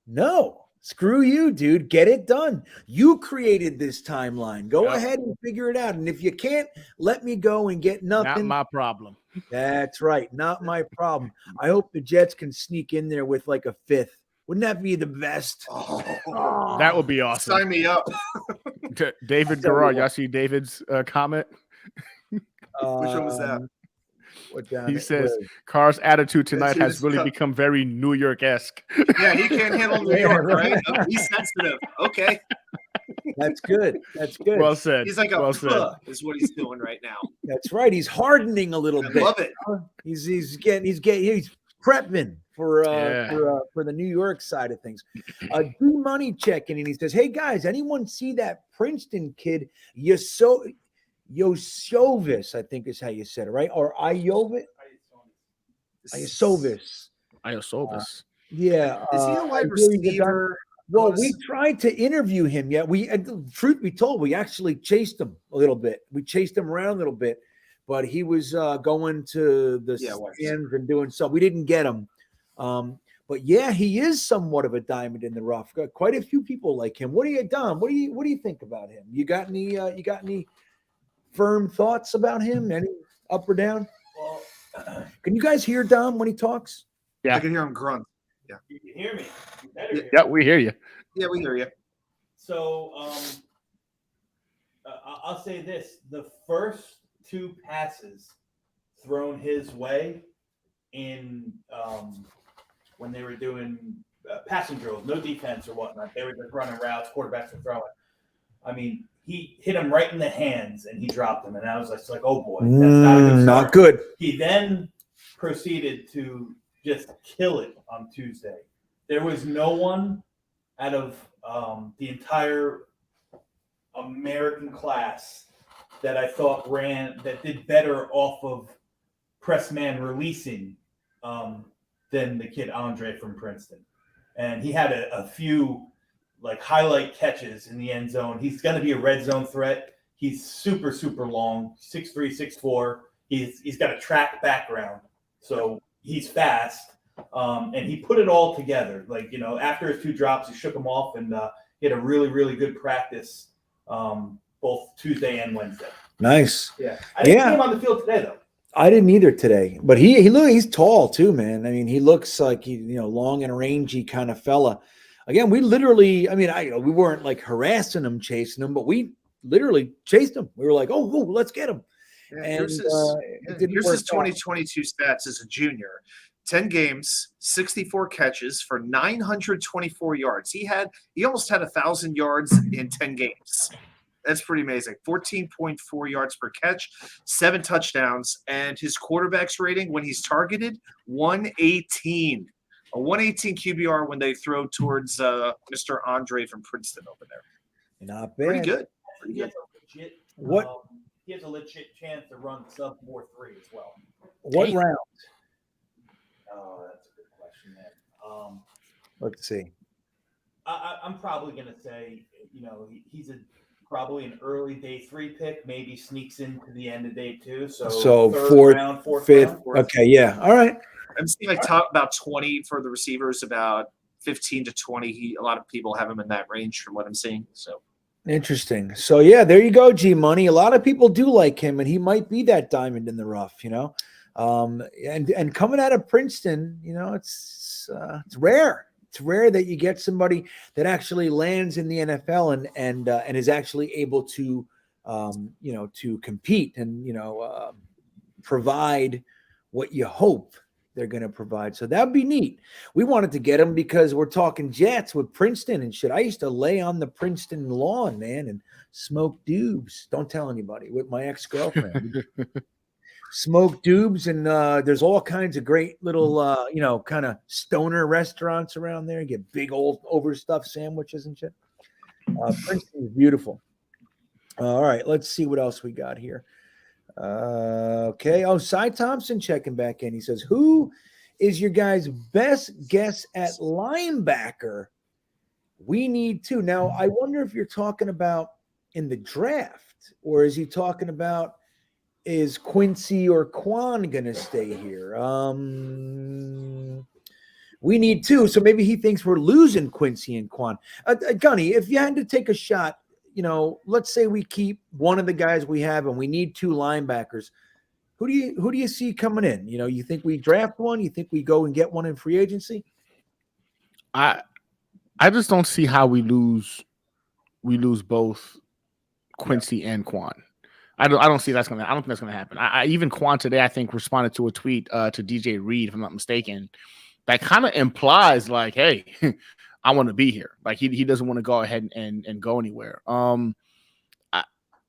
no. Screw you, dude. Get it done. You created this timeline. Go Yep. ahead and figure it out. And if you can't, let me go and get nothing. Not my problem. That's right. Not my problem. I hope the Jets can sneak in there with like a fifth. Wouldn't that be the best? That would be awesome. Sign me up. David Garrard, y'all see David's comment? Which one was that? He says Carr's attitude tonight That's has really cup. become very New York-esque. Yeah, he can't handle New York, right? Oh, he's sensitive. Okay. That's good. That's good. Well said. He's like well said. is what he's doing right now. That's right. He's hardening a little I bit. love it. He's prepping for the New York side of things. D Money checking in. He says, "Hey guys, anyone see that Princeton kid Yosovis, I think is how you said it, right? Or Iovis? Iosovis. Iosovis. Yeah. Is he a wide receiver? Well, we tried to interview him. Yeah, truth be told, we actually chased him a little bit. We chased him around a little bit, but he was going to the stands and doing so. We didn't get him. But yeah, he is somewhat of a diamond in the rough. Got quite a few people like him. What do you think about him? You got any firm thoughts about him? Any up or down? Well, can you guys hear Dom when he talks? Yeah, I can hear him grunt. Yeah, you can hear me. You better hear yeah, we hear you. Yeah, we hear you. So I'll say this: the first two passes thrown his way in when they were doing passing drills, no defense or whatnot. They were just running routes. Quarterbacks were throwing. I mean, he hit him right in the hands and he dropped him. And I was like, oh boy, that's not a good start. Not good. He then proceeded to just kill it on Tuesday. There was no one out of the entire American class that I thought that did better off of press man releasing than the kid Andre from Princeton. And he had a few like highlight catches in the end zone. He's going to be a red zone threat. He's super, super long, 6'3", 6'4". He's got a track background, so he's fast. And he put it all together. Like, after his two drops, he shook them off, and he had a really, really good practice both Tuesday and Wednesday. Nice. Yeah. I didn't see him on the field today, though. I didn't either today, but he's tall too, man. I mean, he looks like long and rangy kind of fella. Again, we literally, we weren't like harassing him, chasing him, but we literally chased him. We were like, oh, let's get him. Yeah, and here's his 2022 stats as a junior. 10 games, 64 catches for 924 yards. He almost had 1,000 yards in 10 games. That's pretty amazing. 14.4 yards per catch, 7 touchdowns, and his quarterback's rating when he's targeted, 118. A 118 QBR when they throw towards Mr. Andre from Princeton over there. Not bad. Pretty good. He has a legit, What? He has a legit chance to run sub 4.3 as well. What round? Oh, that's a good question, man. Let's see. I'm probably going to say, he's probably an early day 3 pick, maybe sneaks into the end of day 2. So fourth round, fifth. round. Okay, yeah. All right. I'm seeing like top about 20 for the receivers, about 15 to 20. A lot of people have him in that range from what I'm seeing. So interesting. So yeah, there you go, G Money. A lot of people do like him, and he might be that diamond in the rough, And coming out of Princeton, it's rare. It's rare that you get somebody that actually lands in the NFL and is actually able to to compete and provide what you hope they're going to provide. So that'd be neat. We wanted to get him because we're talking Jets with Princeton and shit. I used to lay on the Princeton lawn, man, and smoke doobs. Don't tell anybody. With my ex-girlfriend. Smoke doobs, and there's all kinds of great little kind of stoner restaurants around there. You get big old overstuffed sandwiches and shit. Princeton is beautiful. All right, let's see what else we got here. Okay. Oh, Cy Thompson checking back in. He says, who is your guys' best guess at linebacker? We need to. Now, I wonder if you're talking about in the draft, or is he talking about is Quincy or Quan going to stay here? We need two. So maybe he thinks we're losing Quincy and Quan. Gunny, if you had to take a shot, let's say we keep one of the guys we have and we need two linebackers. Who do you see coming in? You think we draft one? You think we go and get one in free agency? I just don't see how we lose both Quincy and Quan. I don't see I don't think that's gonna happen. Even Quan today, I think, responded to a tweet to DJ Reed, if I'm not mistaken, that kind of implies like, hey, I want to be here. Like he doesn't want to go ahead and go anywhere.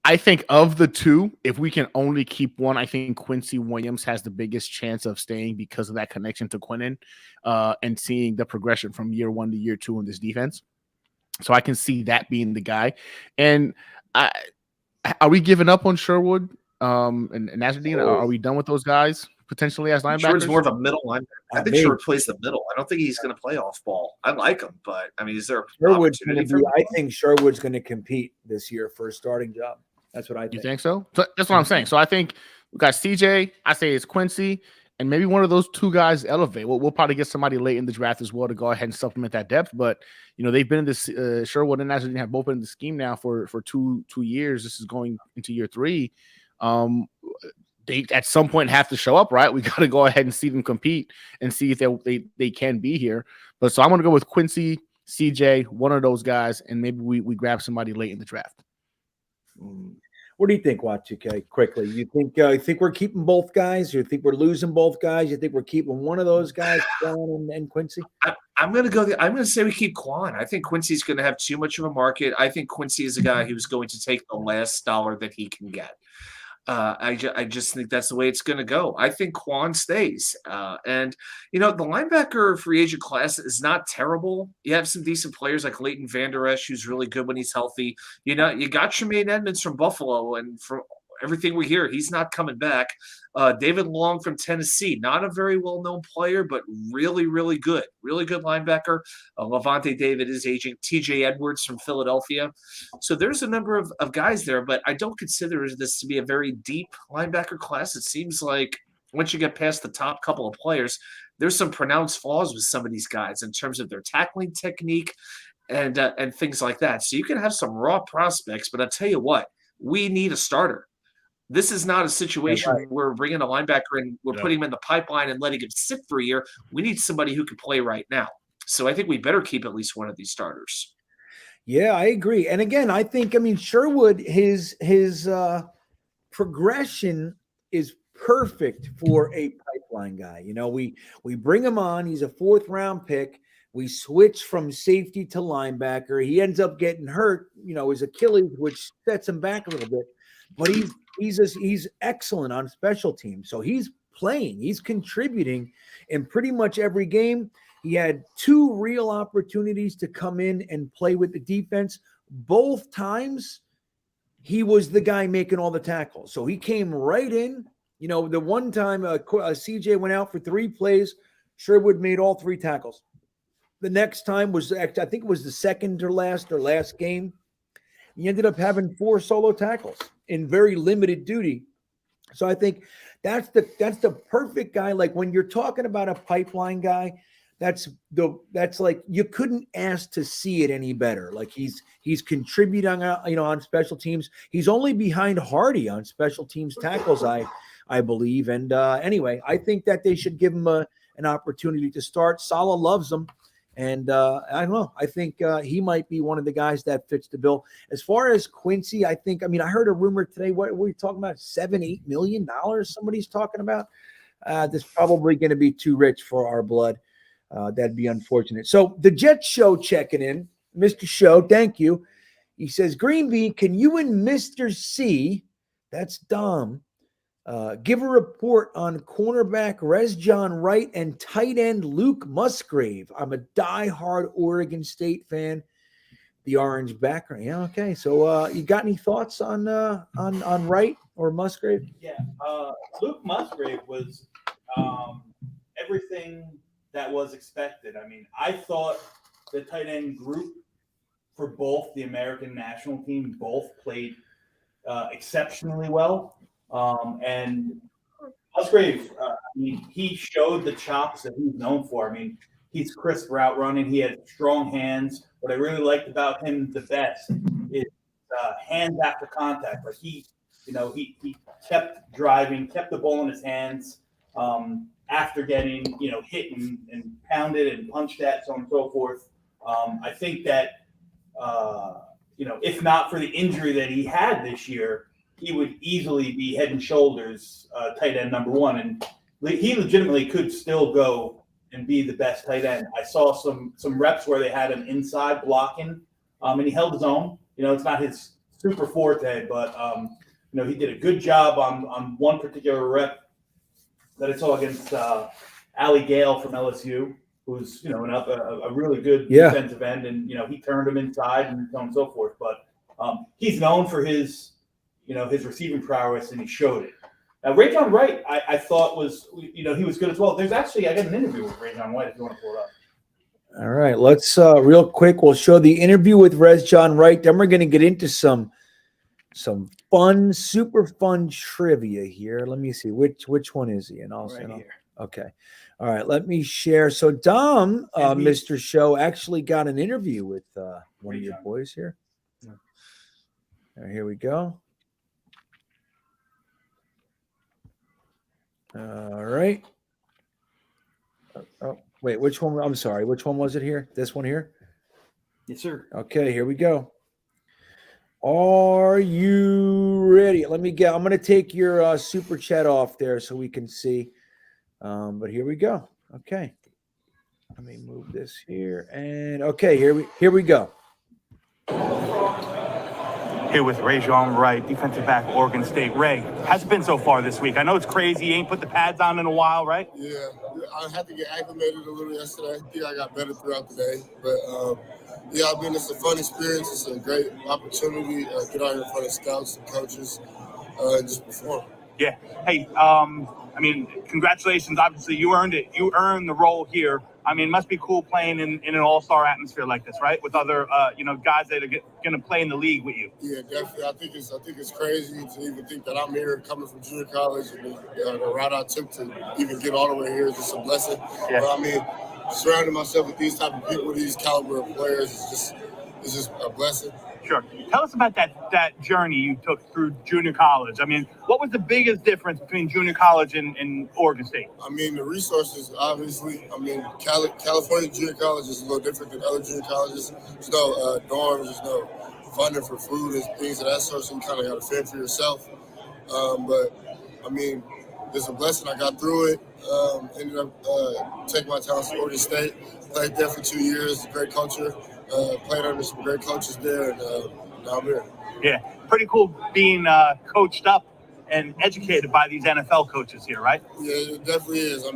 I think of the two, if we can only keep one, I think Quincy Williams has the biggest chance of staying because of that connection to Quinnen and seeing the progression from year 1 to year 2 in this defense. So I can see that being the guy. And are we giving up on Sherwood and Nasruddin? Are we done with those guys potentially as linebackers? Sherwood's more of a middle linebacker. I think Sherwood plays the middle. I don't think he's going to play off ball. I like him, but I mean, is there an opportunity for him? I think Sherwood's going to compete this year for a starting job. That's what I think. You think so? That's what I'm saying. So I think we got CJ. I say it's Quincy, and maybe one of those two guys elevate. We'll probably get somebody late in the draft as well to go ahead and supplement that depth. But they've been in this. Sherwood and Nasruddin have both been in the scheme now for 2 years. This is going into year 3. They at some point have to show up, right? We got to go ahead and see them compete and see if they can be here. But so I'm going to go with Quincy, CJ, one of those guys, and maybe we grab somebody late in the draft. What do you think, Y2K? Quickly, you think we're keeping both guys? You think we're losing both guys? You think we're keeping one of those guys, Quan and Quincy? I'm going to go. I'm going to say we keep Quan. I think Quincy's going to have too much of a market. I think Quincy is a guy who's going to take the last dollar that he can get. I just think that's the way it's going to go. I think Quan stays. And the linebacker free agent class is not terrible. You have some decent players like Leighton Vander Esch, who's really good when he's healthy. You got Tremaine Edmonds from Buffalo, and from everything we hear, he's not coming back. David Long from Tennessee, not a very well-known player, but really, really good. Really good linebacker. Levante David is aging. TJ Edwards from Philadelphia. So there's a number of guys there, but I don't consider this to be a very deep linebacker class. It seems like once you get past the top couple of players, there's some pronounced flaws with some of these guys in terms of their tackling technique and things like that. So you can have some raw prospects, but I'll tell you what, we need a starter. This is not a situation where we're bringing a linebacker and we're putting him in the pipeline and letting him sit for a year. We need somebody who can play right now. So I think we better keep at least one of these starters. Yeah, I agree. And again, I think, Sherwood, his progression is perfect for a pipeline guy. We bring him on. He's a 4th round pick. We switch from safety to linebacker. He ends up getting hurt, his Achilles, which sets him back a little bit. But he's excellent on special teams. So he's playing. He's contributing in pretty much every game. He had 2 real opportunities to come in and play with the defense. Both times, he was the guy making all the tackles. So he came right in. The one time CJ went out for 3 plays, Sherwood made all 3 tackles. The next time was, I think it was the second or last game. He ended up having 4 solo tackles in very limited duty. So I think that's the perfect guy. Like when you're talking about a pipeline guy, that's like you couldn't ask to see it any better. Like he's contributing on special teams. He's only behind Hardy on special teams tackles, I believe. And anyway, I think that they should give him an opportunity to start. Saleh loves him. And I don't know. I think he might be one of the guys that fits the bill. As far as Quincy, I think, I heard a rumor today. What were we talking about? $7-8 million somebody's talking about? This is probably going to be too rich for our blood. That'd be unfortunate. So the Jet Show checking in. Mr. Show, thank you. He says, GreenBean, can you and Mr. C, that's Dom, give a report on cornerback Rezjon Wright and tight end Luke Musgrave? I'm a diehard Oregon State fan. The orange background. Yeah, okay. So you got any thoughts on Wright or Musgrave? Yeah, Luke Musgrave was everything that was expected. I thought the tight end group for both the American national team both played exceptionally well. And Musgrave, he showed the chops that he's known for. He's crisp route running. He had strong hands. What I really liked about him the best is hands after contact. Like he kept driving, kept the ball in his hands after getting hit and pounded and punched at, so on and so forth. I think that if not for the injury that he had this year, he would easily be head and shoulders tight end number one, and he legitimately could still go and be the best tight end. I saw some reps where they had him inside blocking, and he held his own. It's not his super forte, but he did a good job on one particular rep that I saw against Ali Gale from LSU, who's a really good defensive end, and he turned him inside and so on and so forth. But he's known for his his receiving prowess, and he showed it. Now, Rajon Wright, I thought was he was good as well. There's actually I got an interview with Rajon Wright if you want to pull it up. All right, let's real quick. We'll show the interview with Rajon Wright. Then we're going to get into some fun, super fun trivia here. Let me see which one is he? And I'll right here. Okay. All right, let me share. So Dom, Mr. Show, actually got an interview with one of your boys here. All right, here we go. All right. Oh, wait, which one? I'm sorry. Which one was it here? This one here? Yes, sir. Okay, here we go. Are you ready? I'm going to take your super chat off there so we can see. But here we go. Okay. Let me move this here. And okay, here we go. Here with Rajon Wright, defensive back, Oregon State. Ray, how's it been so far this week? I know it's crazy. You ain't put the pads on in a while, right? Yeah, I had to get acclimated a little yesterday. I think I got better throughout the day. But, it's a fun experience. It's a great opportunity to get out here in front of scouts and coaches and just perform. Yeah. Hey, congratulations. Obviously, you earned it. You earned the role here. It must be cool playing in an all-star atmosphere like this, right? With other, guys that are going to play in the league with you. Yeah, definitely. I think it's crazy to even think that I'm here coming from junior college, and the route I took to even get all the way here is just a blessing. Yeah. But surrounding myself with these type of people, these caliber of players, is just a blessing. Sure. Tell us about that journey you took through junior college. What was the biggest difference between junior college and Oregon State? The resources, obviously. California junior college is a little different than other junior colleges. There's no dorms, there's no funding for food and things of that sort, so you kind of got to fend for yourself. It's a blessing. I got through it. Ended up taking my talents to Oregon State. Played there for 2 years. Great culture. Played under some great coaches there, and now I'm here. Yeah, pretty cool being coached up and educated by these NFL coaches here, right? Yeah, it definitely is. It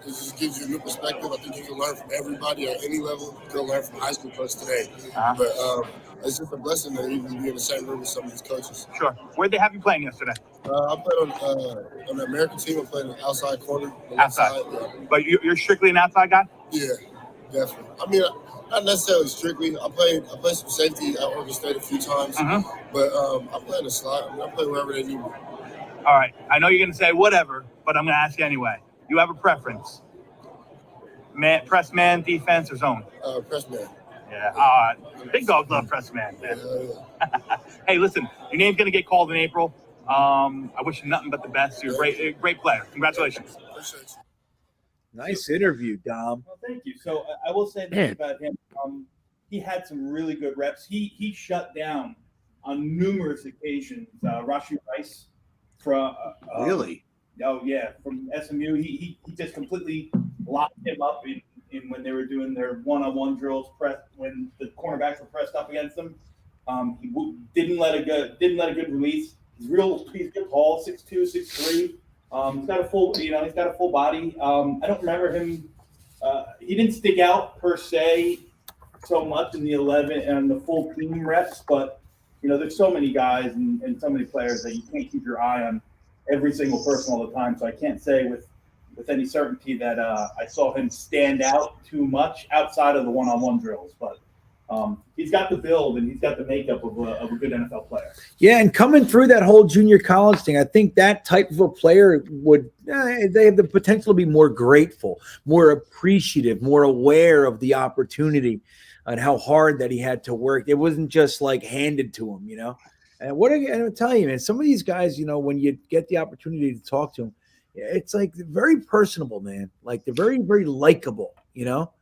just gives you a new perspective. I think you can learn from everybody at any level. You can learn from high school coach today. Uh-huh. But it's just a blessing to even be in the same room with some of these coaches. Sure. Where'd they have you playing yesterday? I played on the American team. I played on the outside corner. Outside. Yeah. But you're strictly an outside guy? Yeah, definitely. Not necessarily strictly. I played some safety at Oregon State a few times, but I play in the slot. I play wherever they need me. All right. I know you're going to say whatever, but I'm going to ask you anyway. You have a preference? Press man, defense, or zone? Press man. Yeah. Big dogs love press man. Yeah. Hey, listen, your name's going to get called in April. I wish you nothing but the best. You're a great player. Congratulations. Appreciate you. Nice interview, Dom. Well, thank you. So I will say this about him. He had some really good reps. He shut down on numerous occasions Rashee Rice from really? Oh yeah, from SMU. He just completely locked him up in when they were doing their one-on-one drills. When the cornerbacks were pressed up against him, he didn't let a good release. He's good tall, 6'2", 6'3". He's got a full body. I don't remember him. He didn't stick out per se so much in the 11 and the full team reps, but there's so many guys and so many players that you can't keep your eye on every single person all the time. So I can't say with any certainty that I saw him stand out too much outside of the one-on-one drills, but he's got the build and he's got the makeup of a good NFL player. Yeah, and coming through that whole junior college thing, I think that type of a player would they have the potential to be more grateful, more appreciative, more aware of the opportunity and how hard that he had to work. It wasn't just like handed to him, And I'm telling you, man, some of these guys, when you get the opportunity to talk to them, it's like very personable, man. Like they're very, very likable, You know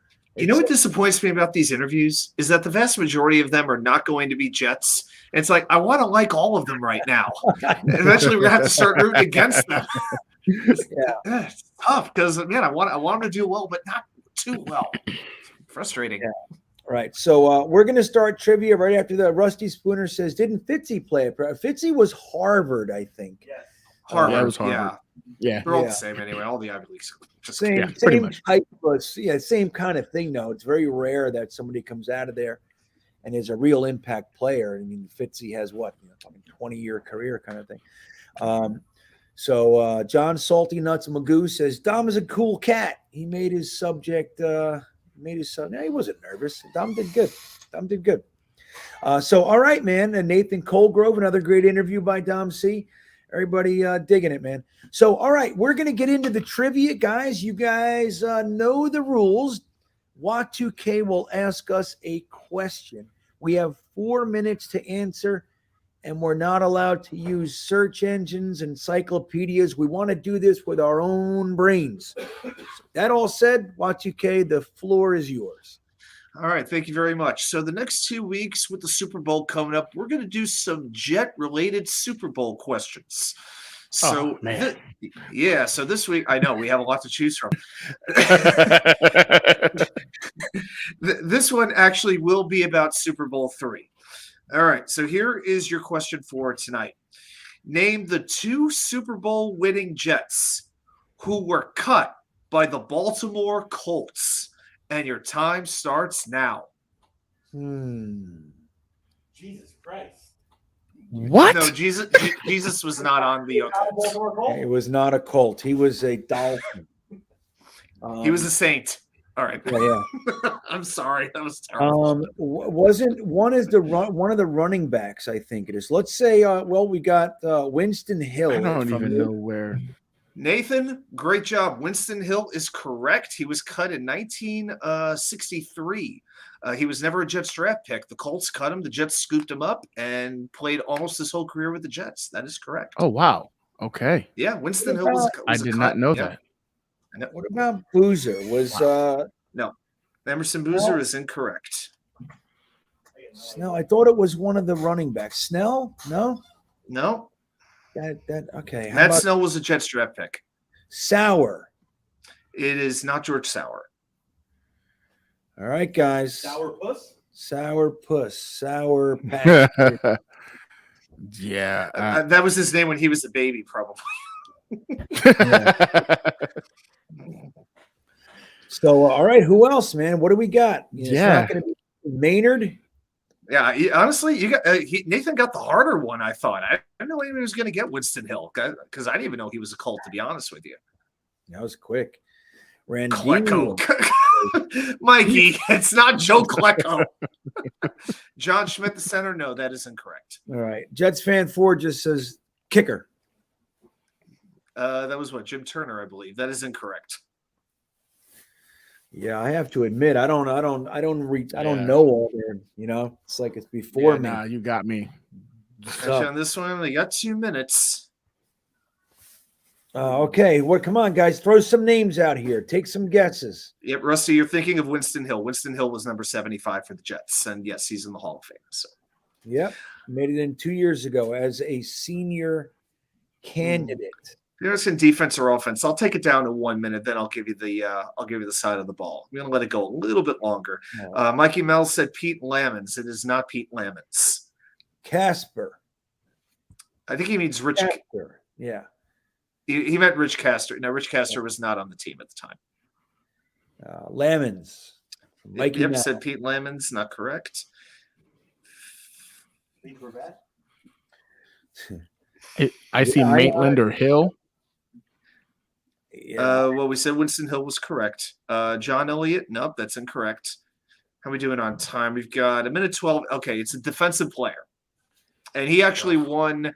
what disappoints me about these interviews is that the vast majority of them are not going to be Jets. And it's like, I want to like all of them right now. Eventually, we're going to have to start rooting against them. It's tough because, man, I want them to do well, but not too well. Frustrating. Yeah. Right. So we're going to start trivia right after the Rusty Spooner says, didn't Fitzy play it? Fitzy was Harvard, I think. Yes. Harvard, it was Harvard. Yeah. They're all the same anyway. All the Ivy Leagues. Just Same type of, same kind of thing, though. It's very rare that somebody comes out of there and is a real impact player. I mean, Fitzy has what, 20-year career kind of thing. So John Salty Nuts Magoo says, Dom is a cool cat. He made his subject No, he wasn't nervous. Dom did good. So, all right, man. And Nathan Colgrove, another great interview by Dom C. Everybody digging it, man. So, all right, we're going to get into the trivia, guys. You guys know the rules. Wat2K will ask us a question. We have 4 minutes to answer, and we're not allowed to use search engines, encyclopedias. We want to do this with our own brains. That all said, Wat2K, the floor is yours. All right, thank you very much. So the next 2 weeks with the Super Bowl coming up, we're going to do some Jet-related Super Bowl questions. So, so this week, I know we have a lot to choose from. This one actually will be about Super Bowl III. All right, so here is your question for tonight. Name the 2 Super Bowl winning Jets who were cut by the Baltimore Colts. And your time starts now. Jesus Christ. What? No, Jesus was not on the Colts. He was not a Colt. He was a Dolphin. He was a Saint. All right. Yeah. I'm sorry. That was terrible. Wasn't one of the running backs, I think it is. Let's say, we got Winston Hill. I don't even know where. Nathan, great job. Winston Hill is correct. He was cut in 1963. He was never a Jets draft pick. The Colts cut him. The Jets scooped him up and played almost his whole career with the Jets. That is correct. Oh, wow. Okay. Yeah, Winston Hill was I did not know that. What about Boozer? No, Emerson Boozer is incorrect. Snell. I thought it was one of the running backs. Snell? No. Okay. Matt Snell was a Jets draft pick. Sauer. It is not George Sauer. All right, guys. Sourpuss. Sour patch. Yeah. That was his name when he was a baby, probably. So, all right, who else, man? What do we got? It's not gonna be Maynard. Yeah, honestly, Nathan got the harder one. I thought I didn't know anyone was going to get Winston Hill because I didn't even know he was a Colt. To be honest with you, that was quick. Klecko. Mikey, it's not Joe Klecko. John Schmidt, the center. No, that is incorrect. All right, Jets fan 4 just says kicker. That was Jim Turner, I believe. That is incorrect. Yeah, I have to admit, I don't know all there. It's like it's before me. Nah, you got me. Actually, on this one, we got 2 minutes. Okay, come on, guys, throw some names out here. Take some guesses. Yep, Rusty, you're thinking of Winston Hill. Winston Hill was number 75 for the Jets, and yes, he's in the Hall of Fame. So, yep, made it in 2 years ago as a senior candidate. You're asking defense or offense. I'll take it down to 1 minute, then I'll give you the side of the ball. I'm gonna let it go a little bit longer. Mikey Mel said Pete Lamons. It is not Pete Lamons. Casper. I think he means Rich. Casper. Yeah. He meant Rich Castor. No, Rich Castor was not on the team at the time. Lamons. Mikey Mel said Pete Lamons. Not correct. I see Maitland or Hill. Well, we said Winston Hill was correct. John Elliott, nope, that's incorrect. How are we doing on time? We've got 1:12. Okay, it's a defensive player. And he actually won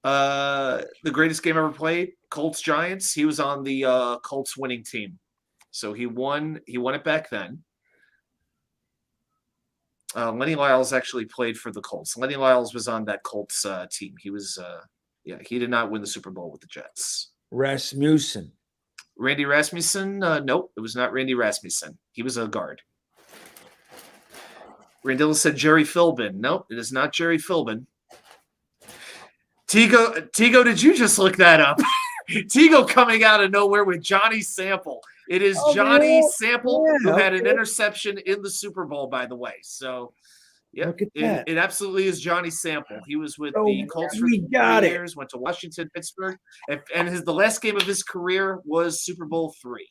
the greatest game ever played, Colts Giants. He was on the Colts winning team, so he won it back then. Lenny Lyles actually played for the Colts. Lenny Lyles was on that Colts team. He was he did not win the Super Bowl with the Jets. Rasmussen. Randy Rasmussen? Nope, it was not Randy Rasmussen. He was a guard. Randall said Jerry Philbin. Nope, it is not Jerry Philbin. Tigo, did you just look that up? Tigo coming out of nowhere with Johnny Sample. It is Johnny Sample who had an interception in the Super Bowl, by the way. So, yeah, it absolutely is Johnny Sample. He was with the Colts for 3 years, went to Washington, Pittsburgh, and the last game of his career was Super Bowl III.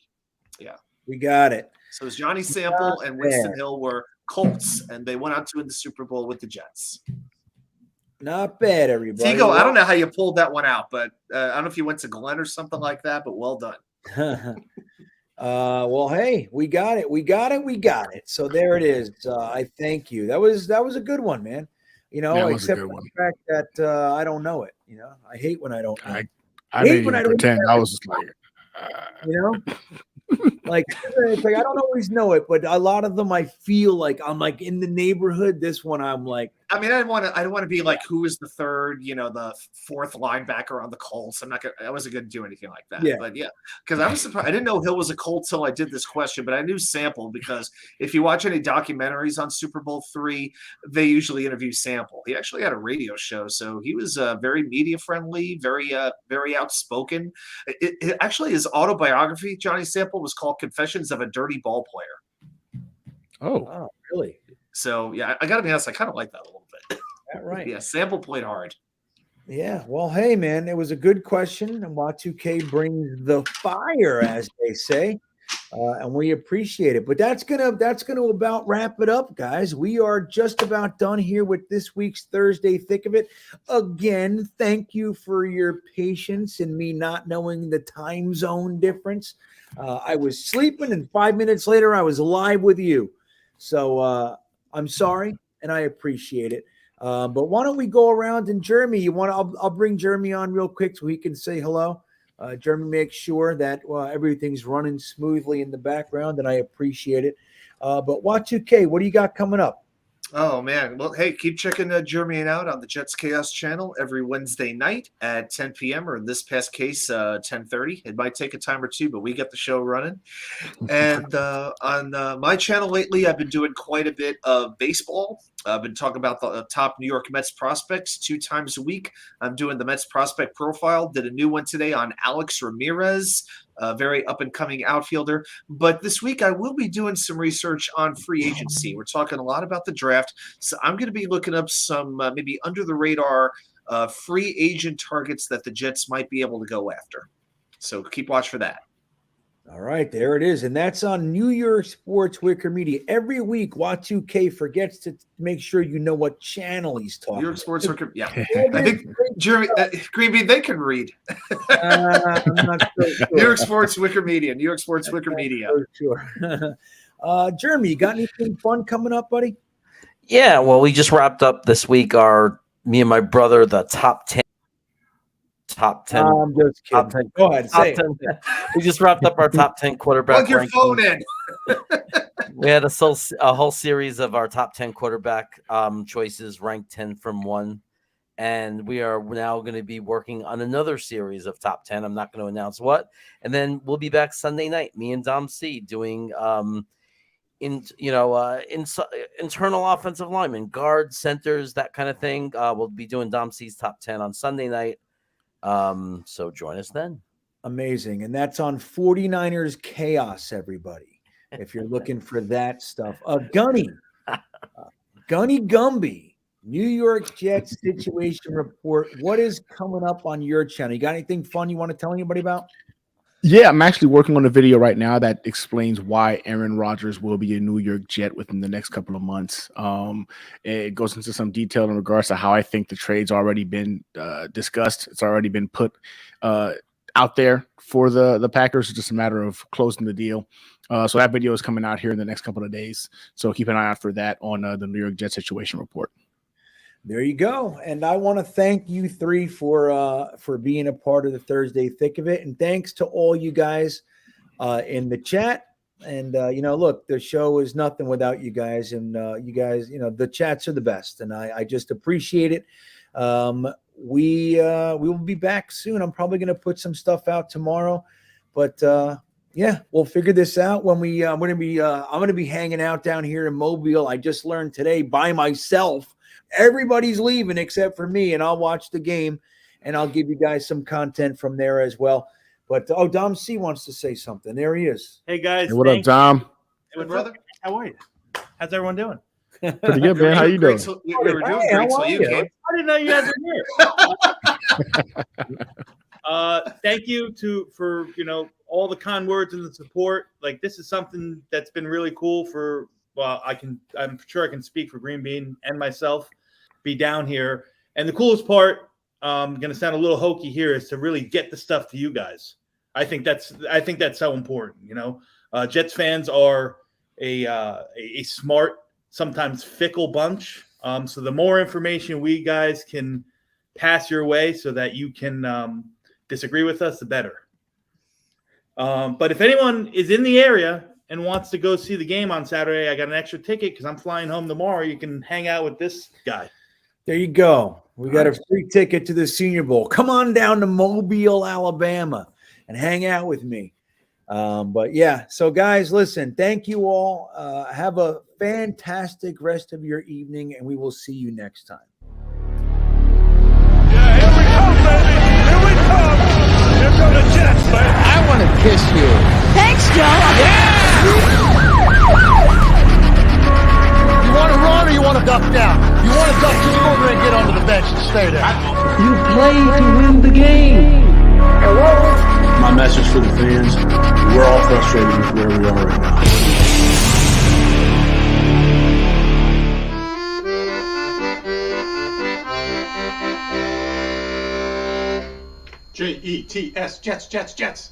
Yeah. We got it. So it was Johnny Sample and Winston Hill were Colts, and they went on to win the Super Bowl with the Jets. Not bad, everybody. Tigo, I don't know how you pulled that one out, but I don't know if you went to Glenn or something like that, but well done. Well, hey, we got it. So there it is. I thank you. That was a good one, man. You know, except for the fact that I don't know it. You know, I hate when I don't know. I didn't even pretend. I was just like, you know, like it's like I don't always know it, but a lot of them I feel like I'm like in the neighborhood. This one I'm like, I mean, I don't want to be like who is the third, you know, the fourth linebacker on the Colts. I wasn't going to do anything like that. Yeah. But yeah, because I was surprised. I didn't know Hill was a Colt till I did this question, but I knew Sample because if you watch any documentaries on Super Bowl III, they usually interview Sample. He actually had a radio show, so he was very media friendly, very outspoken. It actually, his autobiography, Johnny Sample, was called "Confessions of a Dirty Ball Player." Oh, really? So yeah, I got to be honest, I kind of like that a little bit. That right? Yeah, Sample played hard. Yeah. Well, hey, man, it was a good question, and Y2K brings the fire, as they say, and we appreciate it. But that's gonna about wrap it up, guys. We are just about done here with this week's Thursday Thick of It. Again, thank you for your patience and me not knowing the time zone difference. I was sleeping, and 5 minutes later, I was live with you. So I'm sorry, and I appreciate it. But why don't we go around, and Jeremy, I'll bring Jeremy on real quick so he can say hello. Jeremy makes sure that everything's running smoothly in the background, and I appreciate it. But Y2K, what do you got coming up? Oh, man. Well, hey, keep checking Jeremy out on the Jets Chaos channel every Wednesday night at 10 p.m. or in this past case, 10:30. It might take a time or two, but we get the show running. And on my channel lately, I've been doing quite a bit of baseball. I've been talking about the top New York Mets prospects 2 times a week. I'm doing the Mets prospect profile. Did a new one today on Alex Ramirez, a very up-and-coming outfielder. But this week I will be doing some research on free agency. We're talking a lot about the draft. So I'm going to be looking up some maybe under-the-radar free agent targets that the Jets might be able to go after. So keep watch for that. All right, there it is. And that's on New York Sports Wicker Media. Every week, Y2K forgets to make sure you know what channel he's talking New York Sports Wicker, yeah. I think, Jeremy, GreenBean, they can read. I'm not so sure. New York Sports Wicker Media. New York Sports Wicker Media. So sure. Jeremy, you got anything fun coming up, buddy? Yeah, well, we just wrapped up this week me and my brother, the top 10. I'm just kidding. Top 10. Go ahead, say 10. We just wrapped up our top 10 quarterback. Plug your phone in. We had a whole series of our top 10 quarterback choices ranked 10 from 1. And we are now going to be working on another series of top 10. I'm not going to announce what. And then we'll be back Sunday night, me and Dom C doing internal offensive linemen, guards, centers, that kind of thing. We'll be doing Dom C's top 10 on Sunday night. So join us then. Amazing. And that's on 49ers Chaos, everybody. If you're looking for that stuff. Gunny Gumby, New York Jets situation report. What is coming up on your channel? You got anything fun you want to tell anybody about? Yeah, I'm actually working on a video right now that explains why Aaron Rodgers will be a New York Jet within the next couple of months. It goes into some detail in regards to how I think the trade's already been discussed. It's already been put out there for the Packers. It's just a matter of closing the deal. So that video is coming out here in the next couple of days. So keep an eye out for that on the New York Jet situation report. There you go. And I want to thank you three for being a part of the Thursday Thick of It. And thanks to all you guys in the chat. And, look, the show is nothing without you guys. And you guys, the chats are the best. And I just appreciate it. We will be back soon. I'm probably going to put some stuff out tomorrow. But, we'll figure this out when I'm going to be hanging out down here in Mobile. I just learned today by myself. Everybody's leaving except for me, and I'll watch the game, and I'll give you guys some content from there as well. But, Dom C wants to say something. There he is. Hey, guys. Hey, what up, Dom? Hey, brother. How are you? How's everyone doing? Pretty good, man. How you doing? We were doing great till you came. I didn't know you guys were here. Thank you for all the kind words and the support. Like, this is something that's been really cool for. Well, I'm sure I can speak for GreenBean and myself. Be down here, and the coolest part, going to sound a little hokey here, is to really get the stuff to you guys. I think that's so important. Jets fans are a smart, sometimes fickle bunch. So the more information we guys can pass your way, so that you can disagree with us, the better. But if anyone is in the area and wants to go see the game on Saturday, I got an extra ticket because I'm flying home tomorrow. You can hang out with this guy. There you go. We got a free ticket to the Senior Bowl. Come on down to Mobile, Alabama, and hang out with me. So guys, listen, thank you all. Have a fantastic rest of your evening, and we will see you next time. Yeah, here we come, baby. Here we come. Here come the Jets, man. I want to kiss you. Thanks, Joe. Yeah. You want to run or you want to duck down? You want to duck, just go over and get onto the bench and stay there. You play to win the game. My message for the fans, we're all frustrated with where we are right now. Jets, Jets, Jets.